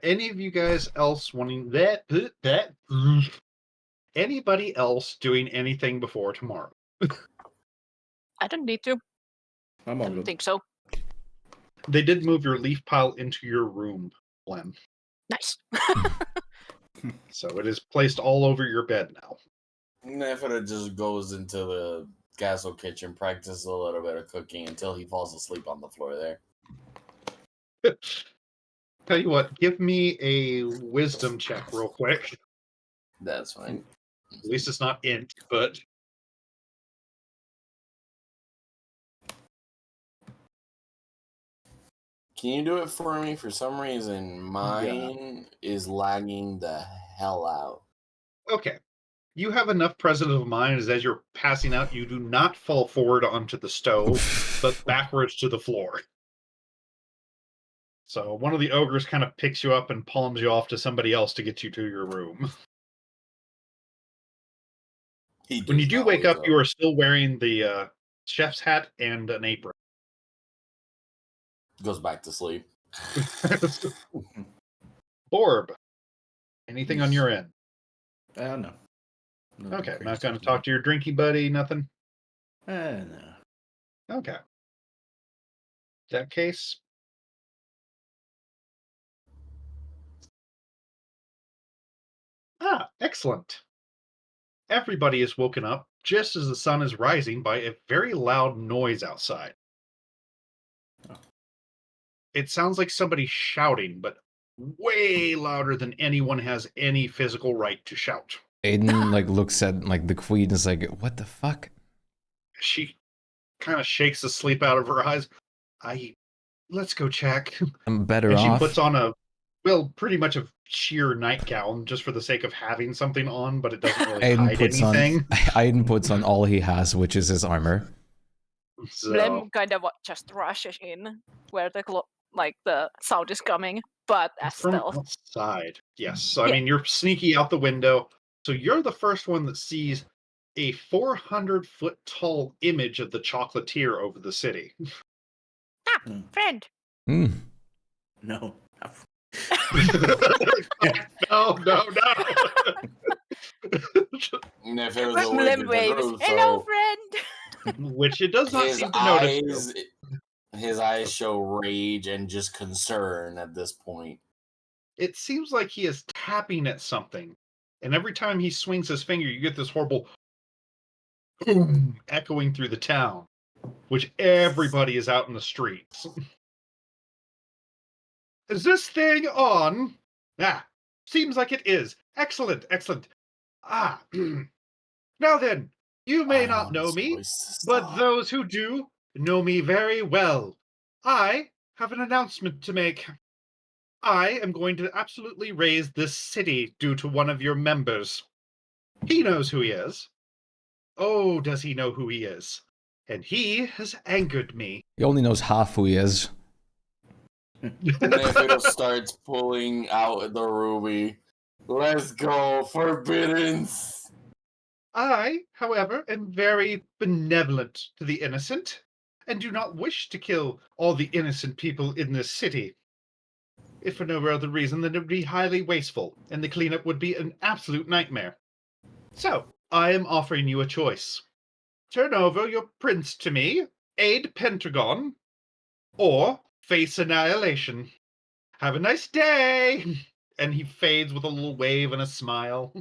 Any of you guys else wanting that? Anybody else doing anything before tomorrow? I don't need to. I'm I all don't good. think so. They did move your leaf pile into your room, Glenn. Nice. So it is placed all over your bed now. Nefera just goes into the castle kitchen, practices a little bit of cooking until he falls asleep on the floor there. Tell you what, give me a wisdom check real quick. That's fine. At least it's not int, but Can you do it for me? For some reason, mine is lagging the hell out. okay. You have enough presence of mind as you're passing out, you do not fall forward onto the stove, but backwards to the floor. So one of the ogres kind of picks you up and palms you off to somebody else to get you to your room. When you do wake up, you are still wearing the chef's hat and an apron. Goes back to sleep. Orb, anything on your end? No. Nothing Okay, crazy not going to today. talk to your drinky buddy, nothing? No. Okay. In that case, excellent. Everybody is woken up just as the sun is rising by a very loud noise outside. Oh. It sounds like somebody shouting, but way louder than anyone has any physical right to shout. Aiden like looks at like the queen and is like, what the fuck? She kind of shakes the sleep out of her eyes. Let's go check. I'm better And she off. puts on pretty much a sheer nightgown just for the sake of having something on, but it doesn't really hide anything. Aiden puts on all he has, which is his armor. So, Blem kind of just rushes in where the sound is coming, but as from stealth. outside, yes. So, I Yeah. mean, you're sneaky out the window. So you're the first one that sees a 400-foot tall image of the chocolatier over the city. Friend. Mm. No. No. Nefera's awake Blem in the waves. room, Hello, so friend. Which it does not his seem to notice. his eyes show rage and just concern at this point. It seems like he is tapping at something. And every time he swings his finger, you get this horrible boom echoing through the town, which everybody is out in the streets. Is this thing on? Seems like it is. Excellent. Now then, you may not know me, but those who do know me very well. I have an announcement to make. I am going to absolutely raise this city due to one of your members. He knows who he is. Oh, does he know who he is? And he has angered me. He only knows half who he is. Nefera starts pulling out the ruby. Let's go, forbiddance. I, however, am very benevolent to the innocent, and do not wish to kill all the innocent people in this city. If for no other reason than it would be highly wasteful, and the cleanup would be an absolute nightmare. So, I am offering you a choice. Turn over your prince to me, aid Pentagon, or face annihilation. Have a nice day! And he fades with a little wave and a smile.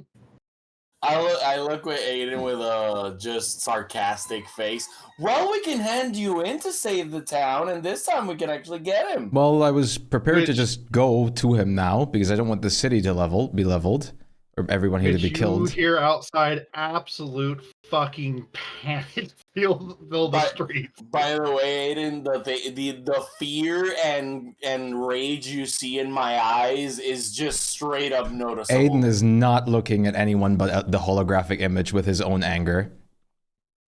I look at Aiden with a just sarcastic face. Well, we can hand you in to save the town, and this time we can actually get him. Well, I was prepared to Which- just go to him now because I don't want the city to be leveled, or everyone here to be killed. You hear outside absolute fucking panic fill the streets. By the way, Aiden, the fear and rage you see in my eyes is just straight up noticeable. Aiden is not looking at anyone but at the holographic image with his own anger.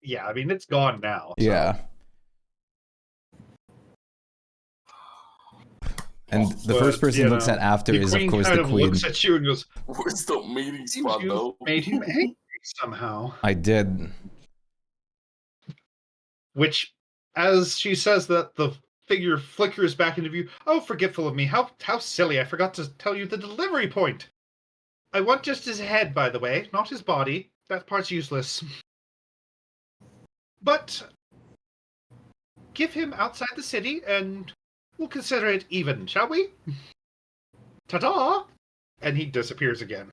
Yeah, I mean, it's gone now. So. Yeah. And the first But, person he looks at after the is, of queen course, kind the of queen. looks at you and goes, Where's the meeting "Seems spot you though? made him angry somehow." I did. Which, as she says that, the figure flickers back into view. "Oh, forgetful of me. How silly. I forgot to tell you the delivery point. I want just his head, by the way, not his body. That part's useless. But give him outside the city, and we'll consider it even, shall we? Ta-da!" And he disappears again.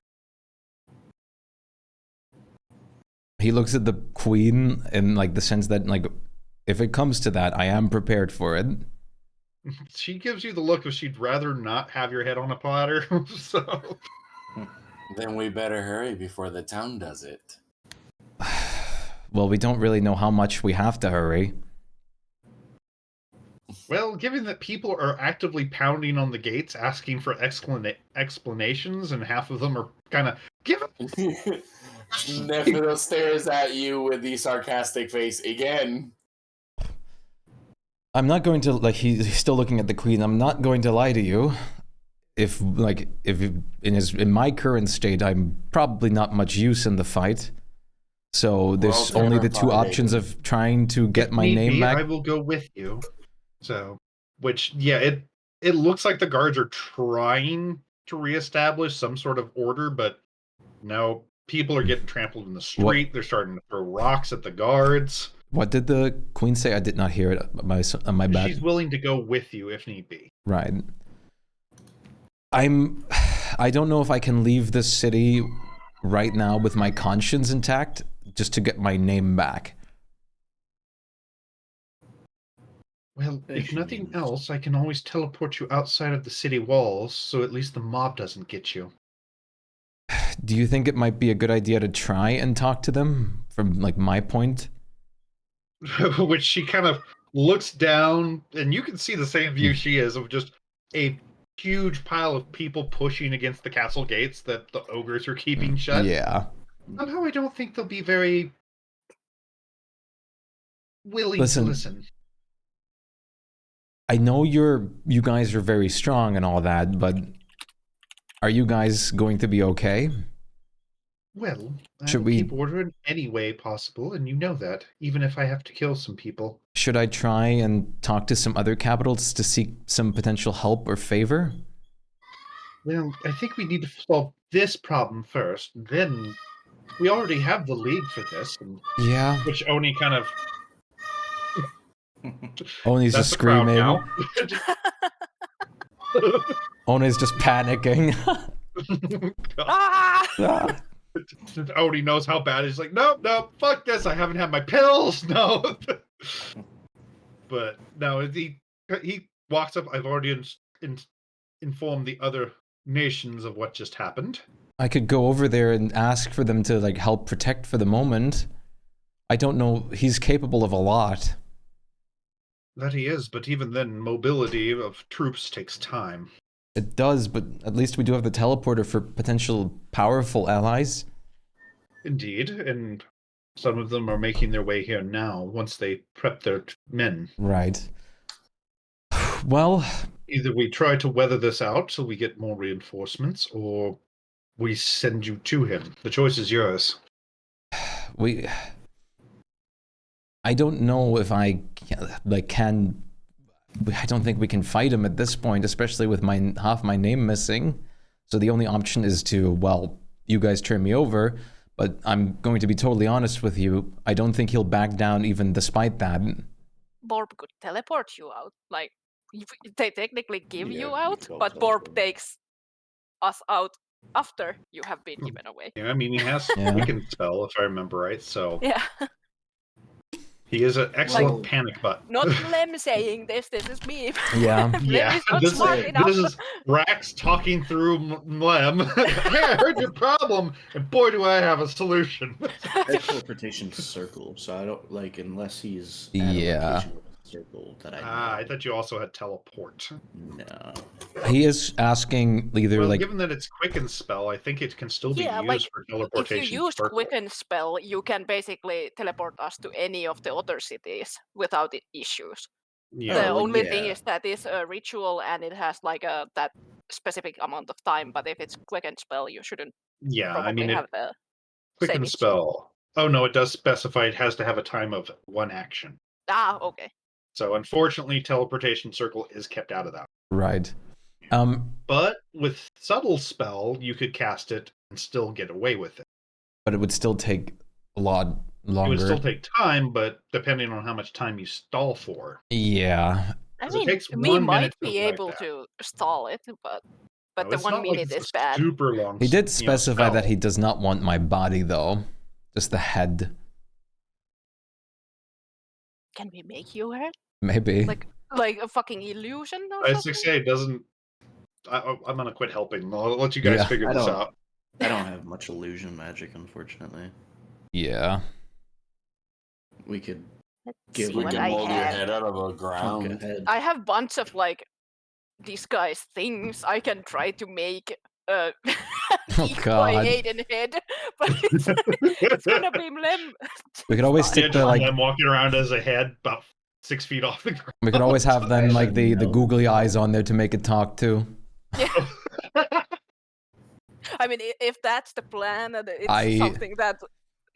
He looks at the queen in like the sense that like, if it comes to that, I am prepared for it. She gives you the look of she'd rather not have your head on a platter. So Then we better hurry before the town does it. Well, we don't really know how much we have to hurry. well, given that people are actively pounding on the gates asking for explanations, and half of them are kind of give up. Nephilo stares at you with the sarcastic face again. I'm not going to like. He's still looking at the queen. I'm not going to lie to you. If in my current state, I'm probably not much use in the fight. So there's Well, only the two terrified. options of trying to get If my need name be, back. I will go with you. So, which, yeah, it looks like the guards are trying to reestablish some sort of order, but no, people are getting trampled in the street. They're starting to throw rocks at the guards. What did the queen say? I did not hear it on my back. She's willing to go with you if need be. Right. I don't know if I can leave this city right now with my conscience intact just to get my name back. Well, Hey, if nothing Shameen. else, I can always teleport you outside of the city walls, so at least the mob doesn't get you. Do you think it might be a good idea to try and talk to them from like my point? Which she kind of looks down, and you can see the same view she is of just a huge pile of people pushing against the castle gates that the ogres are keeping shut. Yeah. Somehow I don't think they'll be very willing Listen. to listen. I know you guys are very strong and all that, but are you guys going to be okay? Well, I Should will we- keep order in any way possible, and you know that, even if I have to kill some people. Should I try and talk to some other capitals to seek some potential help or favor? Well, I think we need to solve this problem first. Then we already have the league for this, and Yeah. which Oni kind of Oni's that's just the crowd screaming. now. Oni's just panicking. Ah! Ah. Oni knows how bad. He's like, nope, fuck this. I haven't had my pills. No. But no, he walks up. I've already informed the other nations of what just happened. I could go over there and ask for them to like help protect for the moment. I don't know. He's capable of a lot. That he is, but even then, mobility of troops takes time. It does, but at least we do have the teleporter for potential powerful allies. Indeed, and some of them are making their way here now once they prep their men. Right. Well, Either we try to weather this out so we get more reinforcements, or we send you to him. The choice is yours. I don't know if I can. I don't think we can fight him at this point, especially with half my name missing. So the only option is to, well, you guys turn me over. But I'm going to be totally honest with you. I don't think he'll back down even despite that. Borb could teleport you out. Like, they technically give Yeah, you you out, could all but Borb teleport. takes us out after you have been given away. Yeah, I mean, he has Yeah. Quicken Spell, if I remember right, so Yeah. he is an excellent Well- panic button. Not Lem saying this is me. Yeah. Lem Yeah, is not this smart enough. is Rax talking through Lem. Hey, I heard your problem, and boy, do I have a solution. Teleportation circle, so I don't like unless he's at a Yeah. location with a circle that I know. I thought you also had teleport. No. He is asking either Well, like given that it's Quicken Spell, I think it can still be Yeah, used like, for If you teleportation. use circle. Quicken spell, you can basically teleport us to any of the other cities without issues. Yeah. The well, only thing yeah. is that it's a ritual and it has like that specific amount of time. But if it's quick and spell, you shouldn't Yeah, I probably mean, it have the quick same and issue. spell. Oh no, it does specify it has to have a time of 1 action. Ah, okay. So unfortunately, teleportation circle is kept out of that. Right. But with subtle spell, you could cast it and still get away with it. But it would still take a lot longer. It would still take time, but depending on how much time you stall for. Yeah. I 'Cause it mean, takes we 1 might minute to be write able that. to stall it, but No, the it's 1 not like minute it's is a bad. super long. He did you know, specify that spell. he does not want my body, though. Just the head. Can we make you hurt? Maybe. Like a fucking illusion or I something? say it doesn't. I'm gonna quit helping. I'll let you guys Yeah. figure I this don't- out. I don't have much illusion magic, unfortunately. Yeah. We could Let's Give see We what can I mold your have. head out of a chunk ground. ahead. I have bunch of like disguise things I can try to make Oh, decoy God. Aiden head, but it's gonna be Mlem. We could always Fine. stick the, like, I'm walking around as a head about 6 feet off the ground. we could always have then, like, the No. googly eyes on there to make it talk, too. I mean, if that's the plan and it's I- something that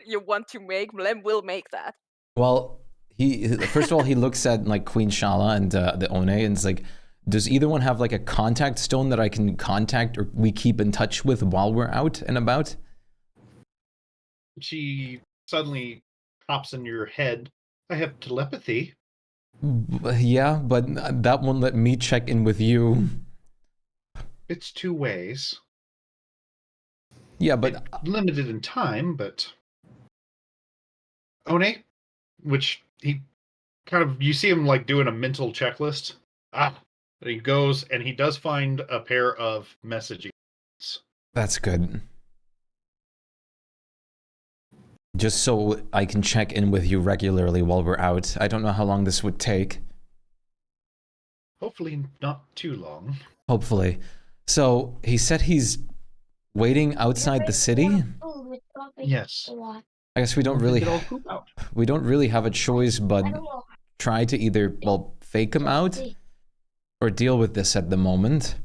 you want to make, Mlem will make that. Well, first of all, he looks at, like, Queen Shala and the One, and it's like, does either one have, like, a contact stone that I can contact or we keep in touch with while we're out and about? She suddenly pops in your head. I have telepathy. Yeah, but that won't let me check in with you. It's 2 ways. Yeah, but Limited in time, but One, which he kind of, you see him like doing a mental checklist. And he goes and he does find a pair of messaging. that's good. Just so I can check in with you regularly while we're out. I don't know how long this would take. Hopefully not too long. Hopefully. So he said he's waiting outside the city. Yes. I guess we don't We'll really get all the poop out. we don't really have a choice but try to either, well, fake him out or deal with this at the moment.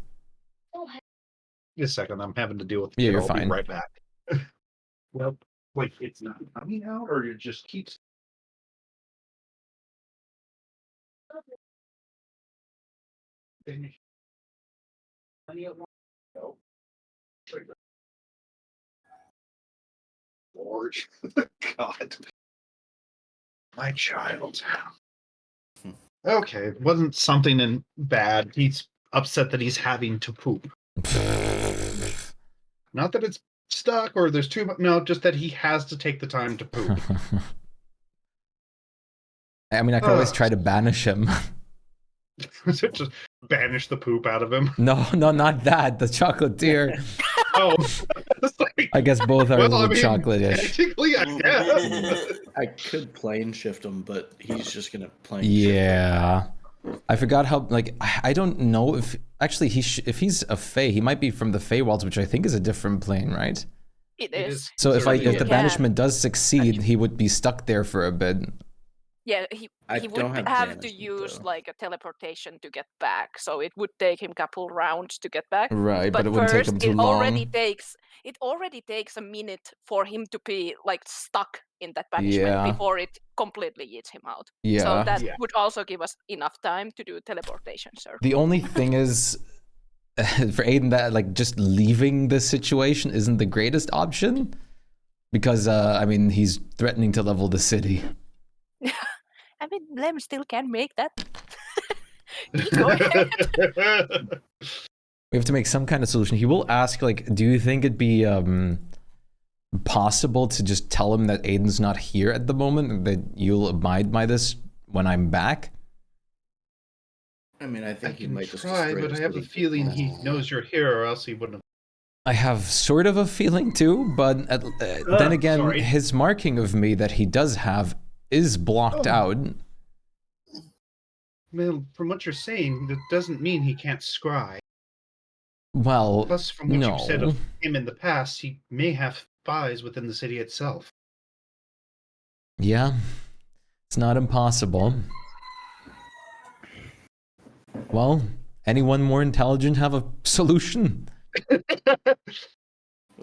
Just a second, I'm having to deal with the Yeah, kid. you're I'll fine. be right back. Well, like it's not coming out, or it just keeps. Lord, God, my child. Okay, it wasn't something in bad. He's upset that he's having to poop. Not that it's stuck or there's too much. No, just that he has to take the time to poop. I mean, I could always try to banish him. Just banish the poop out of him. No, not that. The chocolatier. Oh, it's like, I guess both are a well, little I mean, chocolate-ish. technically, I guess. I could plane shift him, but he's just gonna plane Yeah. I forgot how, like, I don't know if, actually, if he's a Fae, he might be from the Feywilds, which I think is a different plane, right? It It is. is. So if Certainly the is. banishment does succeed, he would be stuck there for a bit. Yeah, I he don't would have have to banishment, use though. like a teleportation to get back, so it would take him a couple rounds to get back. Right, but But it wouldn't take first, him too it already long. takes a minute for him to be like stuck in that banishment Yeah. before it completely eats him out. So Yeah. that Yeah. would also give us enough time to do teleportation circle. The only thing is, for Aiden, that, like, just leaving the situation isn't the greatest option. Because, I mean, he's threatening to level the city. I mean, Lem still can make that. Go ahead. We have to make some kind of solution. He will ask, like, do you think it'd be possible to just tell him that Aiden's not here at the moment, and that you'll abide by this when I'm back? I mean, I I think he can might just try, destroy but the I have a city. feeling he knows you're here, or else he wouldn't have. I have sort of a feeling too, but then again, sorry. his marking of me that he does have is blocked Oh. out. Well, from what you're saying, that doesn't mean he can't scry. Well, Plus, from what no. you've said of him in the past, he may have spies within the city itself. Yeah, it's not impossible. Well, anyone more intelligent have a solution?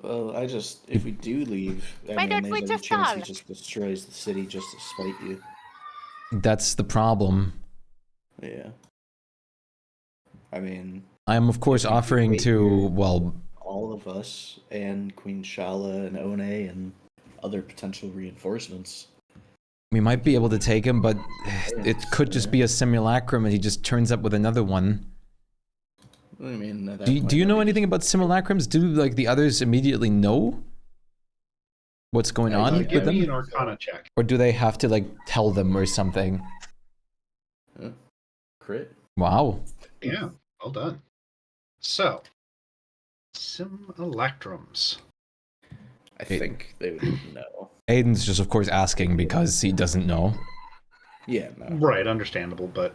Well, if we do leave, I Why mean, don't there's we a just chance he all- just destroys the city just to spite you. That's the problem. Yeah. I mean, I am, of course, If you do offering wait to, here- well, all of us and Queen Shala and One and other potential reinforcements. we might be able to take him, but it could just be a simulacrum and he just turns up with another one. I mean, at that Do you point, know that'd be anything about simulacrums? Do, like, the others immediately know what's going on with Give me an them? Arcana check. Or do they have to, like, tell them or something? Crit. Wow. Yeah, well done. So, simulacrums. I think they would know. Aiden's just, of course, asking because he doesn't know. Yeah, no. Right, understandable, but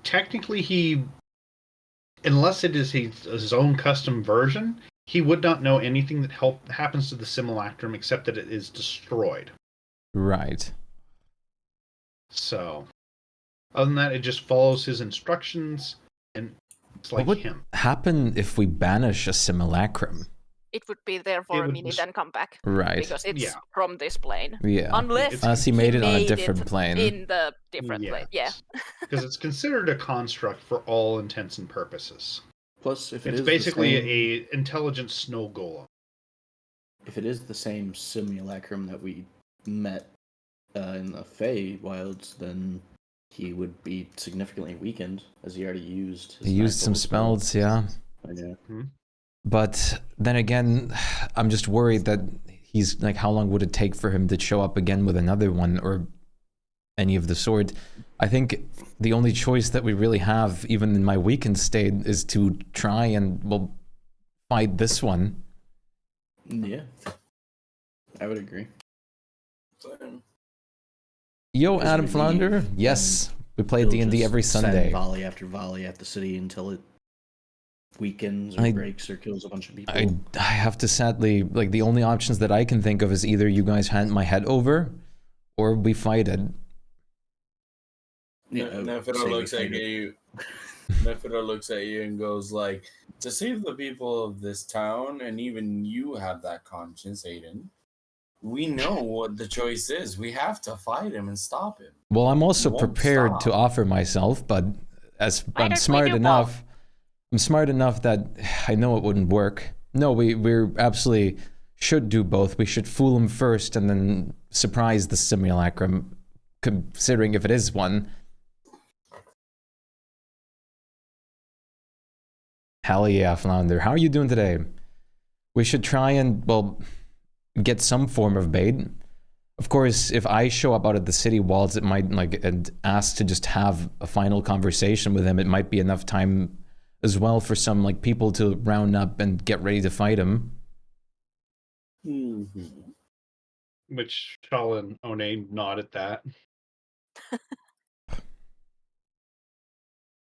technically unless it is his own custom version, he would not know anything that happens to the simulacrum except that it is destroyed. Right. So, other than that, it just follows his instructions, and it's like What would him. happen if we banish a simulacrum? It would be there for It a would minute just- and come back. Right. Because it's Yeah. from this plane. Yeah. Unless Unless he made it on a different it plane. in the different plane. Yeah. Because it's considered a construct for all intents and purposes. Plus, if it It's is basically the same, a intelligent snow golem. if it is the same simulacrum that we met in the Fey Wilds, then he would be significantly weakened, as he already used. His He used some ninth level spells, yeah. Yeah. But then again, I'm just worried that he's like, how long would it take for him to show up again with another one or any of the sort? I think the only choice that we really have, even in my weakened state, is to try and, well, fight this one. Yeah. I would agree. Yo, Because Adam we Flounder. leave, Yes, we play He'll D&D just every send Sunday. volley after volley at the city until it weakens or I- breaks or kills a bunch of people. I have to sadly, like, the only options that I can think of is either you guys hand my head over or we fight it. Yeah, I would Nefero say we looks at fight it. you. Nefero looks at you and goes like, "To save the people of this town, and even you have that conscience, Aiden. We know what the choice is. We have to fight him and stop him." Well, I'm also Won't prepared to stop. offer myself, but as Why I'm don't we smart do enough, I'm smart enough that I know it wouldn't work. No, we're absolutely should do both. We should fool him first and then surprise the simulacrum, considering if it is one. Hell yeah, Flounder. How are you doing today? We should try and, well, get some form of bait. Of course, if I show up out of the city walls, it might, like, and ask to just have a final conversation with him, it might be enough time as well for some, like, people to round up and get ready to fight him. Mm-hmm. Which Shala and One nod at that.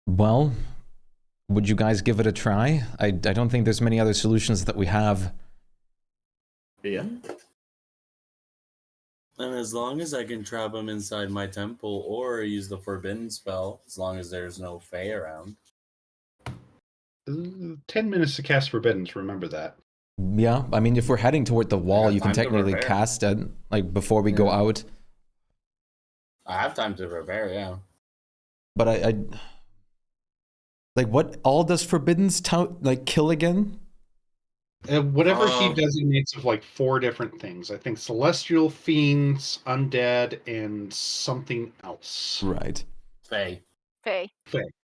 Well, would you guys give it a try? I don't think there's many other solutions that we have. Yeah. And as long as I can trap him inside my temple or use the forbidden spell, as long as there's no Fae around. 10 minutes to cast Forbiddens, remember that. Yeah, I mean, if we're heading toward the wall, got you can time to technically prepare. cast it, like, before we go out. I have time to prepare, yeah. But I like, what all does Forbidden's like kill again? Whatever he Um, designates of like 4 different things. I think celestial, fiends, undead, and something else. Right. Fae. Okay.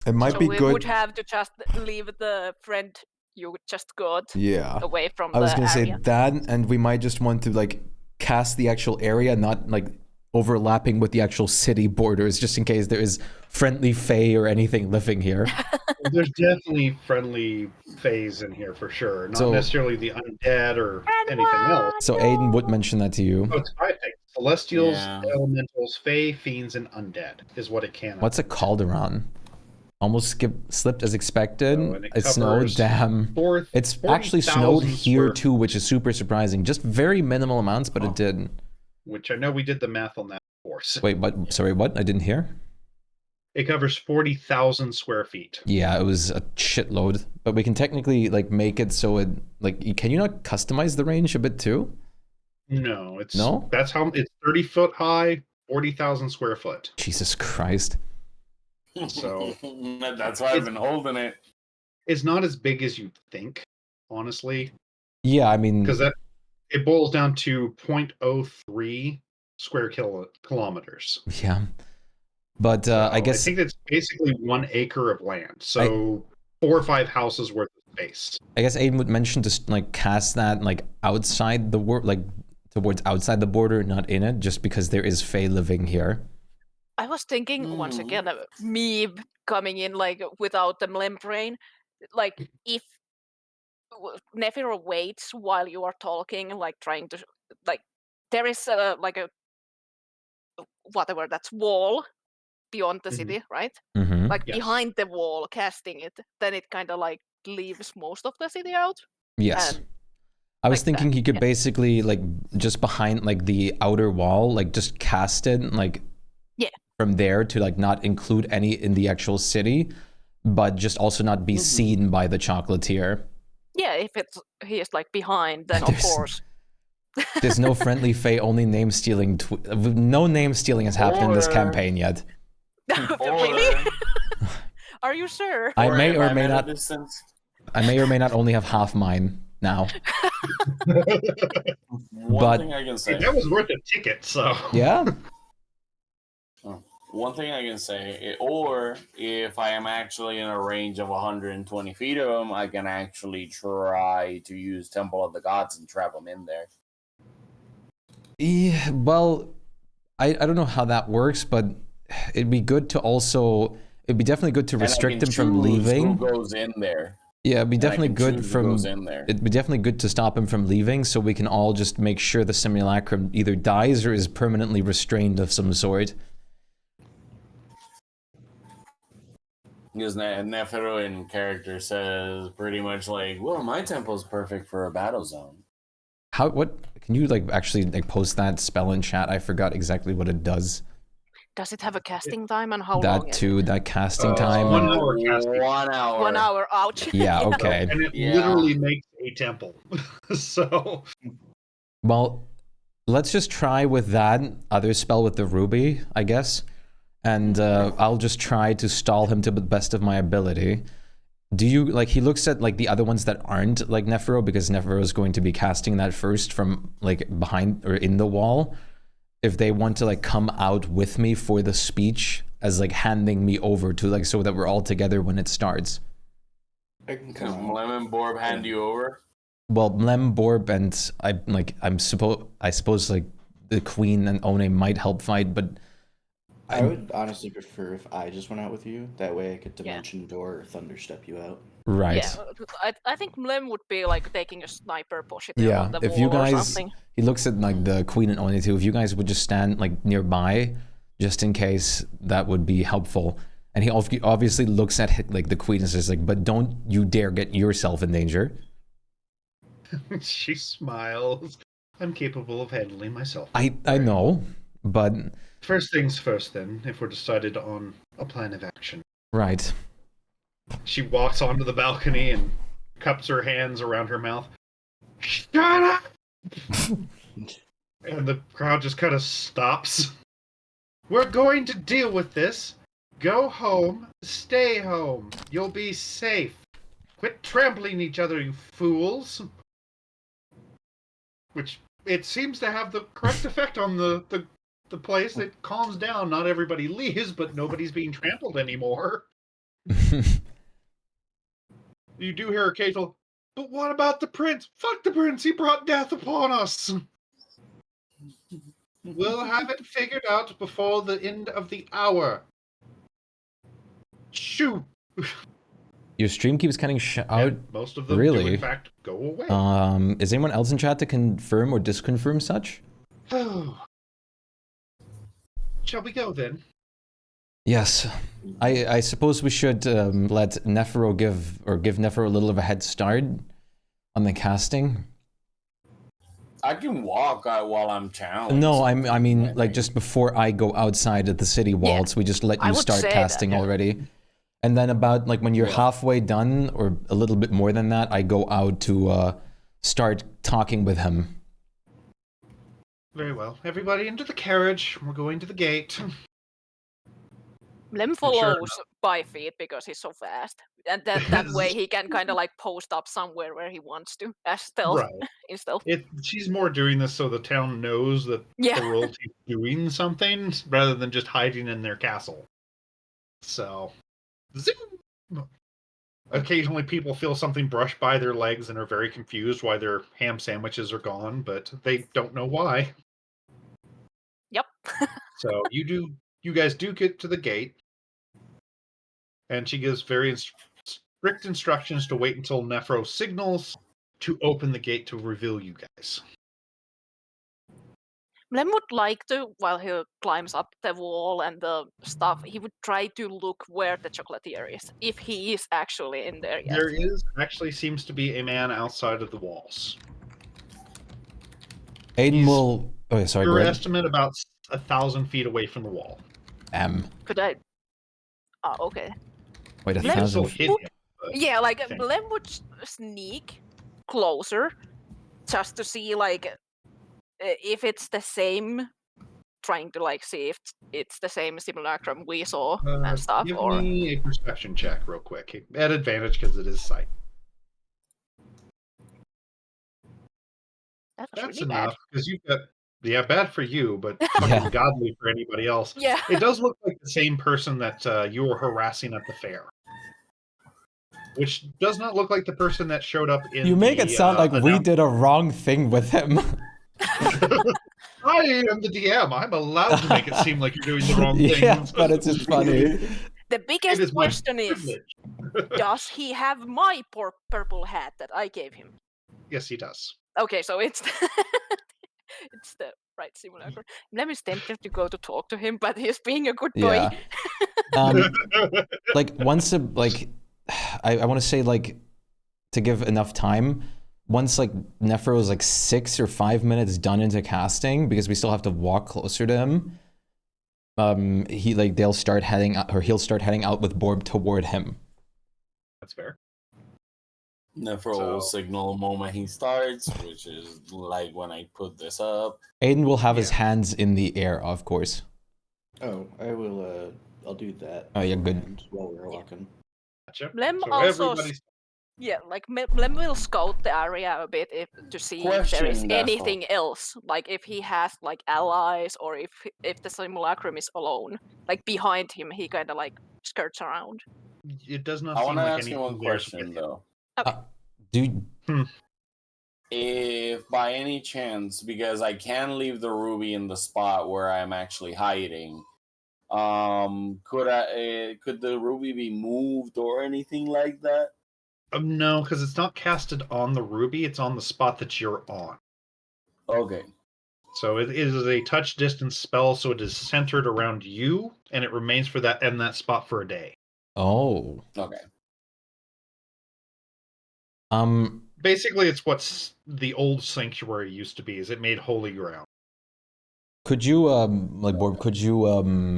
It might So be we good. would have to just leave the friend you just got Yeah. away from I was the gonna say area. that, and we might just want to, like, cast the actual area, not like overlapping with the actual city borders, just in case there is friendly Fae or anything living here. There's definitely friendly phase in here for sure. Not So- necessarily the undead or anything else. So Aiden would mention that to you. Oh, it's 5 things. Celestials, Yeah. elementals, fae, fiends, and undead is what it can. What's a calderon? Almost slipped as expected. Oh, and it it snowed. covers Damn. It's 40,000 actually snowed here square- too, which is super surprising. Just very minimal amounts, but it did. Which I know we did the math on that before. So Wait, what? Sorry, what? I didn't hear. It covers 40,000 square feet. Yeah, it was a shitload. But we can technically like make it so it like can you not customize the range a bit too? No, it's No? That's how it's 30 foot high, 40,000 square foot. Jesus Christ. So that's why I've been holding it. it's not as big as you'd think, honestly, Yeah, I mean, because it boils down to 0.03 square kilometers. yeah. But So I guess I think it's basically 1 acre of land. So 4 or 5 houses worth of space. I guess Aiden would mention to like cast that like outside the like towards outside the border, not in it, just because there is Fae living here. I was thinking once again of me coming in like without the membrane, like if Nephiro waits while you are talking, like trying to like there is like a whatever that's wall beyond the city, right? Mm-hmm. Like Yes. behind the wall, casting it, then it kind of like leaves most of the city out. Yes. And I was like thinking that, he could yeah. basically like just behind like the outer wall, like just cast it like from there to like not include any in the actual city, but just also not be seen by the chocolatier. Yeah, if he is like behind, then of There's- course. There's no friendly Fae, only name stealing. No name stealing has happened in this Or- campaign yet. Really? Are you sure? I may if or I'm may at a not. distance. I may or may not only have half mine now. One But- thing I can say. That was worth a ticket, so. Yeah. One thing I can say, or if I am actually in a range of 120 feet of them, I can actually try to use Temple of the Gods and trap them in there. Yeah, well, I don't know how that works, but it'd be good to also. It'd be definitely good to And I restrict can them from choose leaving. Who goes in there? Yeah, it'd be And I definitely can good choose who from. goes in there. It'd be definitely good to stop him from leaving, so we can all just make sure the simulacrum either dies or is permanently restrained of some sort. Because Nephiro in character says pretty much like, well, my temple's perfect for a battle zone. How? What? Can you like actually like post that spell in chat? I forgot exactly what it does. Does it have a casting time and how long That is too. That casting time. 1 hour casting. 1 it? hour. 1 hour. Ouch. Yeah. Okay. And it Yeah. literally makes a temple. So. Well, let's just try with that other spell with the ruby, I guess. And I'll just try to stall him to the best of my ability. Do you, like, he looks at, like, the other ones that aren't, like, Nephiro, because Nephiro is going to be casting that first from, like, behind or in the wall. If they want to, like, come out with me for the speech as, like, handing me over to, like, so that we're all together when it starts. I can Does come out. Lemon Borb hand you over? Well, Mlem, Borb, and I suppose, like, the Queen and One might help fight, but I would honestly prefer if I just went out with you. That way I could Yeah. Dimension Door or Thunderstep you out. right. Yeah, I think Mlem would be like taking a sniper position Yeah, on the if wall you or guys, something. he looks at like the Queen and Oni too. If you guys would just stand like nearby, just in case, that would be helpful. And he obviously looks at like the Queen and says like, "But don't you dare get yourself in danger." She smiles. I'm capable of handling myself. I know, but First things first, then, if we're decided on a plan of action. right. She walks onto the balcony and cups her hands around her mouth. Shut up! And the crowd just kind of stops. We're going to deal with this. Go home. Stay home. You'll be safe. Quit trampling each other, you fools. Which, it seems to have the correct effect on the place. It calms down. Not everybody leaves, but nobody's being trampled anymore. You do hear occasional, but what about the prince? Fuck the prince, he brought death upon us. We'll have it figured out before the end of the hour. Shoot. Your stream keeps cutting out. And most of them do, really? in fact, go away. Is anyone else in chat to confirm or disconfirm such? Shall we go then? Yes. I suppose we should let Nephiro give Nephiro a little of a head start on the casting. I can walk while I'm channeling. No, so I mean, I like think- just before I go outside at the city walls, we just let I you would start say that, casting yeah. already. And then about like when you're Yeah. halfway done or a little bit more than that, I go out to start talking with him. Very well. Everybody into the carriage. We're going to the gate. Lem sure follows by feet because he's so fast, and that way he can kind of like post up somewhere where he wants to as stealth. Right. In stealth. She's more doing this so the town knows that Yeah. the royalty's doing something rather than just hiding in their castle. So, zoom! Occasionally people feel something brush by their legs and are very confused why their ham sandwiches are gone, but they don't know why. Yep. So you guys do get to the gate, and she gives very strict instructions to wait until Nephro signals to open the gate to reveal you guys. Lem would like to, while he climbs up the wall and the stuff, he would try to look where the chocolatier is, if he is actually in there yet. There is actually seems to be a man outside of the walls. Aiden He's- will. Oh, sorry, go Your ahead. estimate about 1,000 feet away from the wall. Could I? Oh, okay. Wait, You can 1,000. still hit him. but- Yeah, like Okay. Lem would sneak closer just to see like if it's the same, trying to like see if it's the same simulacrum we saw and stuff, Give or me a perception check real quick. At advantage because it is sight. that was That's really bad. enough because you've got bad for you, but Yeah. fucking godly for anybody else. Yeah. It does look like the same person that you were harassing at the fair, which does not look like the person that showed up in. You make it sound like we announcement. did a wrong thing with him. I am the DM. I'm allowed to make it seem like you're doing the wrong thing. Yeah, but it's just funny. The It biggest is my question is, privilege. does he have my purple hat that I gave him? Yes, he does. Okay, so it's it's the right simulacrum. Lem is tempted to go to talk to him, but he's being a good boy. Yeah. Like once I want to say like to give enough time. Once like Nephro is like 6 or 5 minutes done into casting, because we still have to walk closer to him. They'll start heading out, or he'll start heading out with Borb toward him. That's fair. Nephro will signal the moment he starts, which is like when I put this up. Aiden will have his Yeah. hands in the air, of course. Oh, I will. I'll do that. Oh, yeah, good. beforehand While we're walking. Gotcha. Lem So also everybody's Yeah, like Lem will scout the area a bit to see if there is Question, Nephro. anything else, like if he has like allies or if the simulacrum is alone. Like behind him, he kind of like skirts around. It does not I seem want to like ask you anything one there's question with him. though. Dude, If by any chance, because I can leave the ruby in the spot where I'm actually hiding, could the ruby be moved or anything like that? No, because it's not casted on the ruby; it's on the spot that you're on. Okay. So it is a touch distance spell, so it is centered around you, and it remains for that in that spot for a day. oh. Okay. Basically, it's what's the old sanctuary used to be. Is it made holy ground? Could you like Borb, could you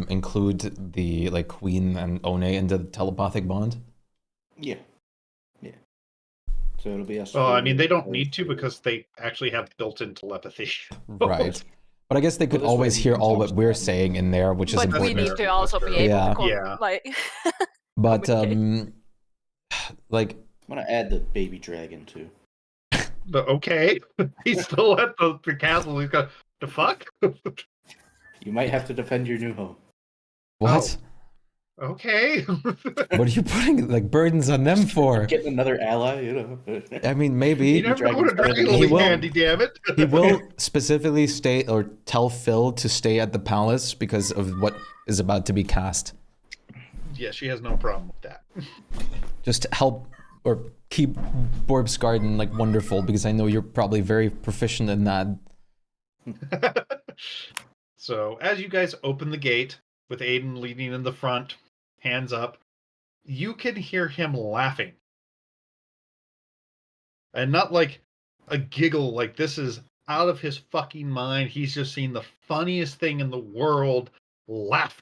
include the like Queen and One into the telepathic bond? Yeah. So it'll be us. Well, I mean, they don't three, need to those two. because they actually have built-in telepathy. Right. But I guess they could Well, this way always we hear can all talk what to we're them. saying in there, which is But we important. need to also be able Yeah. to Yeah. like But communicate. like I'm gonna add the baby dragon too. But okay, he's still at the castle. He's got the fuck. You might have to defend your new home. what? Okay. What are you putting like burdens on them for? Getting another ally, you know. I mean, maybe You never know what a dragon will He be will- handy, damn it. he will specifically stay or tell Phil to stay at the palace because of what is about to be cast. Yeah, she has no problem with that. Just help or keep Borb's garden like wonderful, because I know you're probably very proficient in that. So as you guys open the gate with Aiden leading in the front, hands up, you can hear him laughing. And not like a giggle, like this is out of his fucking mind. He's just seen the funniest thing in the world laugh.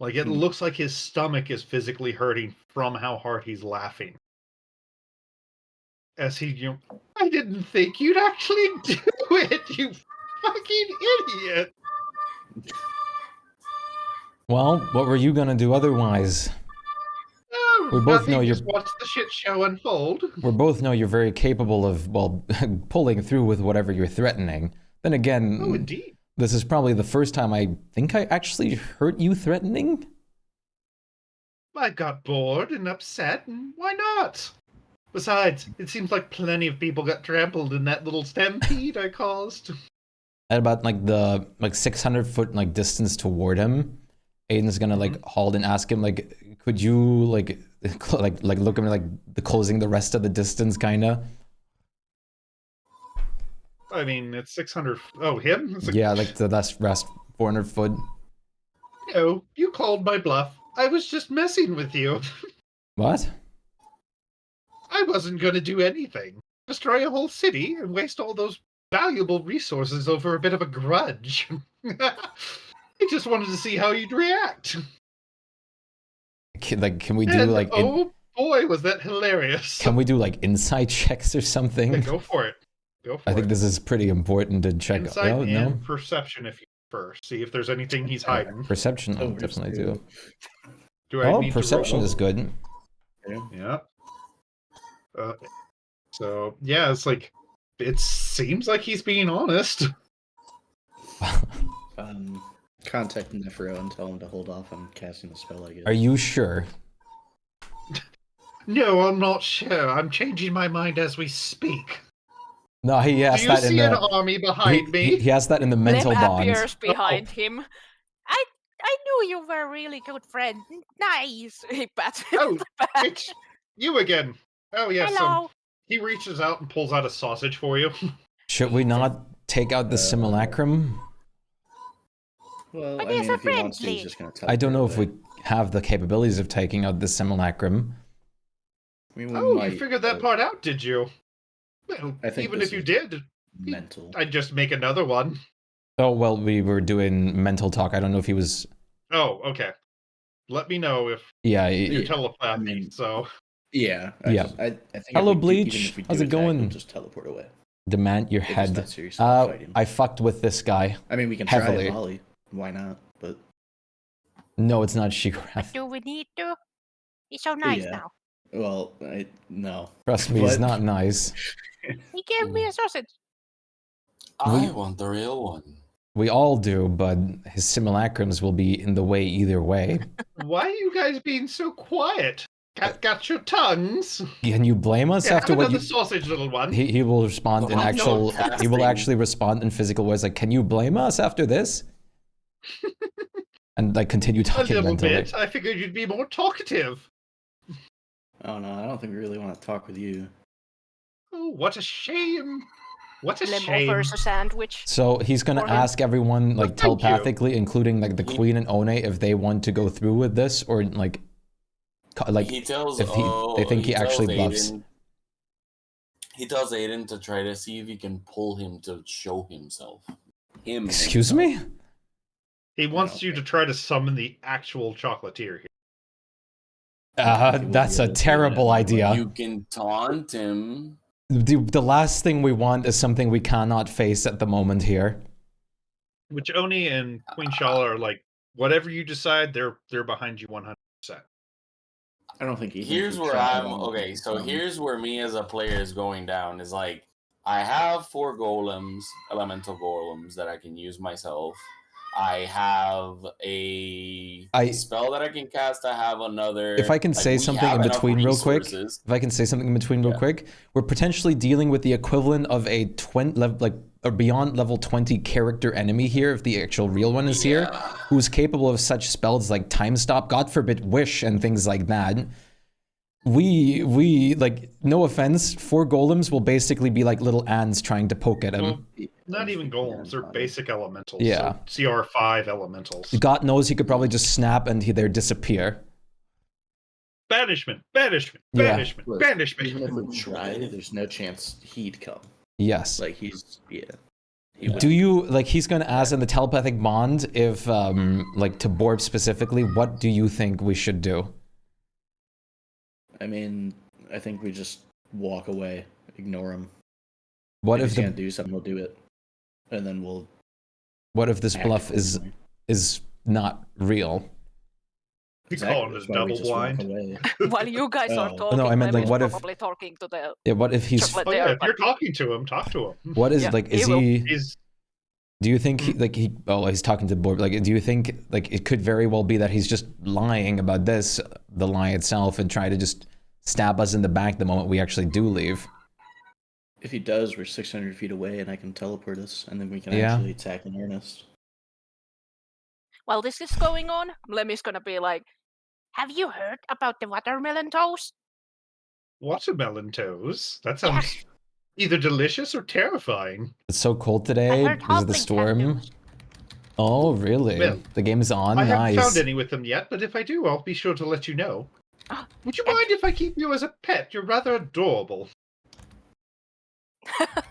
Like, it looks like his stomach is physically hurting from how hard he's laughing. As he, I didn't think you'd actually do it, you fucking idiot. Well, what were you gonna do otherwise? Oh, We both know just watch the shit show unfold. We both know you're very capable of, well, pulling through with whatever you're threatening. Then again, Oh, indeed. this is probably the first time I think I actually heard you threatening. I got bored and upset, and why not? Besides, it seems like plenty of people got trampled in that little stampede I caused. At about the 600-foot distance toward him, Aiden's gonna halt and ask him could you look at him the closing the rest of the distance kinda. I mean, it's 600. Oh, him? It's Yeah, the last 400 foot. No, you called my bluff. I was just messing with you. What? I wasn't going to do anything. Destroy a whole city and waste all those valuable resources over a bit of a grudge. I just wanted to see how you'd react. Can we do And, oh boy, was that hilarious. Can we do inside checks or something? Yeah, go for it. Go for it. I think this is pretty important to check. Insight Oh, and no? perception if you first. See if there's anything he's hiding. Perception, I'll Oh, definitely still. do. Do I Oh, need perception to roll? is good. Yeah. So yeah, it's it seems like he's being honest. Contact Nephro and tell him to hold off on casting the spell, I guess. Are you sure? No, I'm not sure. I'm changing my mind as we speak. No, he Do asked you that in see an the. army behind me? He asked that in the mental Lem bond. appears behind him. I knew you were a really good friend. Nice. He pats him Oh, on the back. it's you again. Oh yes. Hello. He reaches out and pulls out a sausage for you. Should we not take out the simulacrum? Well, But I mean, he's a if he wants to, friendly. he's just going to I don't know if we have the capabilities of taking out the simulacrum. I mean, we Oh, might, you figured that but part out, did you? Well, I think even this if you is did, mental. I'd just make another one. Oh, well, we were doing mental talk. I don't know if he was. Oh, okay. Let me know if Yeah. you're Yeah, telepathy. I mean- So Yeah. Yeah. I think Hello, if we do, even Bleach. if we do How's it attack, going? We'll just teleport away. Demand your If it's head. not seriously fighting. I fucked with this guy. I mean, we can try heavily. a volley. Why not? But No, it's not Shigrath. Do we need to? He's so nice Yeah. now. well, no. Trust me, he's But- not nice. He gave me a sausage. I want the real one. We all do, but his simulacrums will be in the way either way. why are you guys being so quiet? Got your tongues? Can you blame us Yeah, after have what another you? sausage, little one. He will respond in Oh, no, actual. He will casting. actually respond in physical ways. Like, can you blame us after this? And continue A talking little mentally. bit. I figured you'd be more talkative. Oh no, I don't think we really want to talk with you. Oh, what a shame. What a Lem shame. offers a sandwich. So he's gonna For him. ask everyone Well, thank you. telepathically, including the queen and One, if they want to go through with this, or He tells if they think he tells actually bluffs. He tells Aiden to try to see if he can pull him to show himself. Excuse me? He wants No. you to try to summon the actual chocolatier here. That's a terrible idea. You can taunt him. The last thing we want is something we cannot face at the moment here. Which Oni and Queen Shala are like, whatever you decide, they're behind you 100%. I don't think either. Here's if we where try I'm one, okay. So um, here's where me as a player is going down. Is like I have 4 golems, elemental golems that I can use myself. I have a spell that I can cast. I have another. If I can say we something have in enough between real quick, resources. if I can say something in between real Yeah. quick, we're potentially dealing with the equivalent of a a beyond level 20 character enemy here, if the actual real one is here, Yeah. who's capable of such spells like Time Stop, God forbid, Wish, and things like that. We no offense, 4 golems will basically be like little ants trying to poke at him. Well, not even golems, they're basic elementals. Yeah. So CR5 elementals. God knows he could probably just snap and they'd disappear. Banishment, banishment, Yeah. banishment, Look, banishment. even if we tried, there's no chance he'd come. Yes. Like he would. Do you like he's going to ask in the telepathic bond if like to Borb specifically, what do you think we should do? I mean, I think we just walk away, ignore him. What If if he's the gonna do something, we'll do it, and then we'll. what if this act bluff accordingly. is not real? You call it That's a why we double just walk blind. away. While you guys are Oh. talking, No, I meant, like, Lemmy's what if- probably talking to the Yeah, what if he's chocolate Oh yeah, there. if you're talking to him, talk to him. what is Yeah, like he is will. he Is do you think he's talking to Borb, like do you think like it could very well be that he's just lying about this, the lie itself, and try to just stab us in the back the moment we actually do leave? If he does, we're 600 feet away, and I can teleport us, and then we can Yeah. actually attack in earnest. While this is going on, Lemmy's gonna be like, "Have you heard about the watermelon toast?" watermelon toes? That sounds either delicious or terrifying. It's so cold I today heard because of the halflings have storm. those. Oh, really? Well, The game is on. I haven't Nice. found any with them yet, but if I do, I'll be sure to let you know. Would you And- mind if I keep you as a pet? You're rather adorable.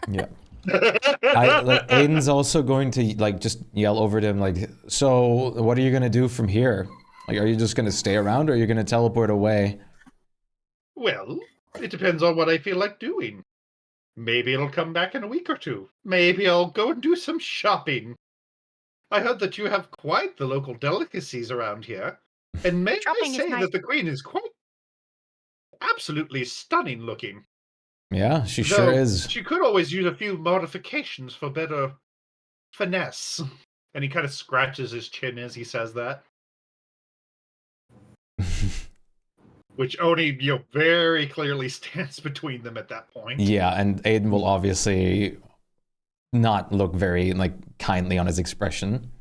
Yeah. Like Aiden's also going to like just yell over to him like, so what are you gonna do from here? Like, are you just gonna stay around or are you gonna teleport away? Well, it depends on what I feel like doing. Maybe it'll come back in a week or two. Maybe I'll go and do some shopping. I heard that you have quite the local delicacies around here. And may I Shopping is say nice. that the queen is quite absolutely stunning looking. Yeah, she Though sure is. She could always use a few modifications for better finesse. And he kind of scratches his chin as he says that. Which Oni, very clearly stands between them at that point. Yeah, and Aiden will obviously not look very like kindly on his expression.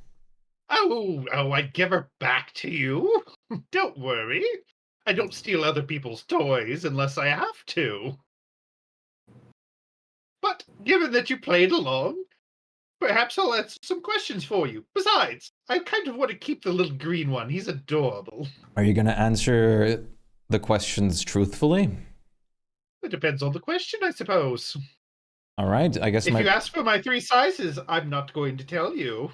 Oh, I'd give her back to you. Don't worry. I don't steal other people's toys unless I have to. But given that you played along, perhaps I'll answer some questions for you. Besides, I kind of want to keep the little green one. He's adorable. Are you gonna answer the questions truthfully? It depends on the question, I suppose. All right, I guess If you ask for my 3 sizes, I'm not going to tell you.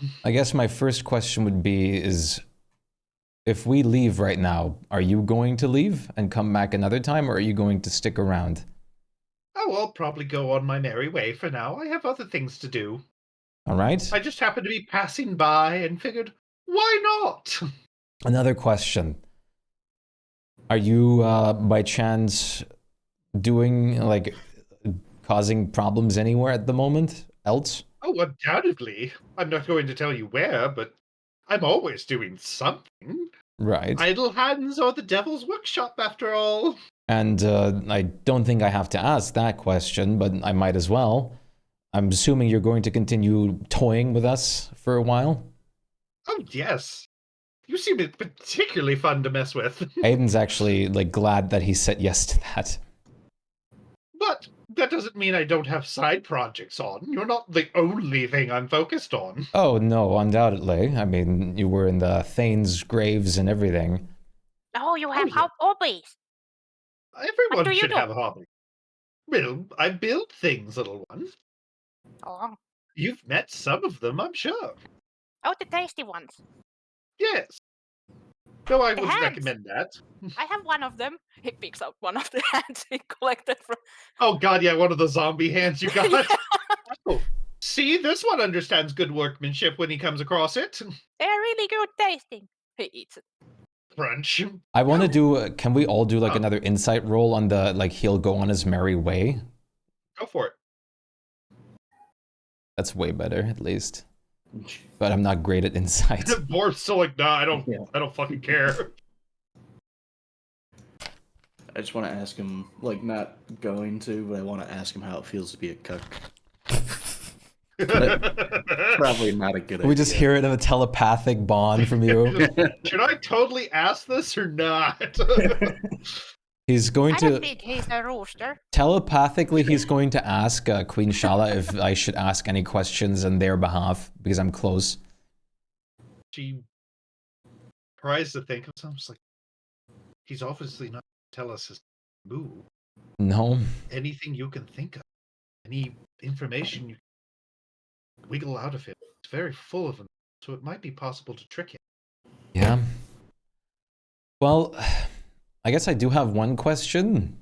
my first question would be is if we leave right now, are you going to leave and come back another time or are you going to stick around? Oh, I'll probably go on my merry way for now. I have other things to do. All right. I just happened to be passing by and figured, why not? Another question. Are you by chance doing like causing problems anywhere at the moment else? Oh, undoubtedly. I'm not going to tell you where, but I'm always doing something. Right. Idle hands are the devil's workshop, after all. And I don't think I have to ask that question, but I might as well. I'm assuming you're going to continue toying with us for a while? Oh, yes. You seem particularly fun to mess with. Aiden's actually like glad that he said yes to that. But that doesn't mean I don't have side projects on. You're not the only thing I'm focused on. Oh, no, undoubtedly. I mean, you were in the Thane's graves and everything. Oh, you have yeah. hobbies. Everyone do you should do? have a hobby. Well, I build things, little one. Oh, You've met some of them, I'm sure. the tasty ones. Yes. Though I The wouldn't hands. recommend that. I have one of them. He picks out one of the hands he collected from. Oh god, yeah, one of the zombie hands you got. Oh, see, this one understands good workmanship when he comes across it. They're really good tasting. He eats it. Crunch. I want to do, can we all do like Oh. another insight roll on the, like, he'll go on his merry way? Go for it. That's way better, at least. But I'm not great at insight. Borb's still like, nah, I don't Yeah. fucking care. I just want to ask him, like, not going to, but I want to ask him how it feels to be a cuck. Probably not a good idea. We just hear it in a telepathic bond from you. Should I totally ask this or not? He's going I don't to, think he's a rooster. telepathically, he's going to ask Queen Shala if I should ask any questions on their behalf, because I'm close. She tries to think of something. She's like, he's obviously not tell us his move. No. Anything you can think of. any information you wiggle out of him. It's very full of them, so it might be possible to trick him. Yeah. Well, I guess I do have one question.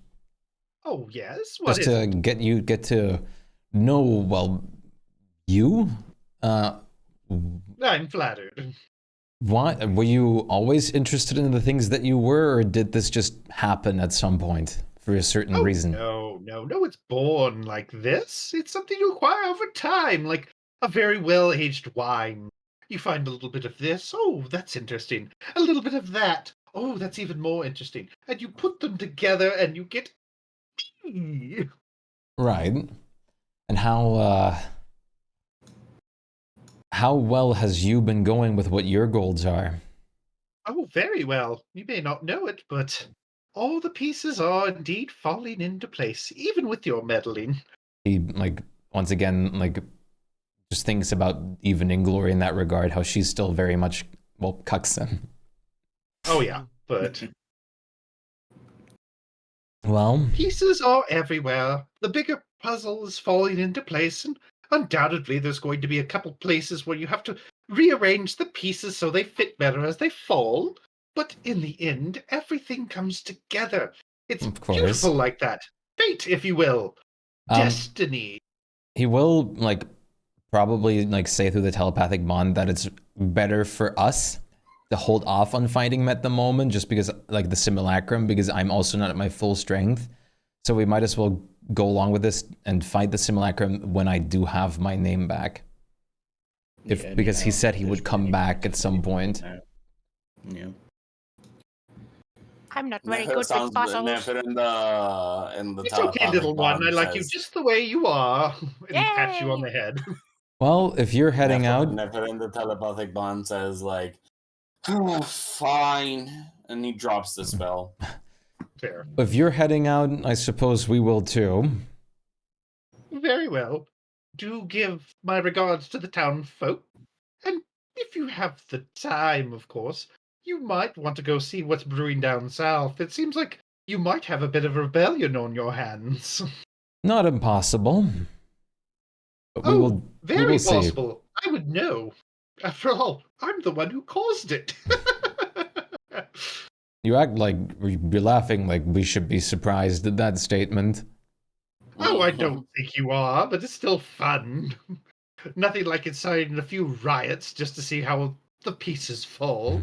Oh yes, what Just is to it? get to know, well, you? I'm flattered. Why were you always interested in the things that you were, or did this just happen at some point for a certain Oh reason? no, it's born like this. It's something you acquire over time, like a very well-aged wine. You find a little bit of this, oh, that's interesting. A little bit of that, oh, that's even more interesting. And you put them together and you get tea. Right. And how well has you been going with what your goals are? Oh, very well. You may not know it, but all the pieces are indeed falling into place, even with your meddling. He, like, once again, like, just thinks about Evening Glory in that regard, how she's still very much, well, cucks him. Oh yeah, but Well, pieces are everywhere. The bigger puzzle is falling into place, and undoubtedly there's going to be a couple places where you have to rearrange the pieces so they fit better as they fall. But in the end, everything comes together. It's of course. beautiful like that. Fate, if you will. Destiny. He will, like, probably, like, say through the telepathic bond that it's better for us to hold off on fighting him at the moment, just because, like, the simulacrum, because I'm also not at my full strength. So we might as well go along with this and fight the simulacrum when I do have my name back. Because he said he would come back at some point. Yeah. I'm not very good with Sounds puzzles. Nefer in the It's okay, telepathic little one. I bond like you says- just the way you are. And he pats you on Yay! the head. Well, if you're heading out, Nefer in the telepathic bond says like, "Oh, fine," and he drops the spell. Fair. if you're heading out, I suppose we will too. Very well. Do give my regards to the town folk. And if you have the time, of course, you might want to go see what's brewing down south. It seems like you might have a bit of a rebellion on your hands. Not impossible. But we will very see. possible. I would know. After all, I'm the one who caused it. You act like you're laughing like we should be surprised at that statement. Oh, I don't think you are, but it's still fun. Nothing like inciting a few riots just to see how the pieces fall.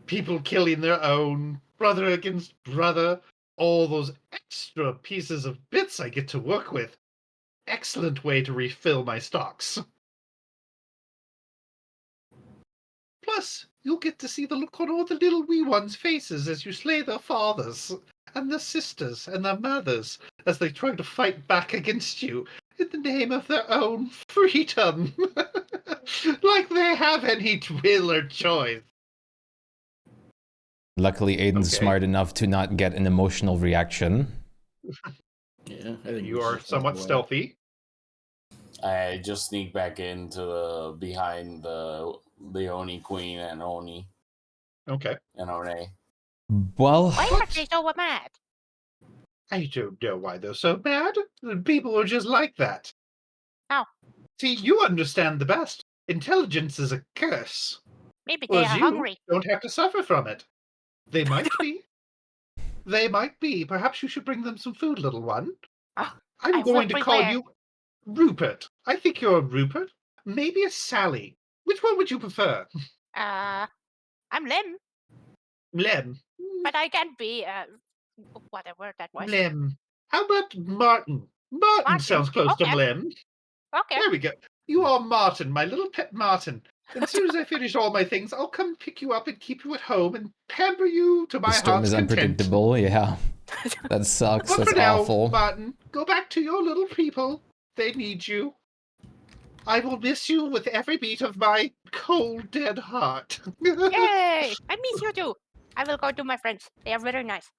People killing their own, brother against brother, all those extra pieces of bits I get to work with. Excellent way to refill my stocks. Plus, you'll get to see the look on all the little wee ones' faces as you slay their fathers, and their sisters, and their mothers, as they try to fight back against you in the name of their own freedom. Like they have any will or choice. Luckily, Aiden's Okay. smart enough to not get an emotional reaction. Yeah, I think You we are should somewhat find a way. stealthy. I just sneak back into behind the Oni Queen and Oni Okay. and One. Well, Why are they so mad? I don't know why they're so mad. People are just like that. Oh. See, you understand the best. Intelligence is a curse. Maybe they Whereas are you hungry. don't have to suffer from it. They might be. They might be. Perhaps you should bring them some food, little one. Oh, I'm I will going to call prepare. you Rupert. I think you're a Rupert. Maybe a Sally. Which one would you prefer? I'm Lim, Lem. but I can be whatever that was. Lem. How about Martin? Martin Martin? sounds close to Okay. Lem. Okay. There we go. You are Martin, my little pet Martin. And as soon as I finish all my things, I'll come pick you up and keep you at home and pamper you to my the storm heart's is content. unpredictable. Yeah, that sucks. But That's for now, awful. Martin, go back to your little people. They need you. I will miss you with every beat of my cold, dead heart. Yay! I miss you too. I will go to my friends. They are very nice.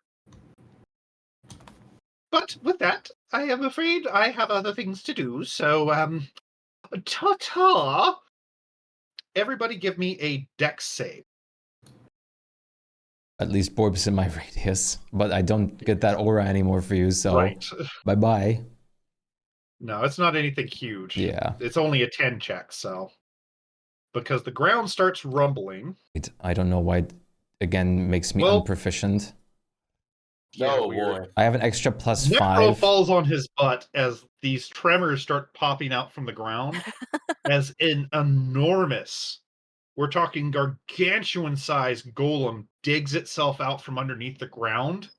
But with that, I am afraid I have other things to do, so, ta-ta! Everybody give me a dex save. At least Borb's in my radius, but I don't get that aura anymore for you, so Right. bye-bye. No, it's not anything huge. Yeah. It's only a 10 check, so. Because the ground starts rumbling. I don't know why it, again, makes me Well, unproficient. Yeah, Oh weird. boy. I have an extra plus Necro 5. falls on his butt as these tremors start popping out from the ground as an enormous, we're talking gargantuan sized golem digs itself out from underneath the ground,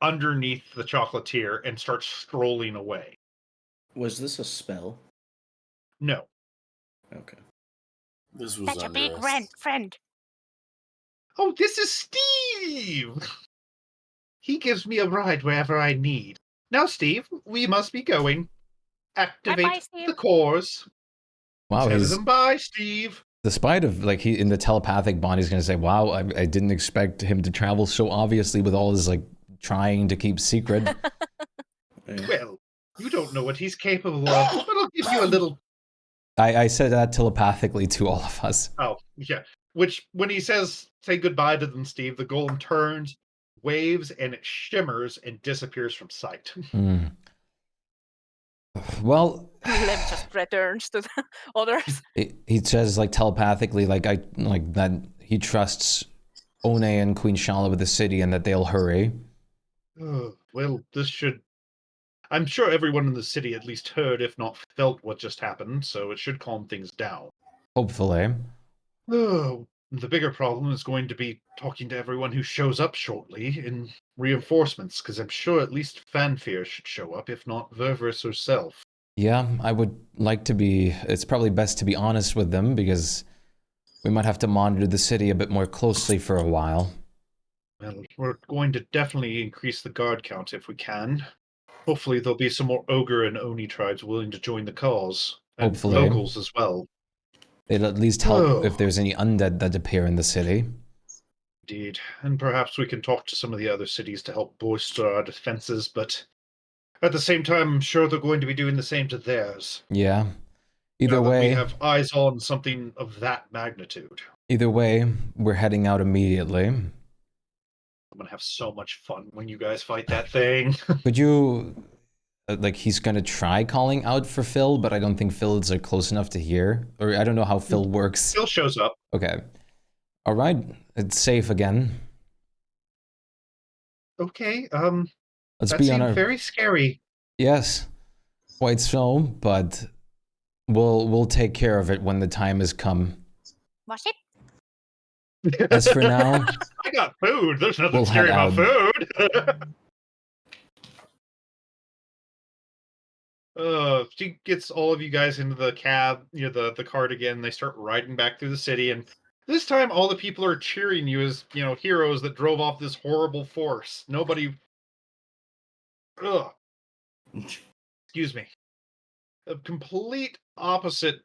underneath the chocolatier, and starts strolling away. Was this a spell? No. Okay. This was Such a under big us. friend. Oh, this is Steve! He gives me a ride wherever I need. Now, Steve, we must be going. Bye, Activate Steve. the cores. Wow, Tell he's them bye, Steve. despite of like he in the telepathic bond, he's gonna say, "Wow, I didn't expect him to travel so obviously with all his like trying to keep secret." Yeah. Well, you don't know what he's capable of, but I'll give you a little. I said that telepathically to all of us. Oh, yeah. Which, when he says, say goodbye to them, Steve, the golem turns, waves, and it shimmers and disappears from sight. Hmm. Well, Lem just returns to the others. he says like telepathically, like I like that he trusts One and Queen Shala with the city and that they'll hurry. Well, this should. I'm sure everyone in the city at least heard, if not felt, what just happened, so it should calm things down. Hopefully. Oh, the bigger problem is going to be talking to everyone who shows up shortly in reinforcements, because I'm sure at least Fanfear should show up, if not Ververus herself. Yeah, I would like to be. It's probably best to be honest with them because we might have to monitor the city a bit more closely for a while. Well, we're going to definitely increase the guard count if we can. Hopefully there'll be some more Ogre and Oni tribes willing to join the cause. And Hopefully. locals as well. It'll at least help Oh. if there's any undead that appear in the city. Indeed. And perhaps we can talk to some of the other cities to help bolster our defenses, but at the same time, I'm sure they're going to be doing the same to theirs. Yeah. Either Now that we way, have eyes on something of that magnitude. we're heading out immediately. I'm gonna have so much fun when you guys fight that thing. Could you, like, he's gonna try calling out for Phil, but I don't think Phil is like close enough to hear, or I don't know how Phil works. Still shows up. Okay. All right. It's safe again. Okay, Let's that be on seemed our. very scary. Yes, quite so, but we'll take care of it when the time has come. Was it? As for now, I got food. There's nothing We'll scary head about food. She gets all of you guys into the cab, the cart again. They start riding back through the city, and this time all the people are cheering you as, heroes that drove off this horrible force. Nobody. Ugh. Excuse me. A complete opposite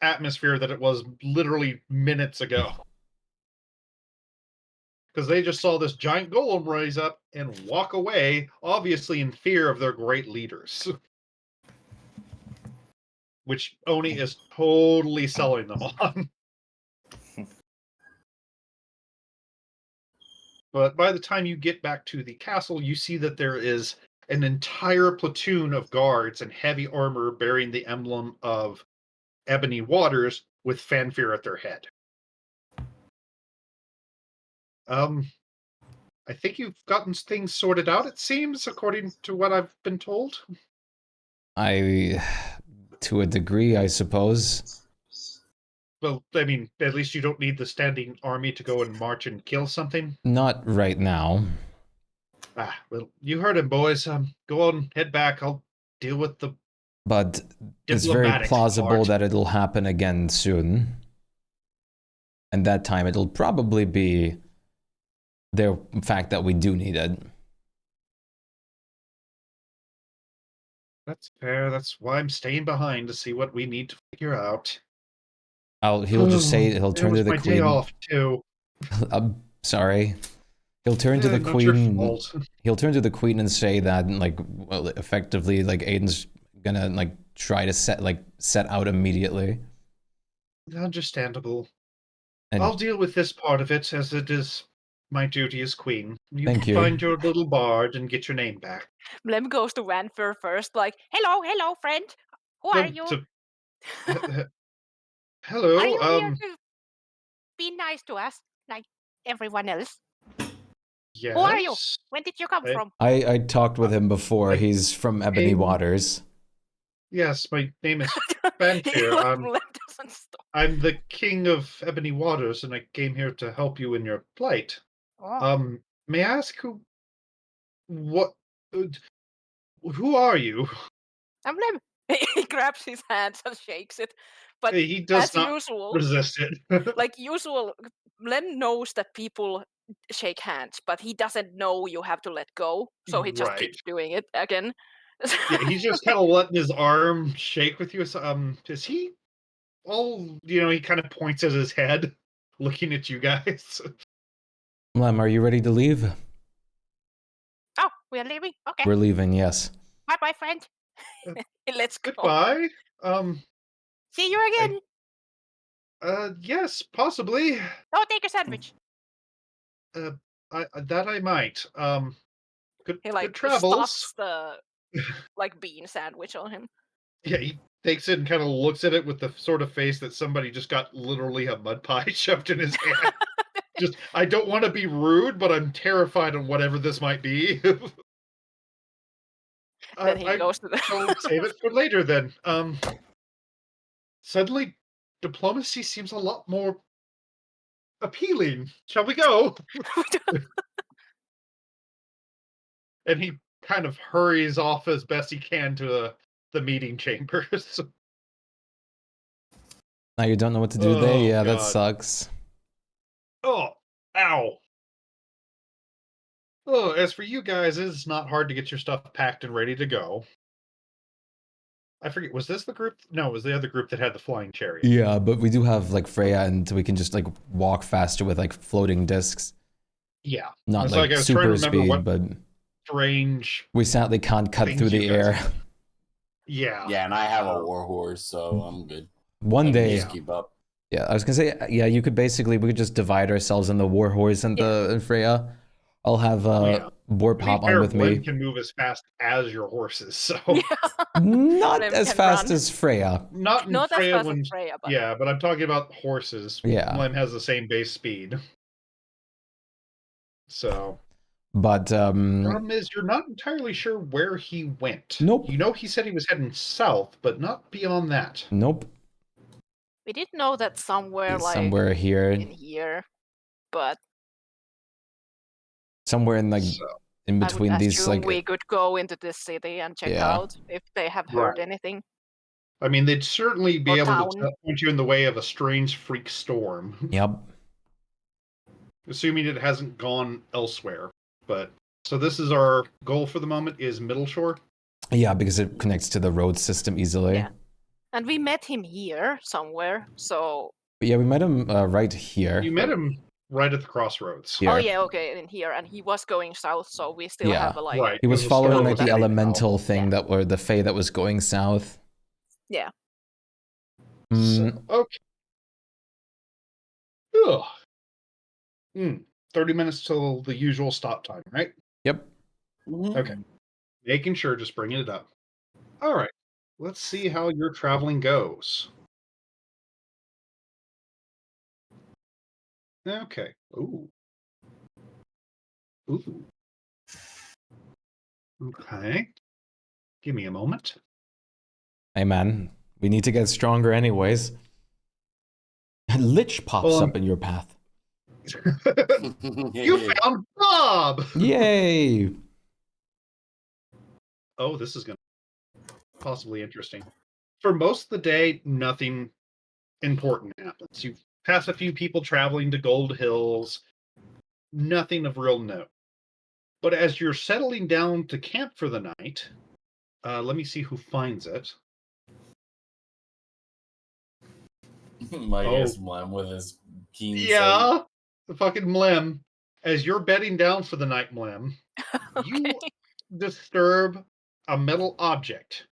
atmosphere that it was literally minutes ago. Because they just saw this giant golem rise up and walk away, obviously in fear of their great leaders. Which Oni is totally selling them on. But by the time you get back to the castle, you see that there is an entire platoon of guards in heavy armor bearing the emblem of Ebony Waters with Fanfare at their head. I think you've gotten things sorted out, it seems, according to what I've been told. To a degree, I suppose. Well, I mean, at least you don't need the standing army to go and march and kill something. Not right now. Ah, well, you heard him, boys. Go on, head back. I'll deal with the But it's very diplomatic plausible part. that it'll happen again soon. And that time it'll probably be the fact that we do need it. That's fair. That's why I'm staying behind to see what we need to figure out. He'll just say, he'll It turn was to the my queen. day off too. I'm sorry. He'll turn to the Not your queen. fault. He'll turn to the queen and say that, like, well, effectively, like, Aiden's gonna, like, try to set out immediately. Understandable. And I'll deal with this part of it as it is my duty as queen. You Thank can you. find your little bard and get your name back. Lem goes to Vanfer first, like, hello, friend. Who are you? Hello. Are you here to be nice to us, like everyone else? Yes. Who are you? When did you come from? I talked with him before. I He's from Ebony came- Waters. Yes, my name is He, Fanfare. like, doesn't stop. I'm the king of Ebony Waters, and I came here to help you in your plight. Oh. May I ask who are you? I'm Lem. He grabs his hands and shakes it. But He does as not usual, resist it. like usual, Lem knows that people shake hands, but he doesn't know you have to let go. So he just Right. keeps doing it again. Yeah, he's just kind of letting his arm shake with you. Is he all, he kind of points at his head, looking at you guys. Lem, are you ready to leave? Oh, we are leaving? Okay. We're leaving, yes. Bye-bye, friend. Let's go. Goodbye. See you again. Yes, possibly. Oh, take a sandwich. I might. Good, He good like travels. stuffs the like bean sandwich on him. Yeah, he takes it and kind of looks at it with the sort of face that somebody just got literally a mud pie shoved in his hand. Just, I don't want to be rude, but I'm terrified of whatever this might be. Then he goes to the Shall save it for later then. Suddenly, diplomacy seems a lot more appealing. Shall we go? And he kind of hurries off as best he can to the meeting chambers. Now you don't know what to do there? Oh, Yeah, that God. sucks. Oh, ow. Oh, as for you guys, it's not hard to get your stuff packed and ready to go. I forget, was this the group? No, it was the other group that had the flying chariot. Yeah, but we do have like Freya, and we can just like walk faster with like floating discs. Yeah. Not It's like I was trying to super remember speed, what but strange we sadly can't cut things through the you guys air. have. Yeah. Yeah, and I have a war horse, so I'm good. One I can day, just keep up. yeah, I was gonna say, yeah, you could basically, we could just divide ourselves in the Warhorse and the Freya. I'll have Yeah. Borp To be hop on fair, with Blinn me. can move as fast as your horses, so Not Lem as can fast run. as Freya. not in Not as Freya fast when as Freya, but yeah, but I'm talking about horses. Yeah. Blinn has the same base speed. So But problem is you're not entirely sure where he went. Nope. You know he said he was heading south, but not beyond that. nope, we did know that somewhere like somewhere here, in here, but somewhere in like So, in I would between these assume like we could go into this city and check Yeah. out if they have heard Right. anything. I mean, they'd certainly be Or able town. to point you in the way of a strange freak storm, Yep. assuming it hasn't gone elsewhere. But so this is our goal for the moment: is Middle Shore. Yeah, because it connects to the road system easily. Yeah. And we met him here somewhere, so But yeah, we met him right here. You met him right at the crossroads. Here. oh yeah, okay, in here, and he was going south, so we still Yeah. have a like Right. He was There's a following storm like the heading elemental south. thing Yeah. that were the Fae that was going south. yeah. Mm, So, okay. Ugh. 30 minutes till the usual stop time, right? yep. Okay. Making sure, just bringing it up. All right. Let's see how your traveling goes. Okay. Ooh. Ooh. Okay. Give me a moment. Hey man, we need to get stronger anyways. Lich pops Well, up in your path. You found Bob! Yay! Oh, this is going to be possibly interesting. For most of the day, nothing important happens. You pass a few people traveling to Gold Hills, nothing of real note. But as you're settling down to camp for the night, let me see who finds it. My Oh. ass Mlem with his keen sight. Yeah, the fucking Mlem. As you're bedding down for the night, Mlem, you Okay. disturb a metal object.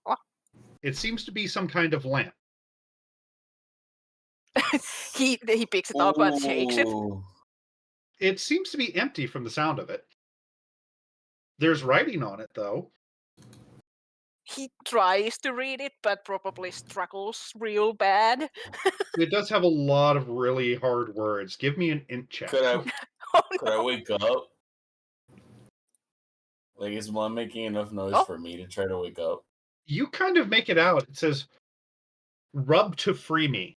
What? It seems to be some kind of lamp. he picks it up and shakes it. Ooh. It seems to be empty from the sound of it. There's writing on it, though. he tries to read it, but probably struggles real bad. It does have a lot of really hard words. Give me an int check. Could I Oh, could I no. wake up? Like, is one making enough noise Oh. for me to try to wake up? You kind of make it out. It says, "Rub to free me."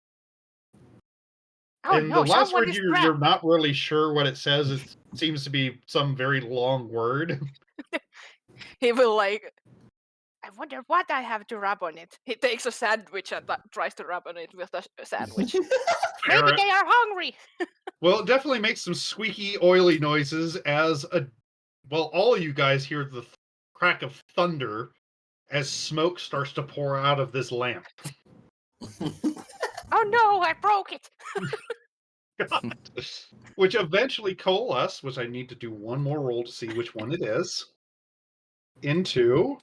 Oh And no, the last someone word is you're trapped. not really sure what it says. It seems to be some very long word. He will like. I wonder what I have to rub on it. He takes a sandwich and tries to rub on it with a sandwich. Maybe Parrot. they are hungry. Well, it definitely makes some squeaky, oily noises as all of you guys hear the crack of thunder as smoke starts to pour out of this lamp. Oh no, I broke it. God. Which eventually coalesce, which I need to do one more roll to see which one it is, into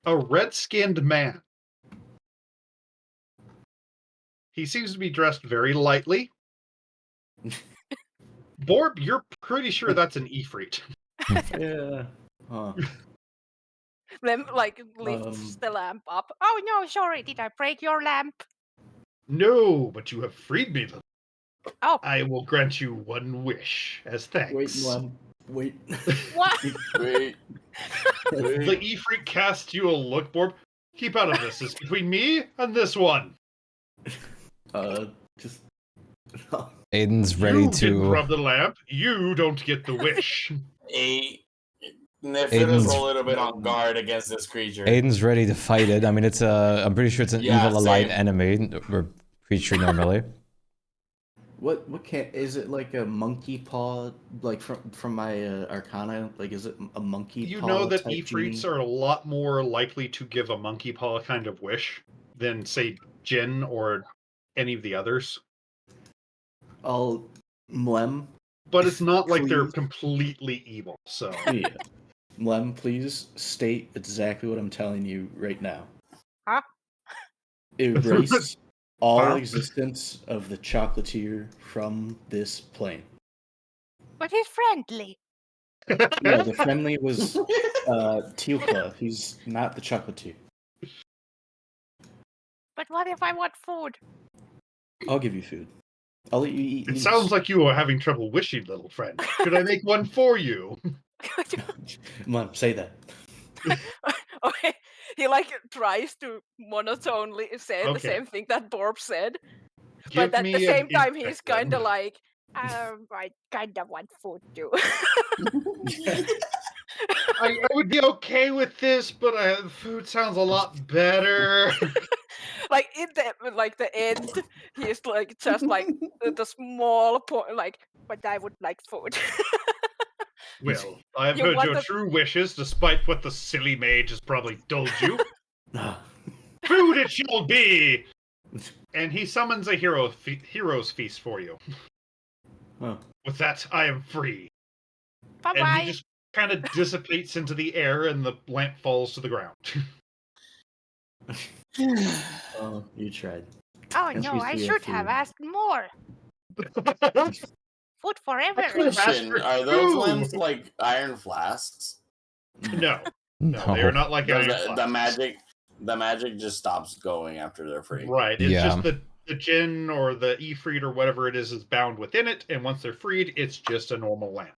a red-skinned man. He seems to be dressed very lightly. Borb, you're pretty sure that's an Ifrit. Yeah. Huh. Then lifts the lamp up. Oh no, sorry, did I break your lamp? No, but you have freed me. Oh, I will grant you one wish as thanks. Wait, Mlem. Wait. what? Wait. The Ifrit casts you a look, Borb. Keep out of this. It's between me and this one. Just. Aiden's ready You didn't to. rub the lamp. You don't get the wish. Nifid Aiden's- is a little bit on guard against this creature. Aiden's ready to fight it. I mean, it's a. I'm pretty sure it's an Yeah, evil allied same. enemy or creature normally. What can is it like a monkey paw like from my Arcana? Like is it a monkey You paw? know that type Ifrits genie? are a lot more likely to give a monkey paw kind of wish than, say, Jinn or any of the others. I'll Mlem. But it's not like they're Please. completely evil, so... Yeah. Mlem, please state exactly what I'm telling you right now. Huh? Erase all Huh? existence of the chocolatier from this plane. But he's friendly. No, the friendly was Teal'c. He's not the chocolatier. But what if I want food? I'll give you food. I'll let you eat. It these. sounds like you are having trouble wishing, little friend. Could I make one for you? Mlem, say that. Okay, he tries to monotonely say the Okay. same thing that Borb said, Give but at me the an same time int he's check, then. kind of like, I kind of want food too. I would be okay with this, but food sounds a lot better. Like in the end, he's just the small point, but I would like food. Well, I have You heard want your the- true wishes, despite what the silly mage has probably told you. Ah. Food it shall be! And he summons a hero's feast for you. Huh. With that, I am free. Bye And he bye. just kind of dissipates into the air, and the lamp falls to the ground. Oh, you tried. Oh At no, least I we have should have food. asked more. Food forever. could have asked Question: for Are those two. lamps like iron flasks? No, No. they are not like Does iron the magic just stops going after they're free? Right, it's Yeah. just the Jinn or the Ifrit or whatever it is bound within it, and once they're freed, it's just a normal lamp.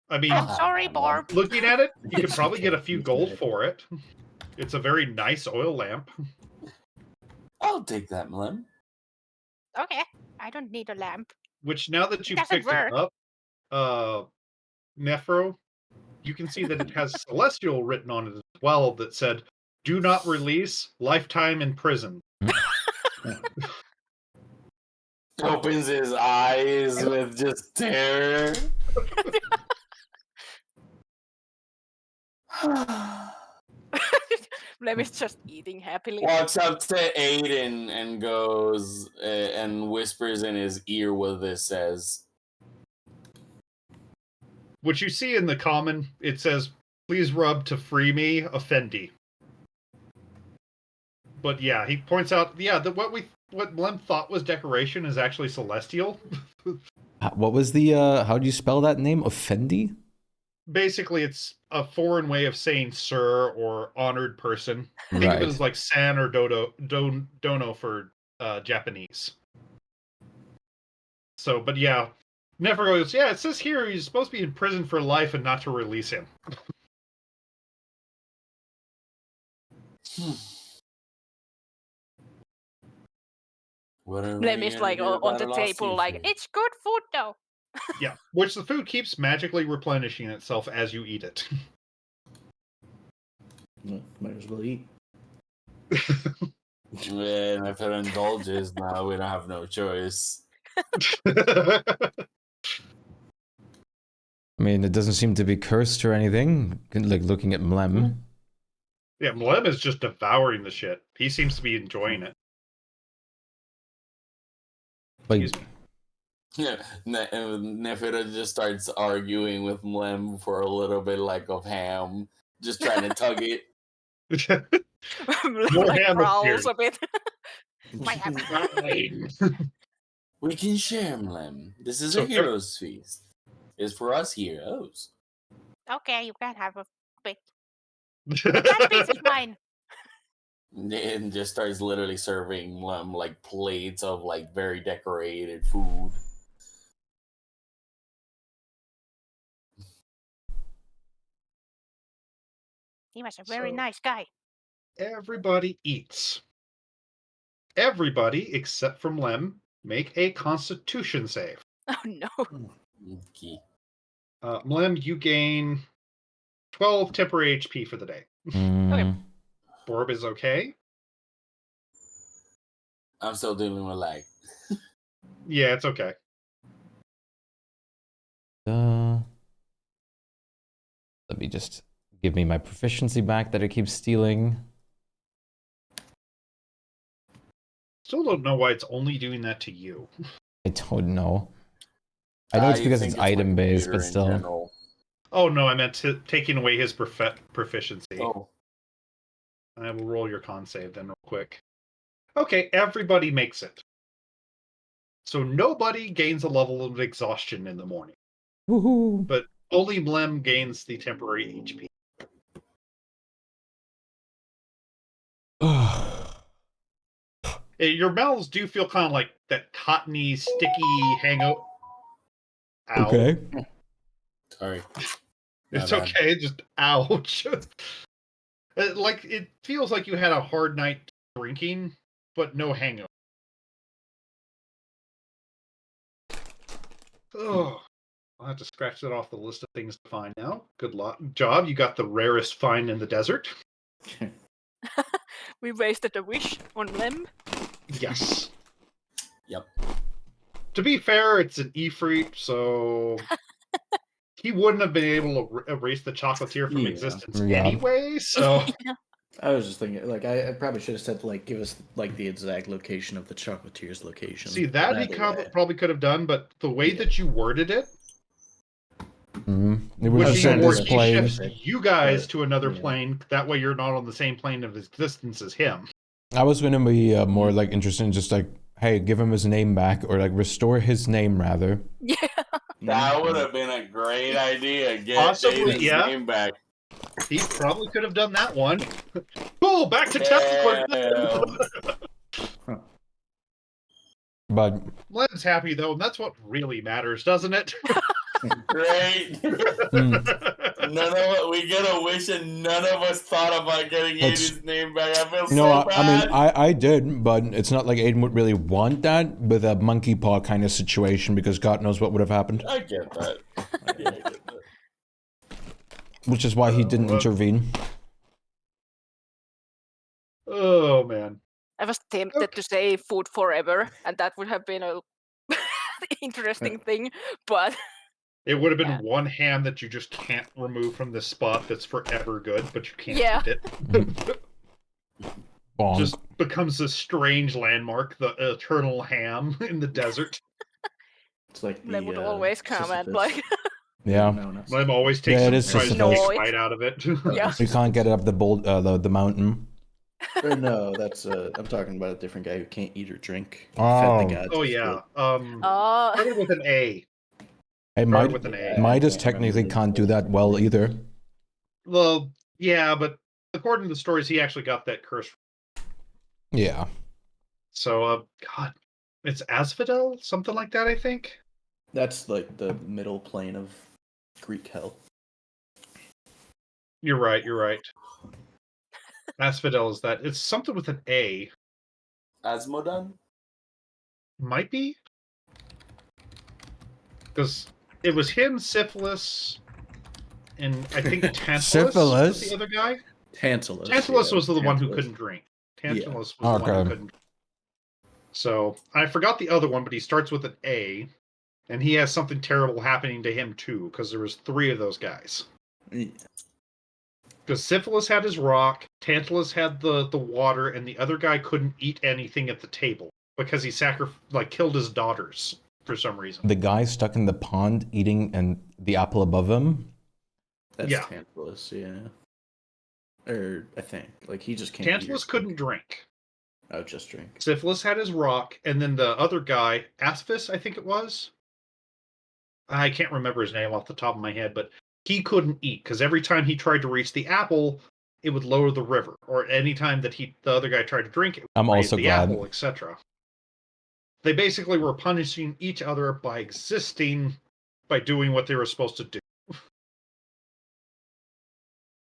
I mean, I'm sorry, Barb. looking at it, you could It's probably get a okay, few it's gold alright. for it. It's a very nice oil lamp. I'll take that, Mlem. Okay, I don't need a lamp. Which now that you've Doesn't picked work. it up, Nephro, you can see that it has Celestial written on it as well that said, "Do not release, lifetime in prison." Opens his eyes with just terror. Lem is just eating happily. Walks up to Aiden and goes and whispers in his ear what this says. What you see in the common, it says, "Please rub to free me, Effendi." But yeah, he points out, what Blem thought was decoration is actually celestial. What was the? How do you spell that name? Offendi? basically it's a foreign way of saying sir or honored person. Think of it Right. as like san or dono for Japanese. So, but yeah, Nefer goes, yeah, it says here he's supposed to be in prison for life and not to release him. What are Lem we is gonna like do on about the a lost table, like, seafood? it's good food though. Yeah, which the food keeps magically replenishing itself as you eat it. Well, might as well eat. And if it indulges, now we don't have no choice. I mean, it doesn't seem to be cursed or anything. Like looking at Mlem. Yeah, Mlem is just devouring the shit. He seems to be enjoying it. Like, Excuse me. Yeah, Nefera just starts arguing with Mlem for a little bit, like of ham, just trying to tug it. More Like ham growls appeared. a bit. My ham. We can share, Mlem. This is So a hero's feast. It's for us heroes. Okay, you can have a bit. That piece is mine. And just starts literally serving Mlem like plates of like very decorated food. He was a very So- nice guy. Everybody eats. Everybody, except for Mlem, make a constitution save. Oh no. Okay. Mlem, you gain 12 temporary HP for the day. mm, Borb is okay. I'm still dealing with lag. Yeah, it's okay. let me just give me my proficiency back that I keep stealing. Still don't know why it's only doing that to you. I don't know. I know it's You because think it's my item based, computer but in still. general. Oh no, I meant taking away his proficiency. Oh, I will roll your con save then real quick. Okay, everybody makes it. So nobody gains a level of exhaustion in the morning, Woohoo! but only Mlem gains the temporary HP. Your mouths do feel kind of like that cottony, sticky hangout. Ow. Okay. sorry. It's My bad. okay, just ouch. Like, it feels like you had a hard night drinking, but no hangover. Oh, I'll have to scratch that off the list of things to find now. Good job. You got the rarest find in the desert. We wasted a wish on Lem. Yes. Yep. To be fair, it's an Ifrit, so he wouldn't have been able to erase the chocolatier from Yeah. existence Yeah. anyway, so... I was just thinking, like, I probably should have said, like, give us, like, the exact location of the chocolatier's location. See, that he way. probably could have done, but the way Yeah. that you worded it It would was be just on more he display. shifts you guys to another yeah. plane. That way you're not on the same plane of existence as him. I was going to be more like interested in just like, hey, give him his name back, or like restore his name rather. Yeah. That would have been a great idea. Get Possibly, David's yeah. name back. He probably could have done that one. Cool, back to Damn. Temple. But Len's happy though, and that's what really matters, doesn't it? Great. None of us, we get a wish, and none of us thought about getting It's- Aiden's name back. I feel no, so bad. I mean, I did, but it's not like Aiden would really want that with a monkey paw kind of situation because God knows what would have happened. I get that. I get that. Which is why he didn't intervene. Oh man. I was tempted to say food forever, and that would have been a interesting thing, but It would have been Yeah. one ham that you just can't remove from this spot that's forever good, but you can't Yeah. eat it. Bonk. Just becomes this strange landmark, the eternal ham in the desert. It's like Lem the, would always come and Sisyphus. like, Yeah. No, not Lem always takes Yeah, it some is tries to Sisyphus. take a No, bite out of it. Yeah. You can't get it up the mountain. Or no, that's I'm talking about a different guy who can't eat or drink. He Oh. fed the gods. Oh with yeah. food. oh, Started with an A. Hey, Start with an A. Midas can't remember technically the can't do details. that well either. Well, yeah, but according to the stories, he actually got that curse. Yeah. So, God, it's Asphodel, something like that, I think. That's like the middle plane of Greek hell. You're right. Asphodel is that. It's something with an A. Asmodon? Might be. Because it was him, Syphilis, and I think Tantalus was the other guy. Tantalus. Tantalus yeah, was the one who Tantalus. couldn't drink. Tantalus Yeah. was the one who Okay. couldn't drink. So, I forgot the other one, but he starts with an A, and he has something terrible happening to him too, because there was 3 of those guys. Yeah. Because Syphilis had his rock, Tantalus had the water, and the other guy couldn't eat anything at the table because he killed his daughters for some reason. The guy stuck in the pond eating and the apple above him. That's Yeah. Tantalus, yeah. Or I think like he just can't. Tantalus couldn't drink. Oh, just drink. Syphilis had his rock, and then the other guy, Aspis, I think it was. I can't remember his name off the top of my head, but he couldn't eat because every time he tried to reach the apple, it would lower the river. Or any time that the other guy tried to drink it, I'm would raise also the glad. apple, etc. They basically were punishing each other by doing what they were supposed to do.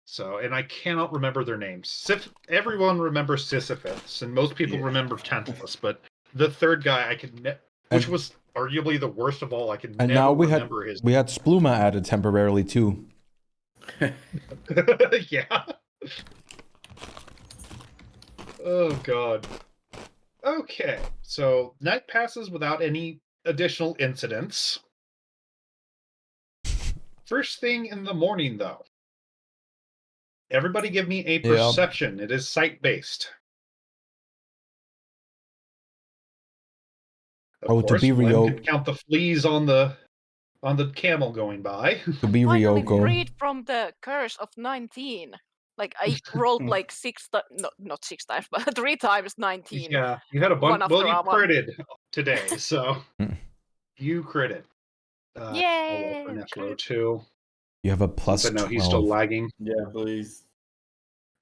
So, and I cannot remember their names. Everyone remembers Sisyphus, and most people remember Tantalus, but the third guy which was arguably the worst of all, I can And never now remember his we had Spluma added temporarily too. Yeah. Oh, God. Okay, so night passes without any additional incidents. First thing in the morning, though. Everybody give me a perception. It is sight-based. Of course, to be Glenn Rio, can count the fleas on the camel going by. to be Finally Ryoko. freed from the curse of 19. Like I rolled like not 6 times, but 3 times 19. Yeah, you had a One bunch. after Well, you one. critted today, so you critted. I'll roll for Yay! Necro too. You have a plus But no, 12. he's still lagging. Yeah, please.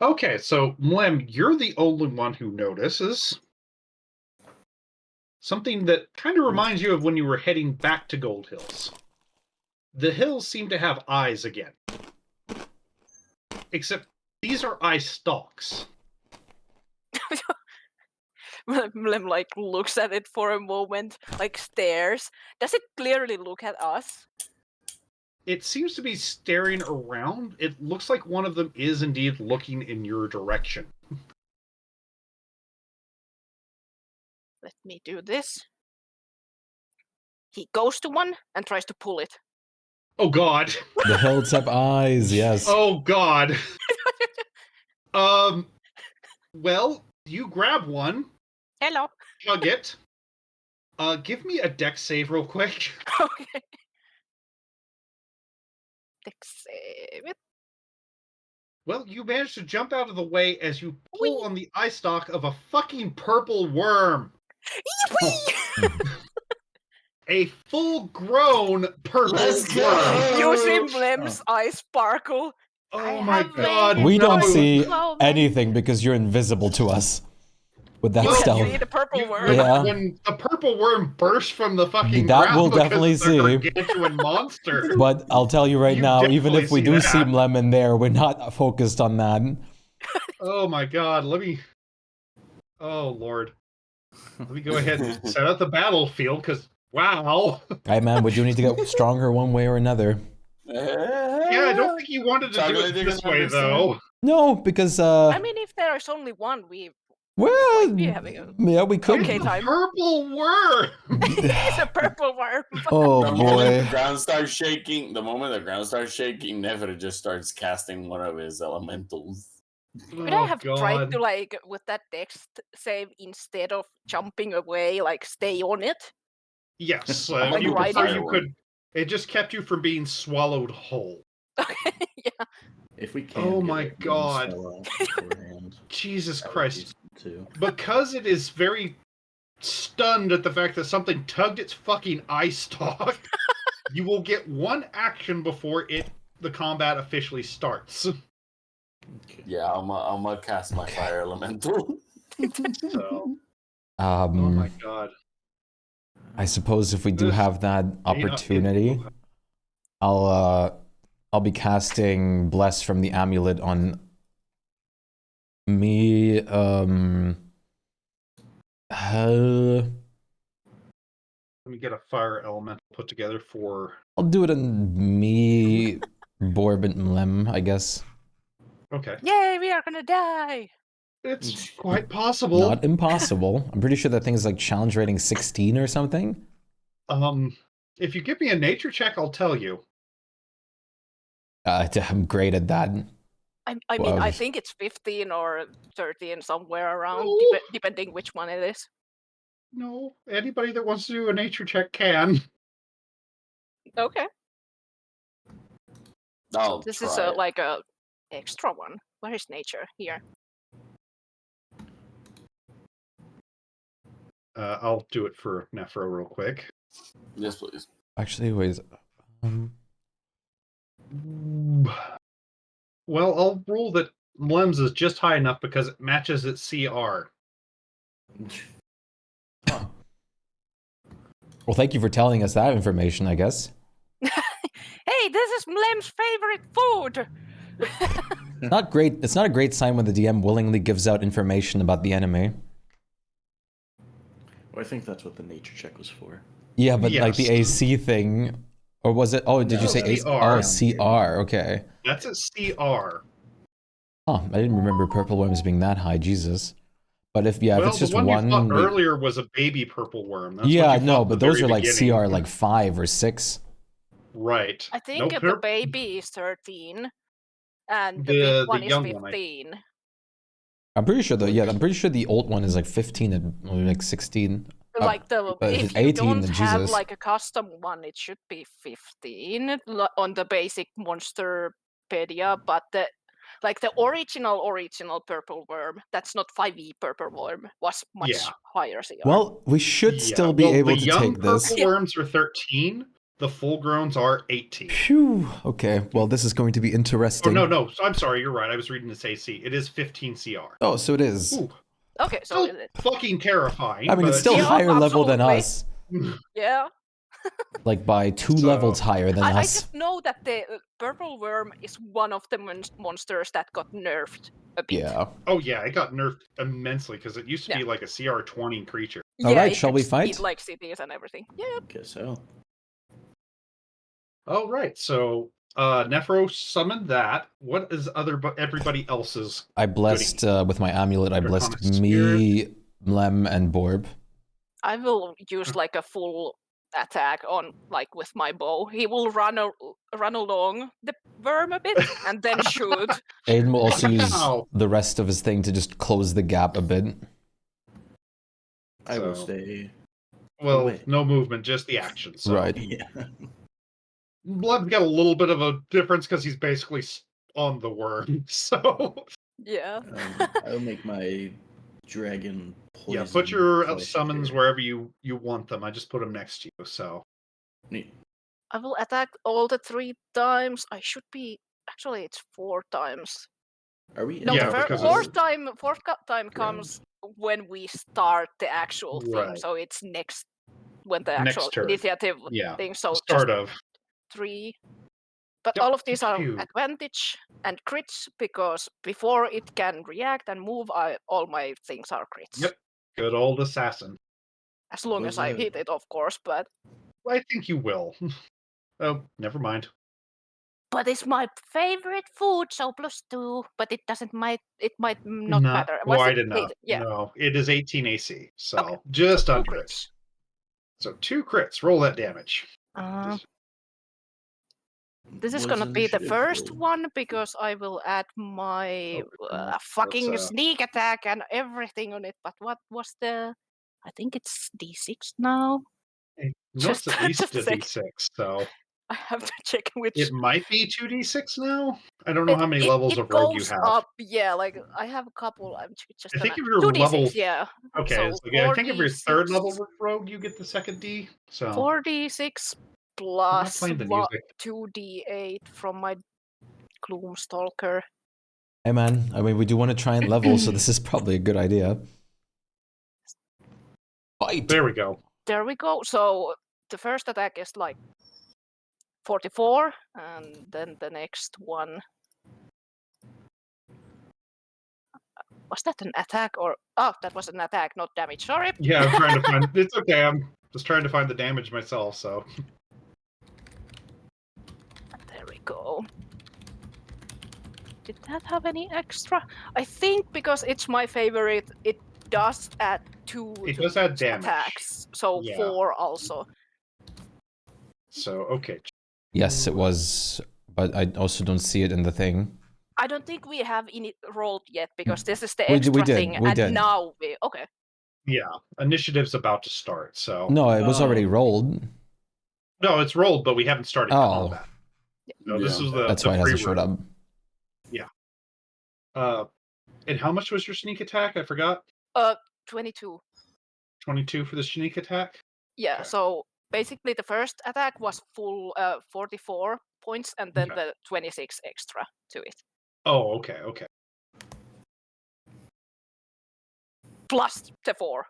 Okay, so Mlem, you're the only one who notices something that kind of reminds you of when you were heading back to Gold Hills. The hills seem to have eyes again. Except these are eye stalks. Mlem like looks at it for a moment, like stares. Does it clearly look at us? It seems to be staring around. It looks like one of them is indeed looking in your direction. Let me do this. He goes to one and tries to pull it. Oh, God. The hills have eyes, yes. Oh, God. Well, you grab one, Hello. hug it. Give me a dex save real quick. Okay. Dex save it. Well, you managed to jump out of the way as you pull on the eye stalk of a fucking purple worm. A full-grown purple worm. You see Mlem's eyes sparkle. Oh my God. We don't no. see so anything because you're invisible to us. With that You stealth. see the purple worm. Yeah. When the purple worm bursts from the fucking That ground we'll because definitely it's a see. gargantuan monster. But I'll tell you right You now, even definitely if we see do that. see Lemon there, we're not focused on that. Oh my God, oh Lord. Let me go ahead and set out the battlefield, because, wow. Hey man, we do need to get stronger one way or another. Yeah, I don't think you wanted to do Chocolate it didn't this way, understand. though. No, because I mean, if there is only one, we well, might be having a yeah, we could. okay time. Purple worm! It's a purple worm. Oh The moment the boy. ground starts shaking, Nefer just starts casting one of his elementals. Would I have tried God. to, like, with that dex save, instead of jumping away, like, stay on it? Yes, I'm if like you riding. prefer, you could. It just kept you from being swallowed whole. Okay, yeah. If we can. Oh get my it, we can God. sell out beforehand. Jesus That would be Christ. too. Because it is very stunned at the fact that something tugged its fucking eye stalk, You will get one action before the combat officially starts. Okay. Yeah, I'm gonna cast my fire elemental. So, oh my god. I suppose if we do This have that opportunity, I'll be casting Bless from the amulet on me. Let me get a fire elemental put together for. I'll do it on me, Borb, and Mlem, I guess. Okay. Yay, we are gonna die. It's quite possible. Not impossible. I'm pretty sure that thing is like challenge rating 16 or something. If you give me a nature check, I'll tell you. I'm great at that. I mean, Well, I think it's 15 or 13, somewhere around, No. depending which one it is. No, anybody that wants to do a nature check can. Okay. I'll This try is it. like a extra one. Where is nature? Here. I'll do it for Nephro real quick. Yes, please. Actually, wait. Well, I'll rule that Mlem's is just high enough because it matches its CR. Huh. Well, thank you for telling us that information, I guess. Hey, this is Mlem's favorite food! Not great. It's not a great sign when the DM willingly gives out information about the enemy. Well, I think that's what the nature check was for. Yeah, but like the Yes. AC thing, or was it? Oh, did No, you say AC? CR. Oh, CR. Okay. That's a CR. Oh, I didn't remember purple worms being that high. Jesus. But if if Well, it's just the one you fought we- earlier was a baby purple worm. That's yeah, what you no, fought but at the those very are like beginning. CR like 5 or 6. Right. I think Nope, the baby is 13, and the big The one is young one, 15. I'm pretty sure I'm pretty sure the old one is like 15 and like 16. Like but if if it's you 18, don't then have Jesus. like a custom one, it should be 15 on the basic Monsterpedia, but the original purple worm, that's not 5e purple worm, was much Yeah. higher CR. Well, we should still be well, able the to young take this. purple worms are 13. The full growns are 18. Phew. Okay, well, this is going to be Oh, interesting. no. I'm sorry. You're right. I was reading this AC. It is 15 CR. Oh, so it is. Ooh, Okay, so still fucking terrifying. I mean, it's but- still Yeah, higher level than absolutely. us. yeah. Like by 2 So- levels higher than I us. just know that the purple worm is one of the monsters that got nerfed a bit. Yeah. Oh, yeah. It got nerfed immensely because it used to Yeah. be like a CR 20 creature. All right, it shall we could fight? eat, like cities and everything. Yeah. Guess so. Oh, right. So, Nephro summoned that. What is everybody else's? I blessed with my amulet. I blessed Draconic me, Mlem, and Borb. I will use like a full attack on with my bow. He will run along the worm a bit and then shoot. Aiden will also use Ow. the rest of his thing to just close the gap a bit. I will So- stay. Well, Wait. no movement, just the action. So. Right. Yeah. Blood's got a little bit of a difference because he's basically on the worm. So, Yeah. I'll make my dragon poison. yeah, put your flesh summons here. wherever you want them. I just put them next to you. So, Neat. I will attack all the 3 times. I should be actually it's 4 times. Are we? No, Yeah, the because fourth it's- time comes when we start the actual thing. Right. So it's next when the Next actual turn. initiative yeah, thing. So start just of. 3. But Yep, all of these are phew. advantage and crits because before it can react and move, all my things are crits. Yep. Good old assassin. As long Was as I that- hit it, of course. But I think you will. Oh, never mind. it's my favorite food, so +2. But it might not matter. Was quite it enough. 8? Yeah. No, it is 18 AC. So Okay. just Two under it. crits. So 2 crits. Roll that damage. This is Was gonna be the initiative first roll? one because I will add my fucking Let's, sneak attack and everything on it. But what was the? I think it's D6 now. No, it's Just- at least just a a sec. D6. So I have to check which. it might be 2D6 now. I don't know how many levels of rogue you goes have. up. Yeah, like I have a couple. I'm just. I think gonna- if you're 2d6, level- yeah. Okay, So I think if you're 3rd 4d6. level rogue, you get the second D. So 4d6 plus playing the music. 2d8 from my Gloomstalker. Hey man, I mean, we do want to try and level, so this is probably a good idea. Fight! There we go. There we go. So the first attack is like 44, and then the next one. Was that an attack or? Oh, that was an attack, not damage. Sorry. Yeah, I'm trying to find. It's okay. I'm just trying to find the damage myself. So There we go. Did that have any extra? I think because it's my favorite, it does add 2 it to does add damage. attacks. So Yeah. 4 also. So okay. Yes, it was, but I also don't see it in the thing. I don't think we have rolled yet because this is the We extra did, thing, we and did. now we okay. Yeah, initiative's about to start. So No, it was already Oh. rolled. no, it's rolled, but we haven't started Oh. combat. No, this Yeah. is the. That's the why it hasn't showed pre-roll. up. And how much was your sneak attack? I forgot. 22. 22 for the sneak attack. Yeah. Okay. So basically, the first attack was full 44 points, and then Okay. the 26 extra to it, Oh, okay, okay. plus the 4.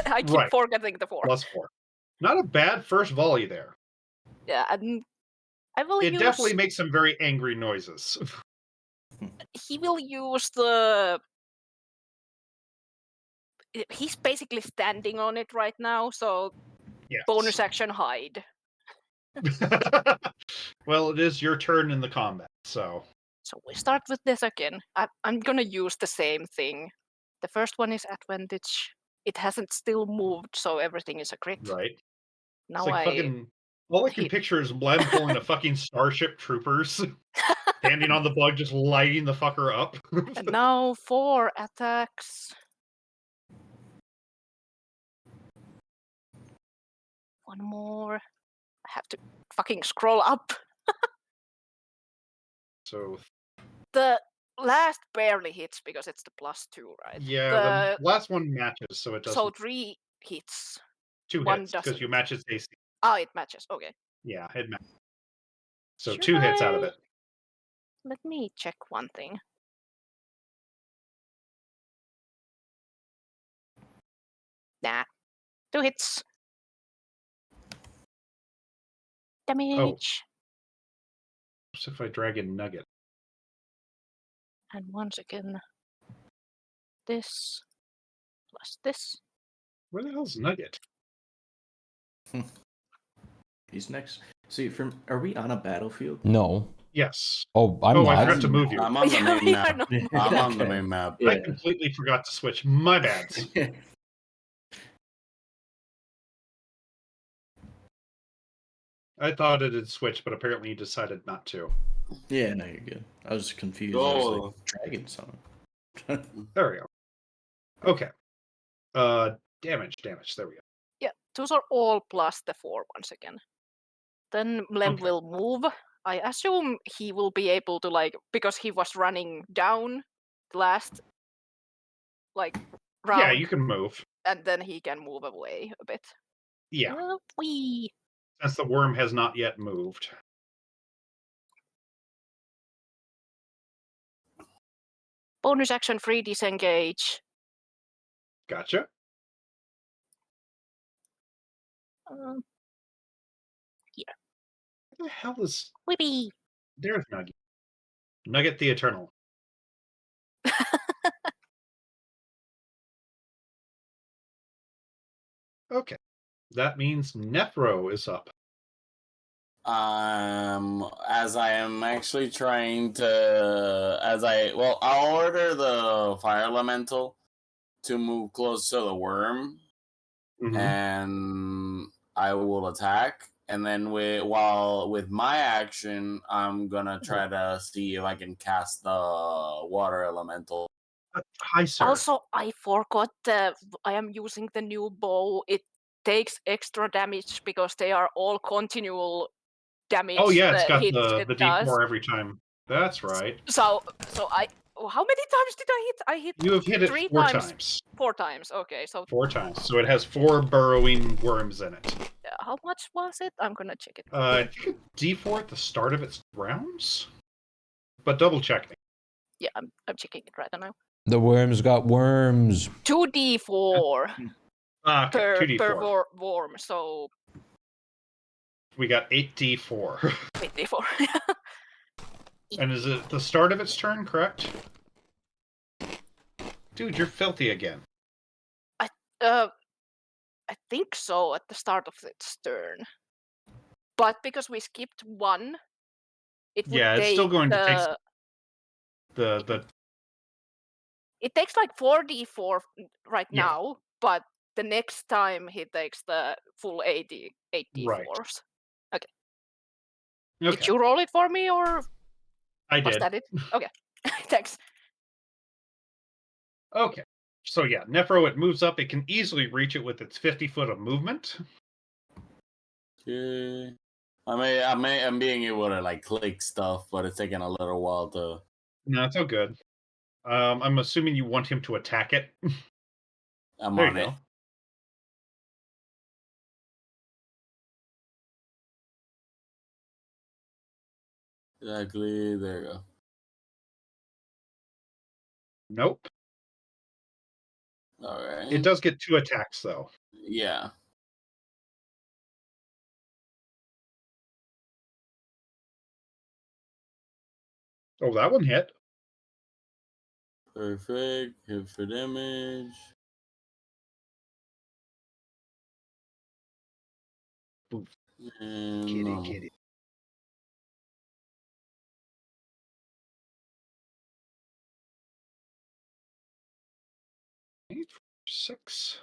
I keep Right. forgetting the 4. Plus 4. Not a bad first volley there. Yeah, and I will It use. definitely makes some very angry noises. He will use the. He's basically standing on it right now, so Yes. bonus action hide. Well, it is your turn in the combat, so. So we start with this again. I'm gonna use the same thing. The first one is advantage. It hasn't still moved, so everything is a crit. Right. Now It's like fucking. All I can hit. picture is Lem pulling a fucking Starship Troopers, standing on the bug, just lighting the fucker up. And now 4 attacks. One more. I have to fucking scroll up. So The last barely hits because it's the +2, right? yeah, the last one matches, so it doesn't. So 3 hits. 2 one hits because doesn't. you match its AC. Ah, it matches. Okay. Yeah, it matches. So Should 2 hits out of I- it. Let me check one thing. Nah. 2 hits. Damage. What if I drag in Nugget? And once again, this plus this. Where the hell's Nugget? He's next. See, are we on a battlefield? No. Yes. Oh, I'm Oh, not. I forgot to move you. I'm on the Yeah, main we map. are not- I'm on the Okay. main map. I completely forgot to switch. My bad. I thought it had switched, but apparently you decided not to. Yeah, no, you're good. I was confused. I was Oh. like, Dragon Song. There we go. Okay. Damage. There we go. Yeah, those are all plus the 4 once again. Then Lem Okay. will move. I assume he will be able to because he was running down the last round, Yeah, you can move. and then he can move away a bit. Yeah, Wee. since the worm has not yet moved. Bonus action free disengage. Gotcha. Um, What the hell is... Whippy. There's Nugget. Nugget the Eternal. Okay. That means Nephro is up. As I am actually trying to, I'll order the fire elemental to move close to the worm, Mhm. and I will attack. And then with my action, I'm gonna try to see if I can cast the water elemental. Hi, sir. Also, I forgot that I am using the new bow. It takes extra damage because they are all continual damage. Oh yeah, it's got hits the it D4 does. every time. That's right. So how many times did I hit? I hit You have hit it 3 4 times. times. 4 times. Okay, so 4 times. So it has 4 burrowing worms in it. how how much was it? I'm gonna check it. I think it's D4 at the start of its rounds, but double check me. Yeah, I'm checking it right now. The worms got worms. 2d4 Okay, 2D4. per worm, so We got 8D4. 8d4. And is it the start of its turn, correct? Dude, you're filthy again. I think so at the start of its turn. But because we skipped one, it would Yeah, it's take still going to take the It takes like 4d4 right Yeah. now, but the next time he takes the full 8d4s. Right. Okay. Okay. Did you roll it for me, or I was did. that it? Okay. Thanks. Okay. So yeah, Nephro, it moves up. It can easily reach it with its 50 foot of movement. Okay. I'm being able to like click stuff, but it's taking a little while to. No, it's all good. I'm assuming you want him to attack it. I'm There on you it. go. Exactly. There you go. Nope. All right. It does get 2 attacks though. Yeah. Oh, that one hit. Perfect. Hit for damage. Oof. And normal. Kitty. 8, 6.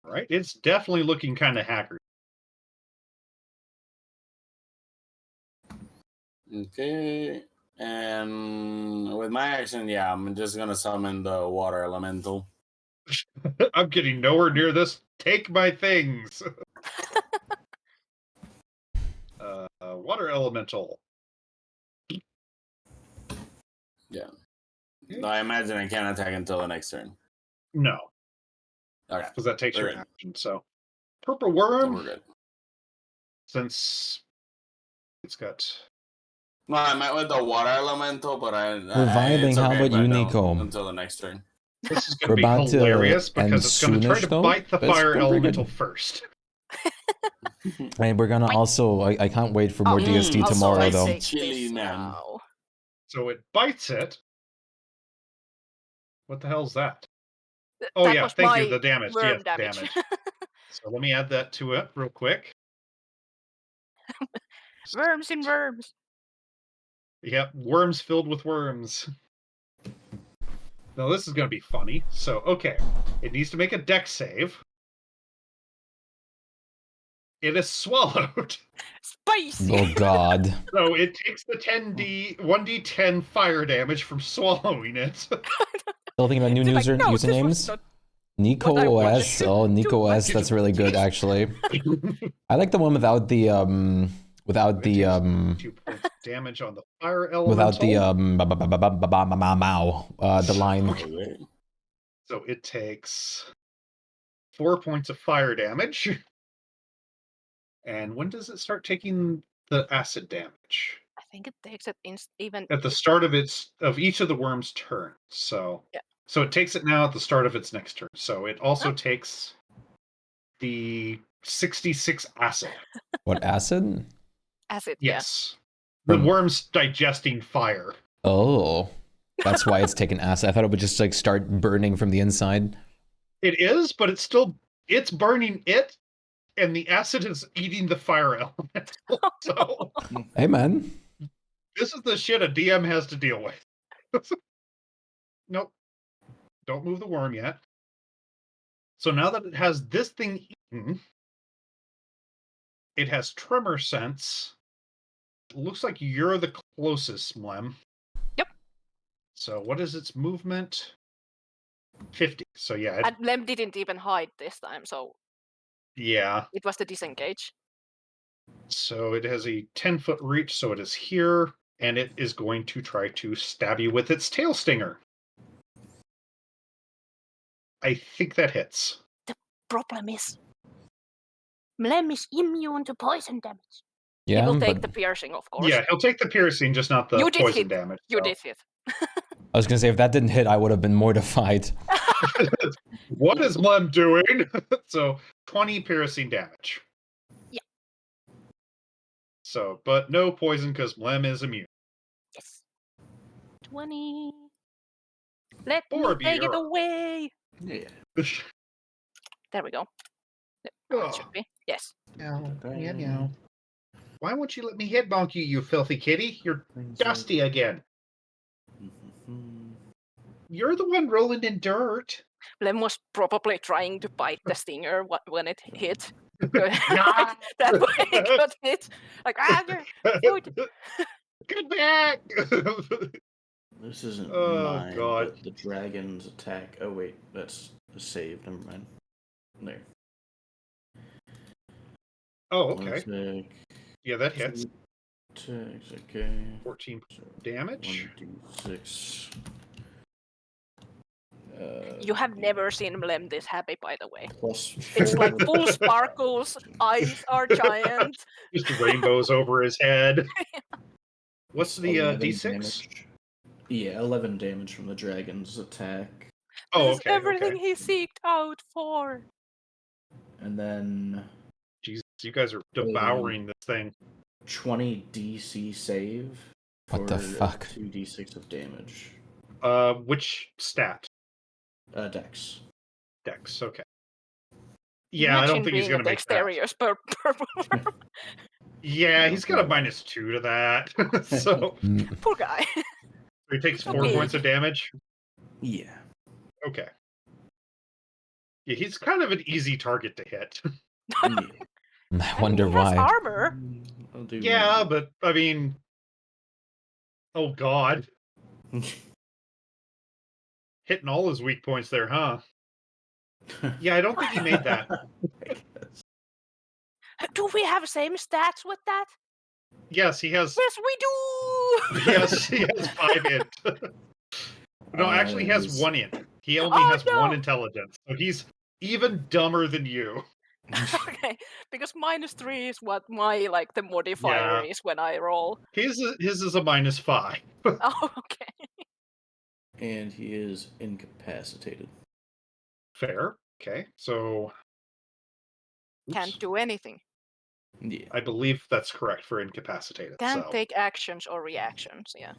Right? It's definitely looking kind of hacker. Okay. And with my action, yeah, I'm just gonna summon the water elemental. I'm getting nowhere near this. Take my things. Water elemental. Yeah. No, I imagine I can't attack until the next turn. No, Okay. because that takes your We're good. action. So, purple So worm. we're good. Since it's got. No, I meant with the water elemental, but We're vibing. it's How okay about if I you, don't Nico? until the next turn. This is going We're to be about to hilarious end because it's going to try soonish, to though, bite the but it's fire going pretty good. elemental first. And we're gonna Wait. also. I can't wait for more Oh, DST also, tomorrow, I though. take Chili this man. now. So it bites it. What the hell's that? Oh That yeah, was thank my you. The damage. worm Yes, damage. So let me add that to it real quick. Worms in worms. Yep, worms filled with worms. Now this is going to be funny. So, okay. It needs to make a dex save. It is swallowed. Spicy. Oh God. So it takes the 1d10 fire damage from swallowing it. Still thinking about new It's like, no, this was usernames. not Nico what I wanted OS. to Oh, do. Nico What OS. did That's you really good, do? actually. I like the one without the without It the takes 2 points of damage on the fire elemental. without the the line. Okay. So it takes 4 points of fire damage. And when does it start taking the acid damage? I think it takes it even. At the start of each of the worm's turns. So Yeah. So it takes it now at the start of its next turn. So it also Oh. takes the 66 acid. What acid? Acid, Yes. From- The worm's digesting fire. Oh, that's why it's taking acid. I thought it would just like start burning from the inside. It is, but it's burning it, and the acid is eating the fire elemental. So Hey, man. this is the shit a DM has to deal with. Nope. Don't move the worm yet. So now that it has this thing eaten, it has tremor sense. It looks like you're the closest, Mlem. Yep. So what is its movement? 50. So yeah. And Lem didn't even hide this time, so Yeah. it was the disengage. So it has a 10-foot reach, so it is here, and it is going to try to stab you with its tail stinger. I think that hits. Problem is, Mlem is immune to poison damage. Yeah, He will take but the piercing, of course. Yeah, he'll take the piercing, just not the You did poison hit. damage. You so. did hit. I was gonna say if that didn't hit, I would have been mortified. What is Mlem doing? So 20 piercing damage. Yeah. So, but no poison because Mlem is immune. Yes. 20. Let Orb, me take it you're up. away. Yeah. There we go. It should be. Yes. Meow. Why won't you let me head bonk you, you filthy kitty? You're dusty again. You're the one rolling in dirt. Lem was probably trying to bite the stinger when it hit. Nah. Like, that way it got hit. Like, food. Get back! This isn't Oh, mine, God. but the dragon's attack. Oh wait, that's a save. Never mind. There. Oh, okay. Attack, Yeah, that hits. attacks, okay. 14 damage. 1d6. You have never seen Mlem this happy, by the way. Plus It's four. like full sparkles, eyes are giant. Just rainbows over his head. What's the 11 D6? damage. Yeah, 11 damage from the dragon's attack. Oh, This is okay. everything Okay. he seeked out for. And then Jesus, you guys are devouring this thing. 20 DC save. What the for fuck? 2d6 of damage. Which stat? Dex. Dex. Okay. Yeah, I don't think he's going to make that. dexterous Yeah, he's got a -2 to that. So Mm, Poor guy. he takes 4 Okay. points of damage. Yeah. Okay. Yeah, he's kind of an easy target to hit. Yeah. I wonder He has why. armor. I'll do Yeah, but I mean, oh god, hitting all his weak points there, huh? Yeah, I don't think he made that. Do we have same stats with that? Yes, he has. Yes, we do. Yes, he has 5 int. No, actually, he has he's- 1 int. He only Oh, has no. 1 intelligence, so he's even dumber than you. Okay, because -3 is what my the modifier Yeah. is when I roll. His is a -5. Oh, okay. And he is incapacitated. Fair. Okay, so Can't oops. do anything. Yeah. I believe that's correct for incapacitated. Can't so. take actions or reactions. Yeah.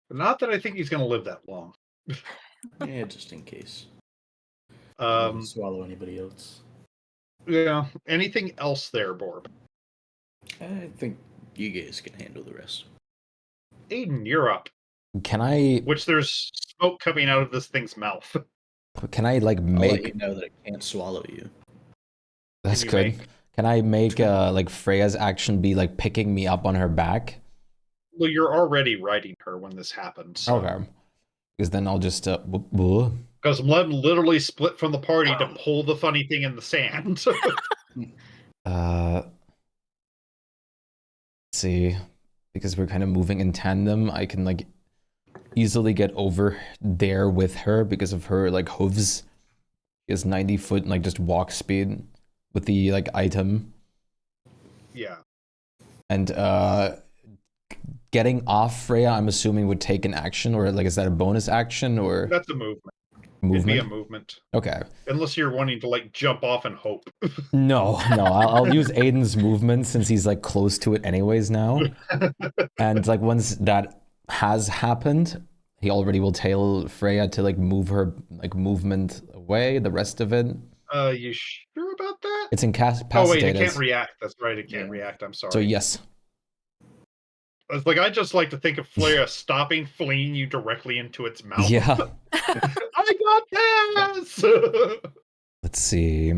Not that I think he's going to live that long. Yeah, just in case. I don't Um, swallow anybody else. yeah. Anything else there, Borb? I think you guys can handle the rest. Aiden, you're up. Can I Which there's smoke coming out of this thing's mouth. like I'll let make you know that it can't swallow you. that's you good. make- Can I make like Freya's action be like picking me up on her back? Well, you're already riding her when this happens. So. Okay. Because then I'll just Because Mlem literally split from the party to pull the funny thing in the sand. let's see. Because we're kind of moving in tandem, I can like easily get over there with her because of her like hooves. She has 90 foot like just walk speed with the like item. Yeah. And getting off Freya, I'm assuming would take an action, or like is that a bonus action or That's a movement. It'd movement? be a movement. Okay. Unless you're wanting to like jump off and hope. No, I'll use Aiden's movement since he's like close to it anyways now. And like once that has happened, he already will tell Freya to like move her like movement away. The rest of it, You sure about that? it's Oh wait, incapacitated. it can't react. That's right, it can't Yeah. react. I'm sorry. So yes. It's like I just like to think of Freya stopping, flinging you directly into its mouth. Yeah. I got this. Let's see.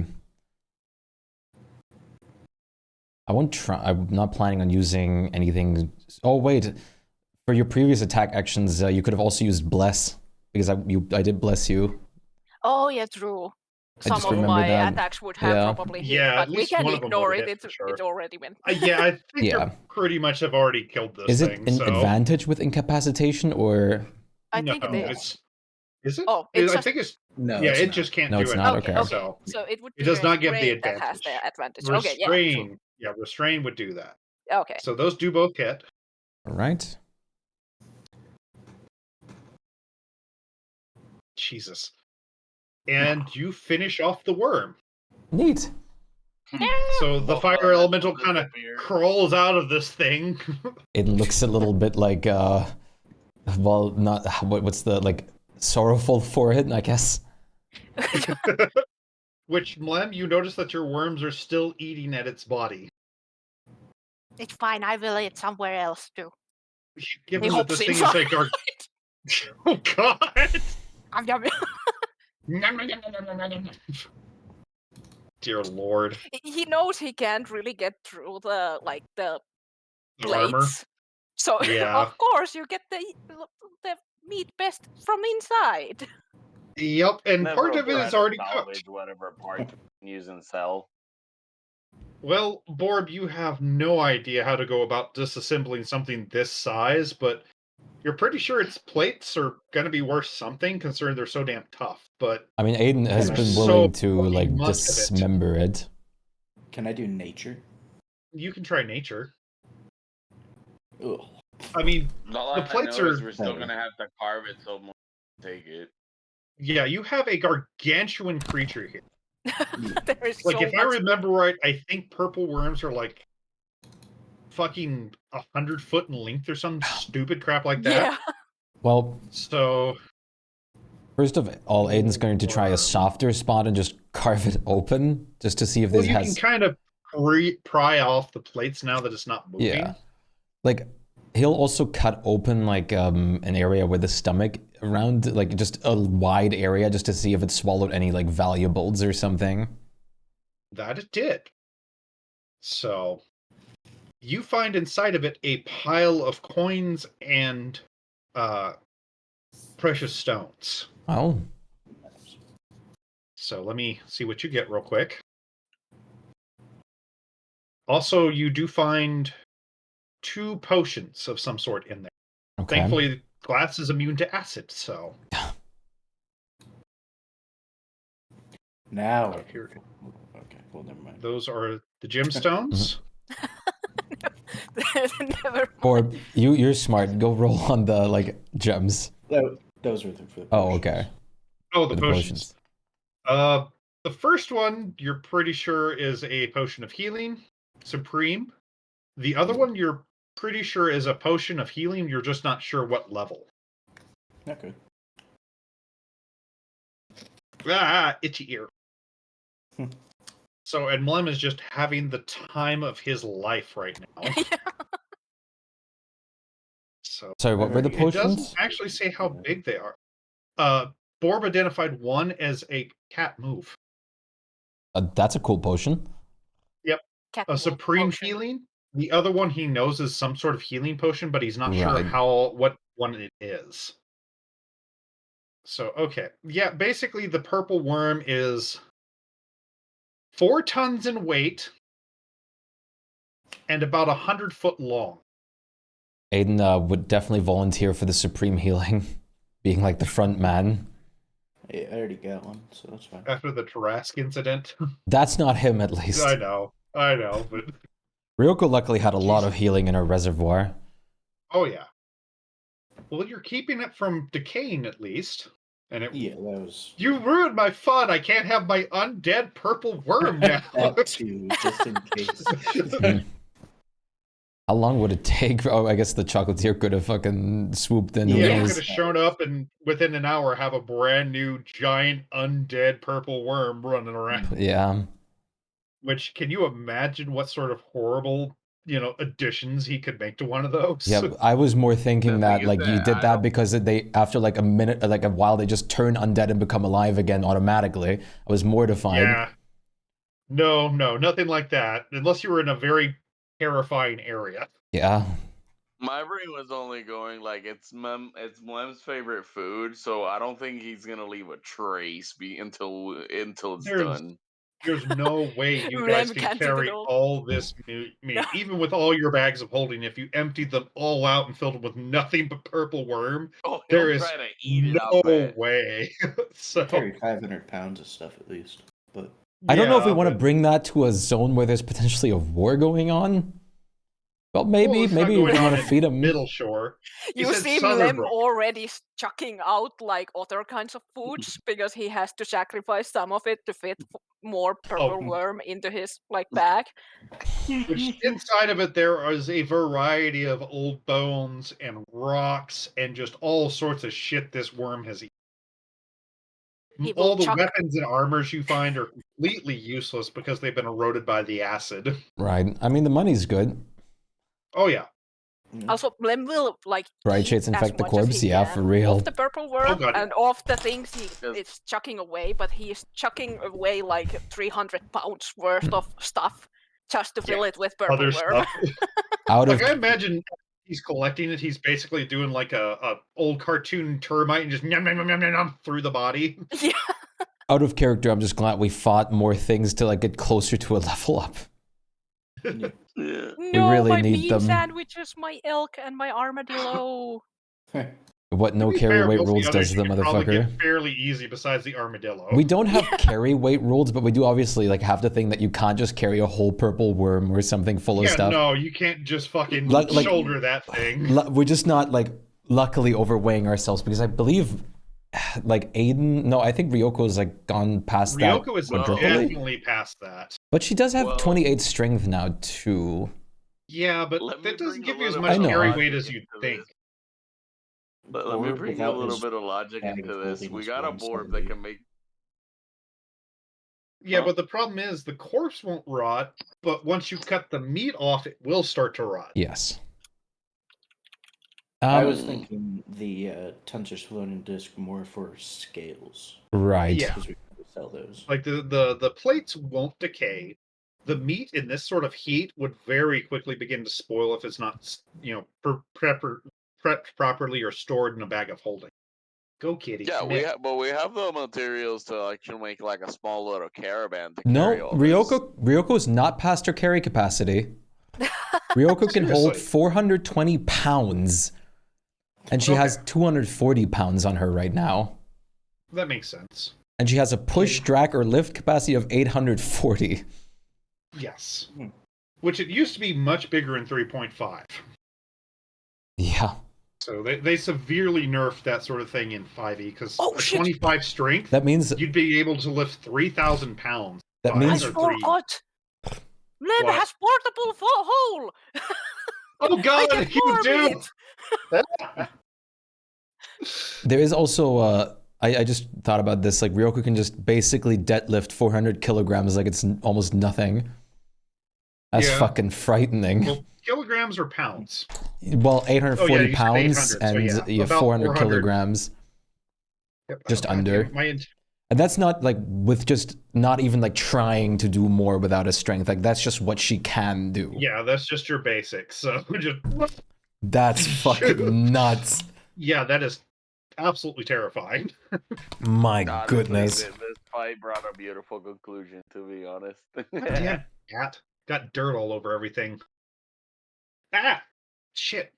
I won't try. I'm not planning on using anything. Oh wait, for your previous attack actions, you could have also used bless because I did bless you. Oh yeah, true. I just some of remember my that. attacks would have Yeah. probably hit, Yeah, but at we least can one of them ignore would it. have hit for sure. It already went. Yeah, I think Yeah. you pretty much have already killed this Is thing. it an advantage with incapacitation or? I No, think it is. Is it? Oh, it's I just think it's. No, Yeah, it's it not. just can't No, do it's not. anything. okay. Okay. Okay. So it would It be does not give the restraint that has advantage. the advantage. Okay, yeah. Restrain. Yeah, restrain would do that. True. Okay. So those do both hit. All right. Jesus. And you finish off the worm. Neat. So the Both fire elements elemental will kind of disappear. crawls out of this thing. It looks a little bit like well, not what's the like sorrowful for it, I guess. Which, Mlem, you notice that your worms are still eating at its body. It's fine. I will eat somewhere else too. Given that hops this thing is inside. like oh god! Yum, yum. Dear lord. He knows he can't really get through the The plates. armor. So Yeah. of course you get the meat best from inside. Yep, and Never part of it try is to already salvage cooked. whatever part you can use and sell. Well, Borb, you have no idea how to go about disassembling something this size, but you're pretty sure its plates are gonna be worth something, considering they're so damn tough. But I mean, Aiden has There's been so willing to fucking like much of it. dismember it. Can I do nature? you can try nature. Ugh. I mean, All The I plates know is are we're still better. gonna have to carve it so much take it. yeah, you have a gargantuan creature here. There is Like, so if I much. remember right, I think purple worms are like fucking 100 foot in length or some stupid crap like that. Yeah. Well, So first of all, Aiden's going to try a Worm. softer spot and just carve it open, just to see if well, this you has. can kind of pry off the plates now that it's not moving. Yeah. Like, he'll also cut open like an area with the stomach around, like just a wide area, just to see if it swallowed any like valuables or something. That it did. So you find inside of it a pile of coins and precious stones. Oh, So let me see what you get real quick. Also, you do find 2 potions of some sort in there. okay. Thankfully, glass is immune to acid, so Now. here. Okay, well, never mind. Those are the gemstones. Never. Or you're smart. Go roll on the like gems. Those were for the Oh, potions. okay. Oh, For the potions. The first one you're pretty sure is a potion of healing, supreme. The other one you're pretty sure is a potion of healing. You're just not sure what level. Okay. Ah, itchy ear. Hmm. So, and Mlem is just having the time of his life right now. So, Sorry, what were the it doesn't potions? actually say how big they are. Borb identified one as a cat move. That's a cool potion. Cat A wolf supreme potion. healing. The other one he knows is some sort of healing potion, but he's not sure Right. what one it is. So, okay. Yeah, basically the purple worm is 4 tons in weight and about 100 foot long. Aiden would definitely volunteer for the supreme healing, being like the front man. I already got one, so that's fine. After the Tarask incident. That's not him, at least. I know, but Ryoko luckily had a lot of Jesus. healing in her reservoir. oh yeah. Well, you're keeping it from decaying at least. And it Yeah, that was You ruined my fun. I can't have my undead purple worm now. that too, just in case. How long would it take? Oh, I guess the chocolatier could have fucking swooped in. Who Yeah, you knows? could have shown up and within an hour have a brand new giant undead purple worm running around. Yeah. Which, can you imagine what sort of horrible, additions he could make to one of those? Yeah, I was more thinking The that thing is like you that did I that don't- because they after like a minute, like a while, they just turn undead and become alive again automatically. I was mortified. Yeah. No, nothing like that. Unless you were in a very terrifying area. Yeah. My brain was only going like it's Mlem's favorite food, so I don't think he's gonna leave a trace until it's There's done. there's no way you guys Lem can can't eat it carry all. all this meat, even with all your bags of holding. If you emptied them all out and filled them with nothing but purple worm, Oh, he'll there is try to eat it out no there. way. I carry So 500 pounds of stuff at least. But I don't know if we yeah, want to but bring that to a zone where there's potentially a war going on. Well, maybe it's not we going on want to in feed him. Middle Shore. He You said see Lem Southernbrook. already chucking out like other kinds of foods because he has to sacrifice some of it to fit more purple worm into his like bag. Which inside of it there is a variety of old bones and rocks and just all sorts of shit this worm has eaten. He will All the chuck. weapons and armors you find are completely useless because they've been eroded by the acid. Right. I mean, the money's good. Oh yeah. Also, Lem will like Bright eat shades as infect the much as corpse. he Yeah, can for real. of the purple worm God, yeah. and of the things he Yes. is chucking away, but he is chucking away like 300 pounds worth of stuff just to fill it with purple Other worm. stuff. Out of Like I imagine he's collecting it, he's basically doing like a old cartoon termite and just yum, yum, yum, yum, yum, yum through the body. Yeah. out of character, I'm just glad we fought more things to like get closer to a level up. yeah. Yeah. No, really my need bean them. sandwiches, my elk, and my armadillo. What no To be carry fair, weight most of rules the others does to the you could probably motherfucker. get fairly easy besides the armadillo. We don't have carry weight rules, but we do obviously like have the thing that you can't just carry a whole purple worm or something full of stuff. No, you can't just fucking Like- shoulder that thing. We're just not like luckily overweighing ourselves because I believe like Aiden, no, I think Ryoko's like gone past that Ryoko is quadruply. definitely past that. But she does have Well- 28 strength now too. Yeah, but Let me that doesn't bring a give you as little much bit of carry logic weight as into you'd this. think. Let me Or bring a without little his bit of logic bag into of this. holding We is got a one board Sunday. that can make. Yeah, Huh? but the problem is the corpse won't rot, but once you cut the meat off, it will start to rot. Yes. I was thinking the tensor floating disc more for scales. Right. Yeah. Because we could sell those. Like the plates won't decay. The meat in this sort of heat would very quickly begin to spoil if it's not, prepped properly or stored in a bag of holding. Go, kitty. Yeah, Nick. but we have the materials to actually make like a small little caravan to carry No, all this. Ryoko's not past her carry capacity. Ryoko can hold Seriously. 420 pounds. And she has 240 pounds on her right now. That makes sense. And she has a push, drag, or lift capacity of 840. Yes. Which it used to be much bigger in 3.5. Yeah. So they severely nerfed that sort of thing in 5e because Oh, shit. 25 strength, That means you'd be able to lift 3,000 pounds. That I means- Or three. forgot. Lem What? has portable hole. Oh I god, get you more do! meat. there is also I just thought about this, like Ryoko can just basically deadlift 400 kilograms like it's almost nothing. That's Yeah. fucking frightening. Well, kilograms or pounds? Well, 840 you said pounds 800, so and yeah, about 400 400. kilograms. Yep. Just God under. damn it, And that's not like with just not even like trying to do more without a strength. Like that's just what she can do. yeah, that's just your basics. So just That's fucking nuts. yeah, that is absolutely terrifying. My Honestly, goodness. This fight brought a beautiful conclusion, to be honest. Damn, cat got dirt all over everything. Ah, shit.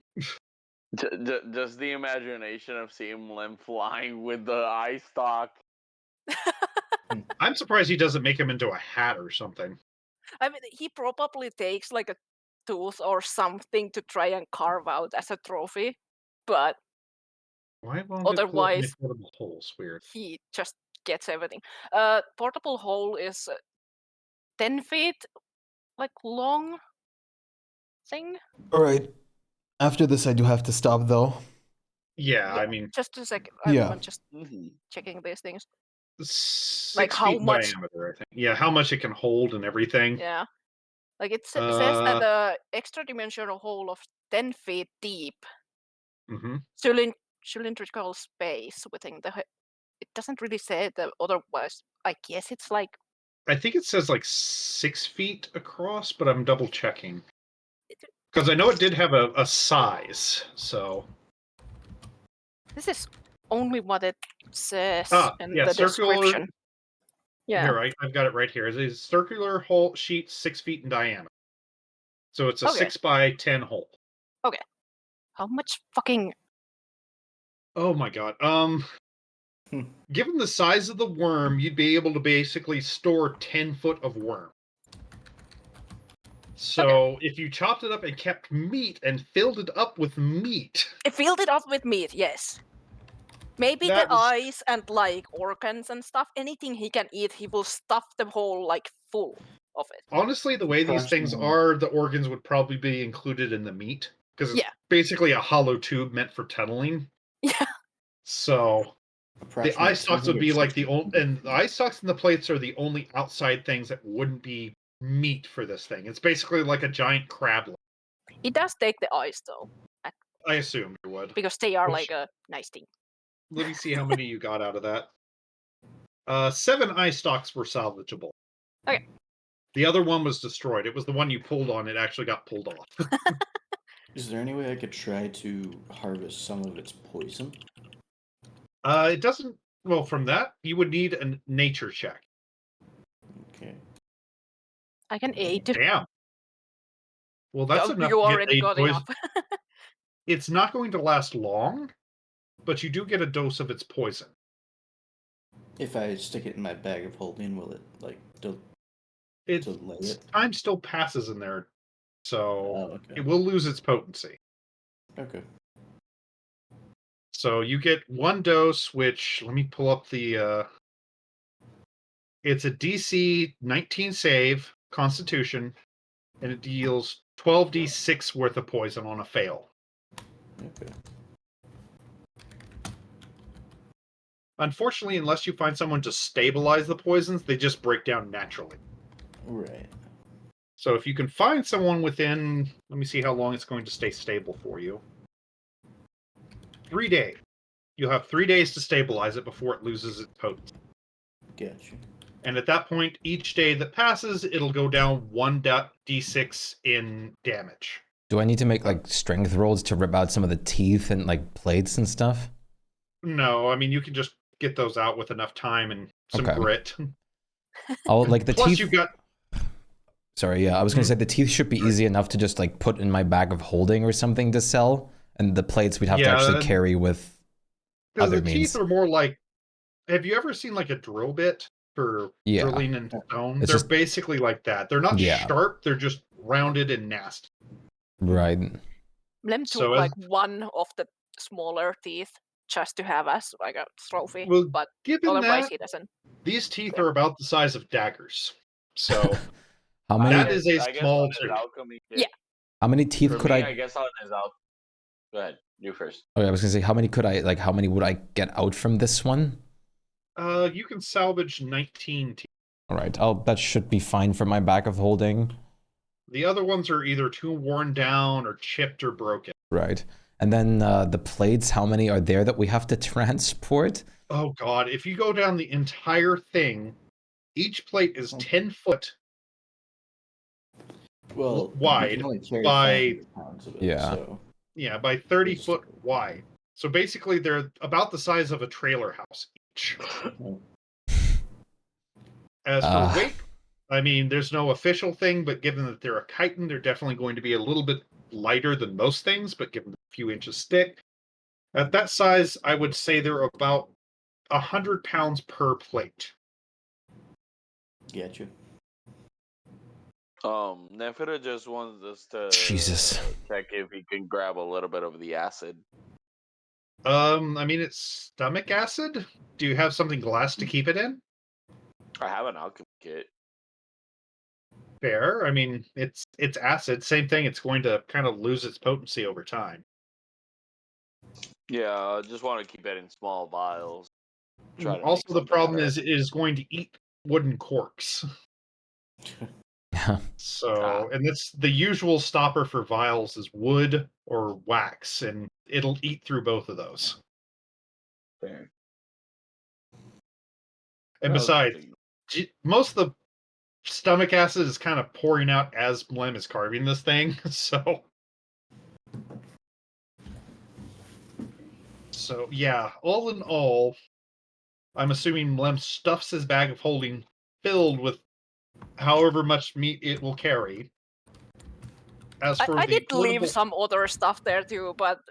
Just the imagination of seeing Lem flying with the eye stalk. I'm surprised he doesn't make him into a hat or something. I mean, he probably takes like a tooth or something to try and carve out as a trophy, but Why won't it pull up otherwise portable holes? Weird. he just gets everything. Portable hole is 10 feet, like long thing. All right. After this, I do have to stop though. Yeah, I mean, Just a second. Yeah. I'm just checking these things. 6 Like how feet much- diameter, I think. Yeah, how much it can hold and everything. Yeah. Like it says that the extra dimensional hole of 10 feet deep Hmm. cylindrical space within the. It doesn't really say the otherwise. I guess it's like I think it says like 6 feet across, but I'm double checking. Because I know it did have a size, so... This is only what it says in yeah, the circular... description. Yeah. Here, I've got it right here. It's a circular hole sheet 6 feet in diameter. So it's a Okay. 6 by 10 hole. Okay. How much fucking... Oh my god. Hmm. Given the size of the worm, you'd be able to basically store 10 foot of worm. So if you chopped it up and kept meat and filled it up with meat... It filled it up with meat, yes. Maybe That the was- eyes and like organs and stuff, anything he can eat, he will stuff the whole like full of it. Honestly, the way these Crushed things meat. are, the organs would probably be included in the meat. Because it's Yeah. basically a hollow tube meant for tunneling. Yeah. So... the Approximately eye stalks would be like the 260 only, and the eye stalks and the plates are the only outside things that wouldn't be meat for this thing. It's basically like a giant crab. He does take the eyes though, I assumed it would. because they are Which- like a nice thing. Let me see how many you got out of that. 7 eye stalks were salvageable. Okay. The other one was destroyed. It was the one you pulled on. It actually got pulled off. Is there any way I could try to harvest some of its poison? It doesn't. Well, from that, you would need a nature check. Okay. I can aid. Damn. Well, that's enough. You to get already a got poison. enough. It's not going to last long, but you do get a dose of its poison. If I stick it in my bag of holding, will it like delay it? Time still passes in there, so Oh, okay. it will lose its potency. Okay. So you get 1 dose, which let me pull up the. It's a DC 19 save, Constitution, and it deals 12d6 worth of poison on a fail. Okay. Unfortunately, unless you find someone to stabilize the poisons, they just break down naturally. Right. So if you can find someone within, let me see how long it's going to stay stable for you. 3 days. You'll have 3 days to stabilize it before it loses its potency. Gotcha. And at that point, each day that passes, it'll go down 1d6 in damage. Do I need to make like strength rolls to rip out some of the teeth and like plates and stuff? No, I mean, you can just get those out with enough time and some Okay. grit. Oh, like the Plus, teeth. you've got... Sorry, yeah, I was gonna say the teeth should be easy enough to just like put in my bag of holding or something to sell, and the plates we'd have to Yeah, actually carry with Because other the means. teeth are more like... Have you ever seen like a drill bit for Yeah. drilling in stone? It's They're just- basically like that. They're not Yeah. sharp, they're just rounded and nasty. Right. Lem took So as- like one of the smaller teeth just to have as like a trophy, Well, but given otherwise that, he doesn't. these teeth are about the size of daggers. So How many? that is a I guess small on his tooth. alchemy kit- Yeah. How many teeth For could me, I? I guess on his alchemy. Go ahead. You first. Oh, I was gonna say how many could I like? How many would I get out from this one? You can salvage 19 teeth. All right, that should be fine for my bag of holding. The other ones are either too worn down or chipped or broken. Right, and then the plates. How many are there that we have to transport? Oh god, if you go down the entire thing, each plate is 10 foot. Well, Wide we can only carry by- 500 pounds of it, Yeah. So Yeah, by 30 Yes. foot wide. So basically, they're about the size of a trailer house each. As for weight, I mean, there's no official thing, but given that they're a chitin, they're definitely going to be a little bit lighter than most things, but given a few inches thick. At that size, I would say they're about 100 pounds per plate. get you. Nefira just wants us to Jesus. check if he can grab a little bit of the acid. I mean, it's stomach acid. Do you have something glass to keep it in? I have an alchemy kit. Fair. I mean, it's acid. Same thing. It's going to kind of lose its potency over time. Yeah, I just want to keep it in small vials. Try to make Also, the something problem out of is it. it is going to eat wooden corks. Yeah. So, and that's the usual stopper for vials is wood or wax, and it'll eat through both of those. Fair. And Well, besides, most of the stomach acid is kind of pouring out as Blem is carving this thing. So, So yeah, all in all, I'm assuming Mlem stuffs his bag of holding filled with however much meat it will carry. As for I the did leave portable, some other stuff there too, but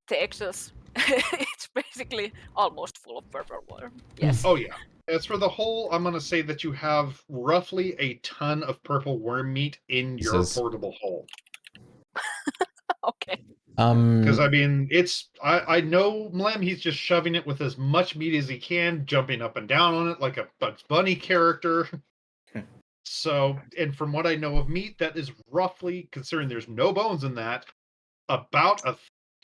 Texas, it's basically almost full of purple worm. Yes. oh yeah. As for the whole, I'm gonna say that you have roughly a ton of purple worm meat in your Says- portable hole. Okay. Because I mean, I know Mlem, he's just shoving it with as much meat as he can, jumping up and down on it like a Bugs Bunny character. So, and from what I know of meat, that is roughly, considering there's no bones in that, about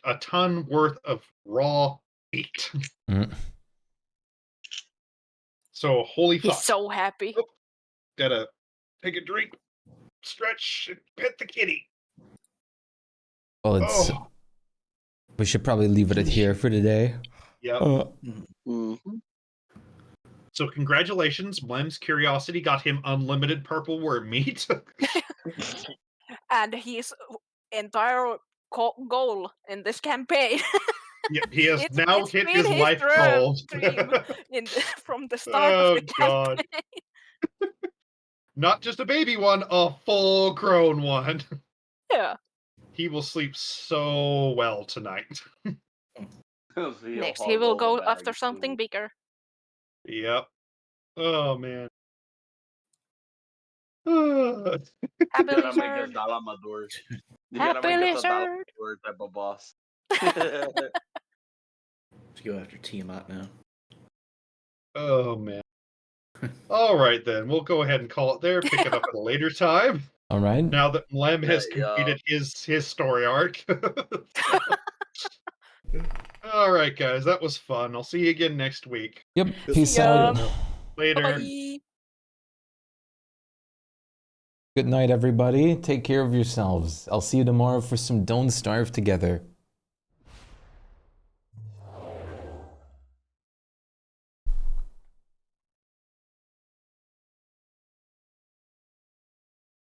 a ton worth of raw meat. Mm. So, holy He's fuck. so happy. Oh. Gotta take a drink, stretch, and pet the kitty. Well, it's. Oh, We should probably leave it at here for today. yep. Mhm. So, congratulations. Mlem's curiosity got him unlimited purple worm meat. And his entire goal in this campaign. Yep, he has It's now hit been his life goal. dream from the start of Oh, the God. campaign. Not just a baby one, a full grown one. Yeah. He will sleep so well tonight. Next, he will go after something bigger. Yep. Oh, man. Ah. Happy You gotta make this lizard. Dalamador. You Happy gotta make this a lizard. Dalamador type of boss. Let's go after Tiamat now. Oh, man. All right, then. We'll go ahead and call it there. Pick it up at a later time. All right. Now that Mlem has Yeah. completed his story arc. All right, guys. That was fun. I'll see you again next week. Yep. Peace ya. out. Later. Bye. Good night, everybody. Take care of yourselves. I'll see you tomorrow for some Don't Starve Together.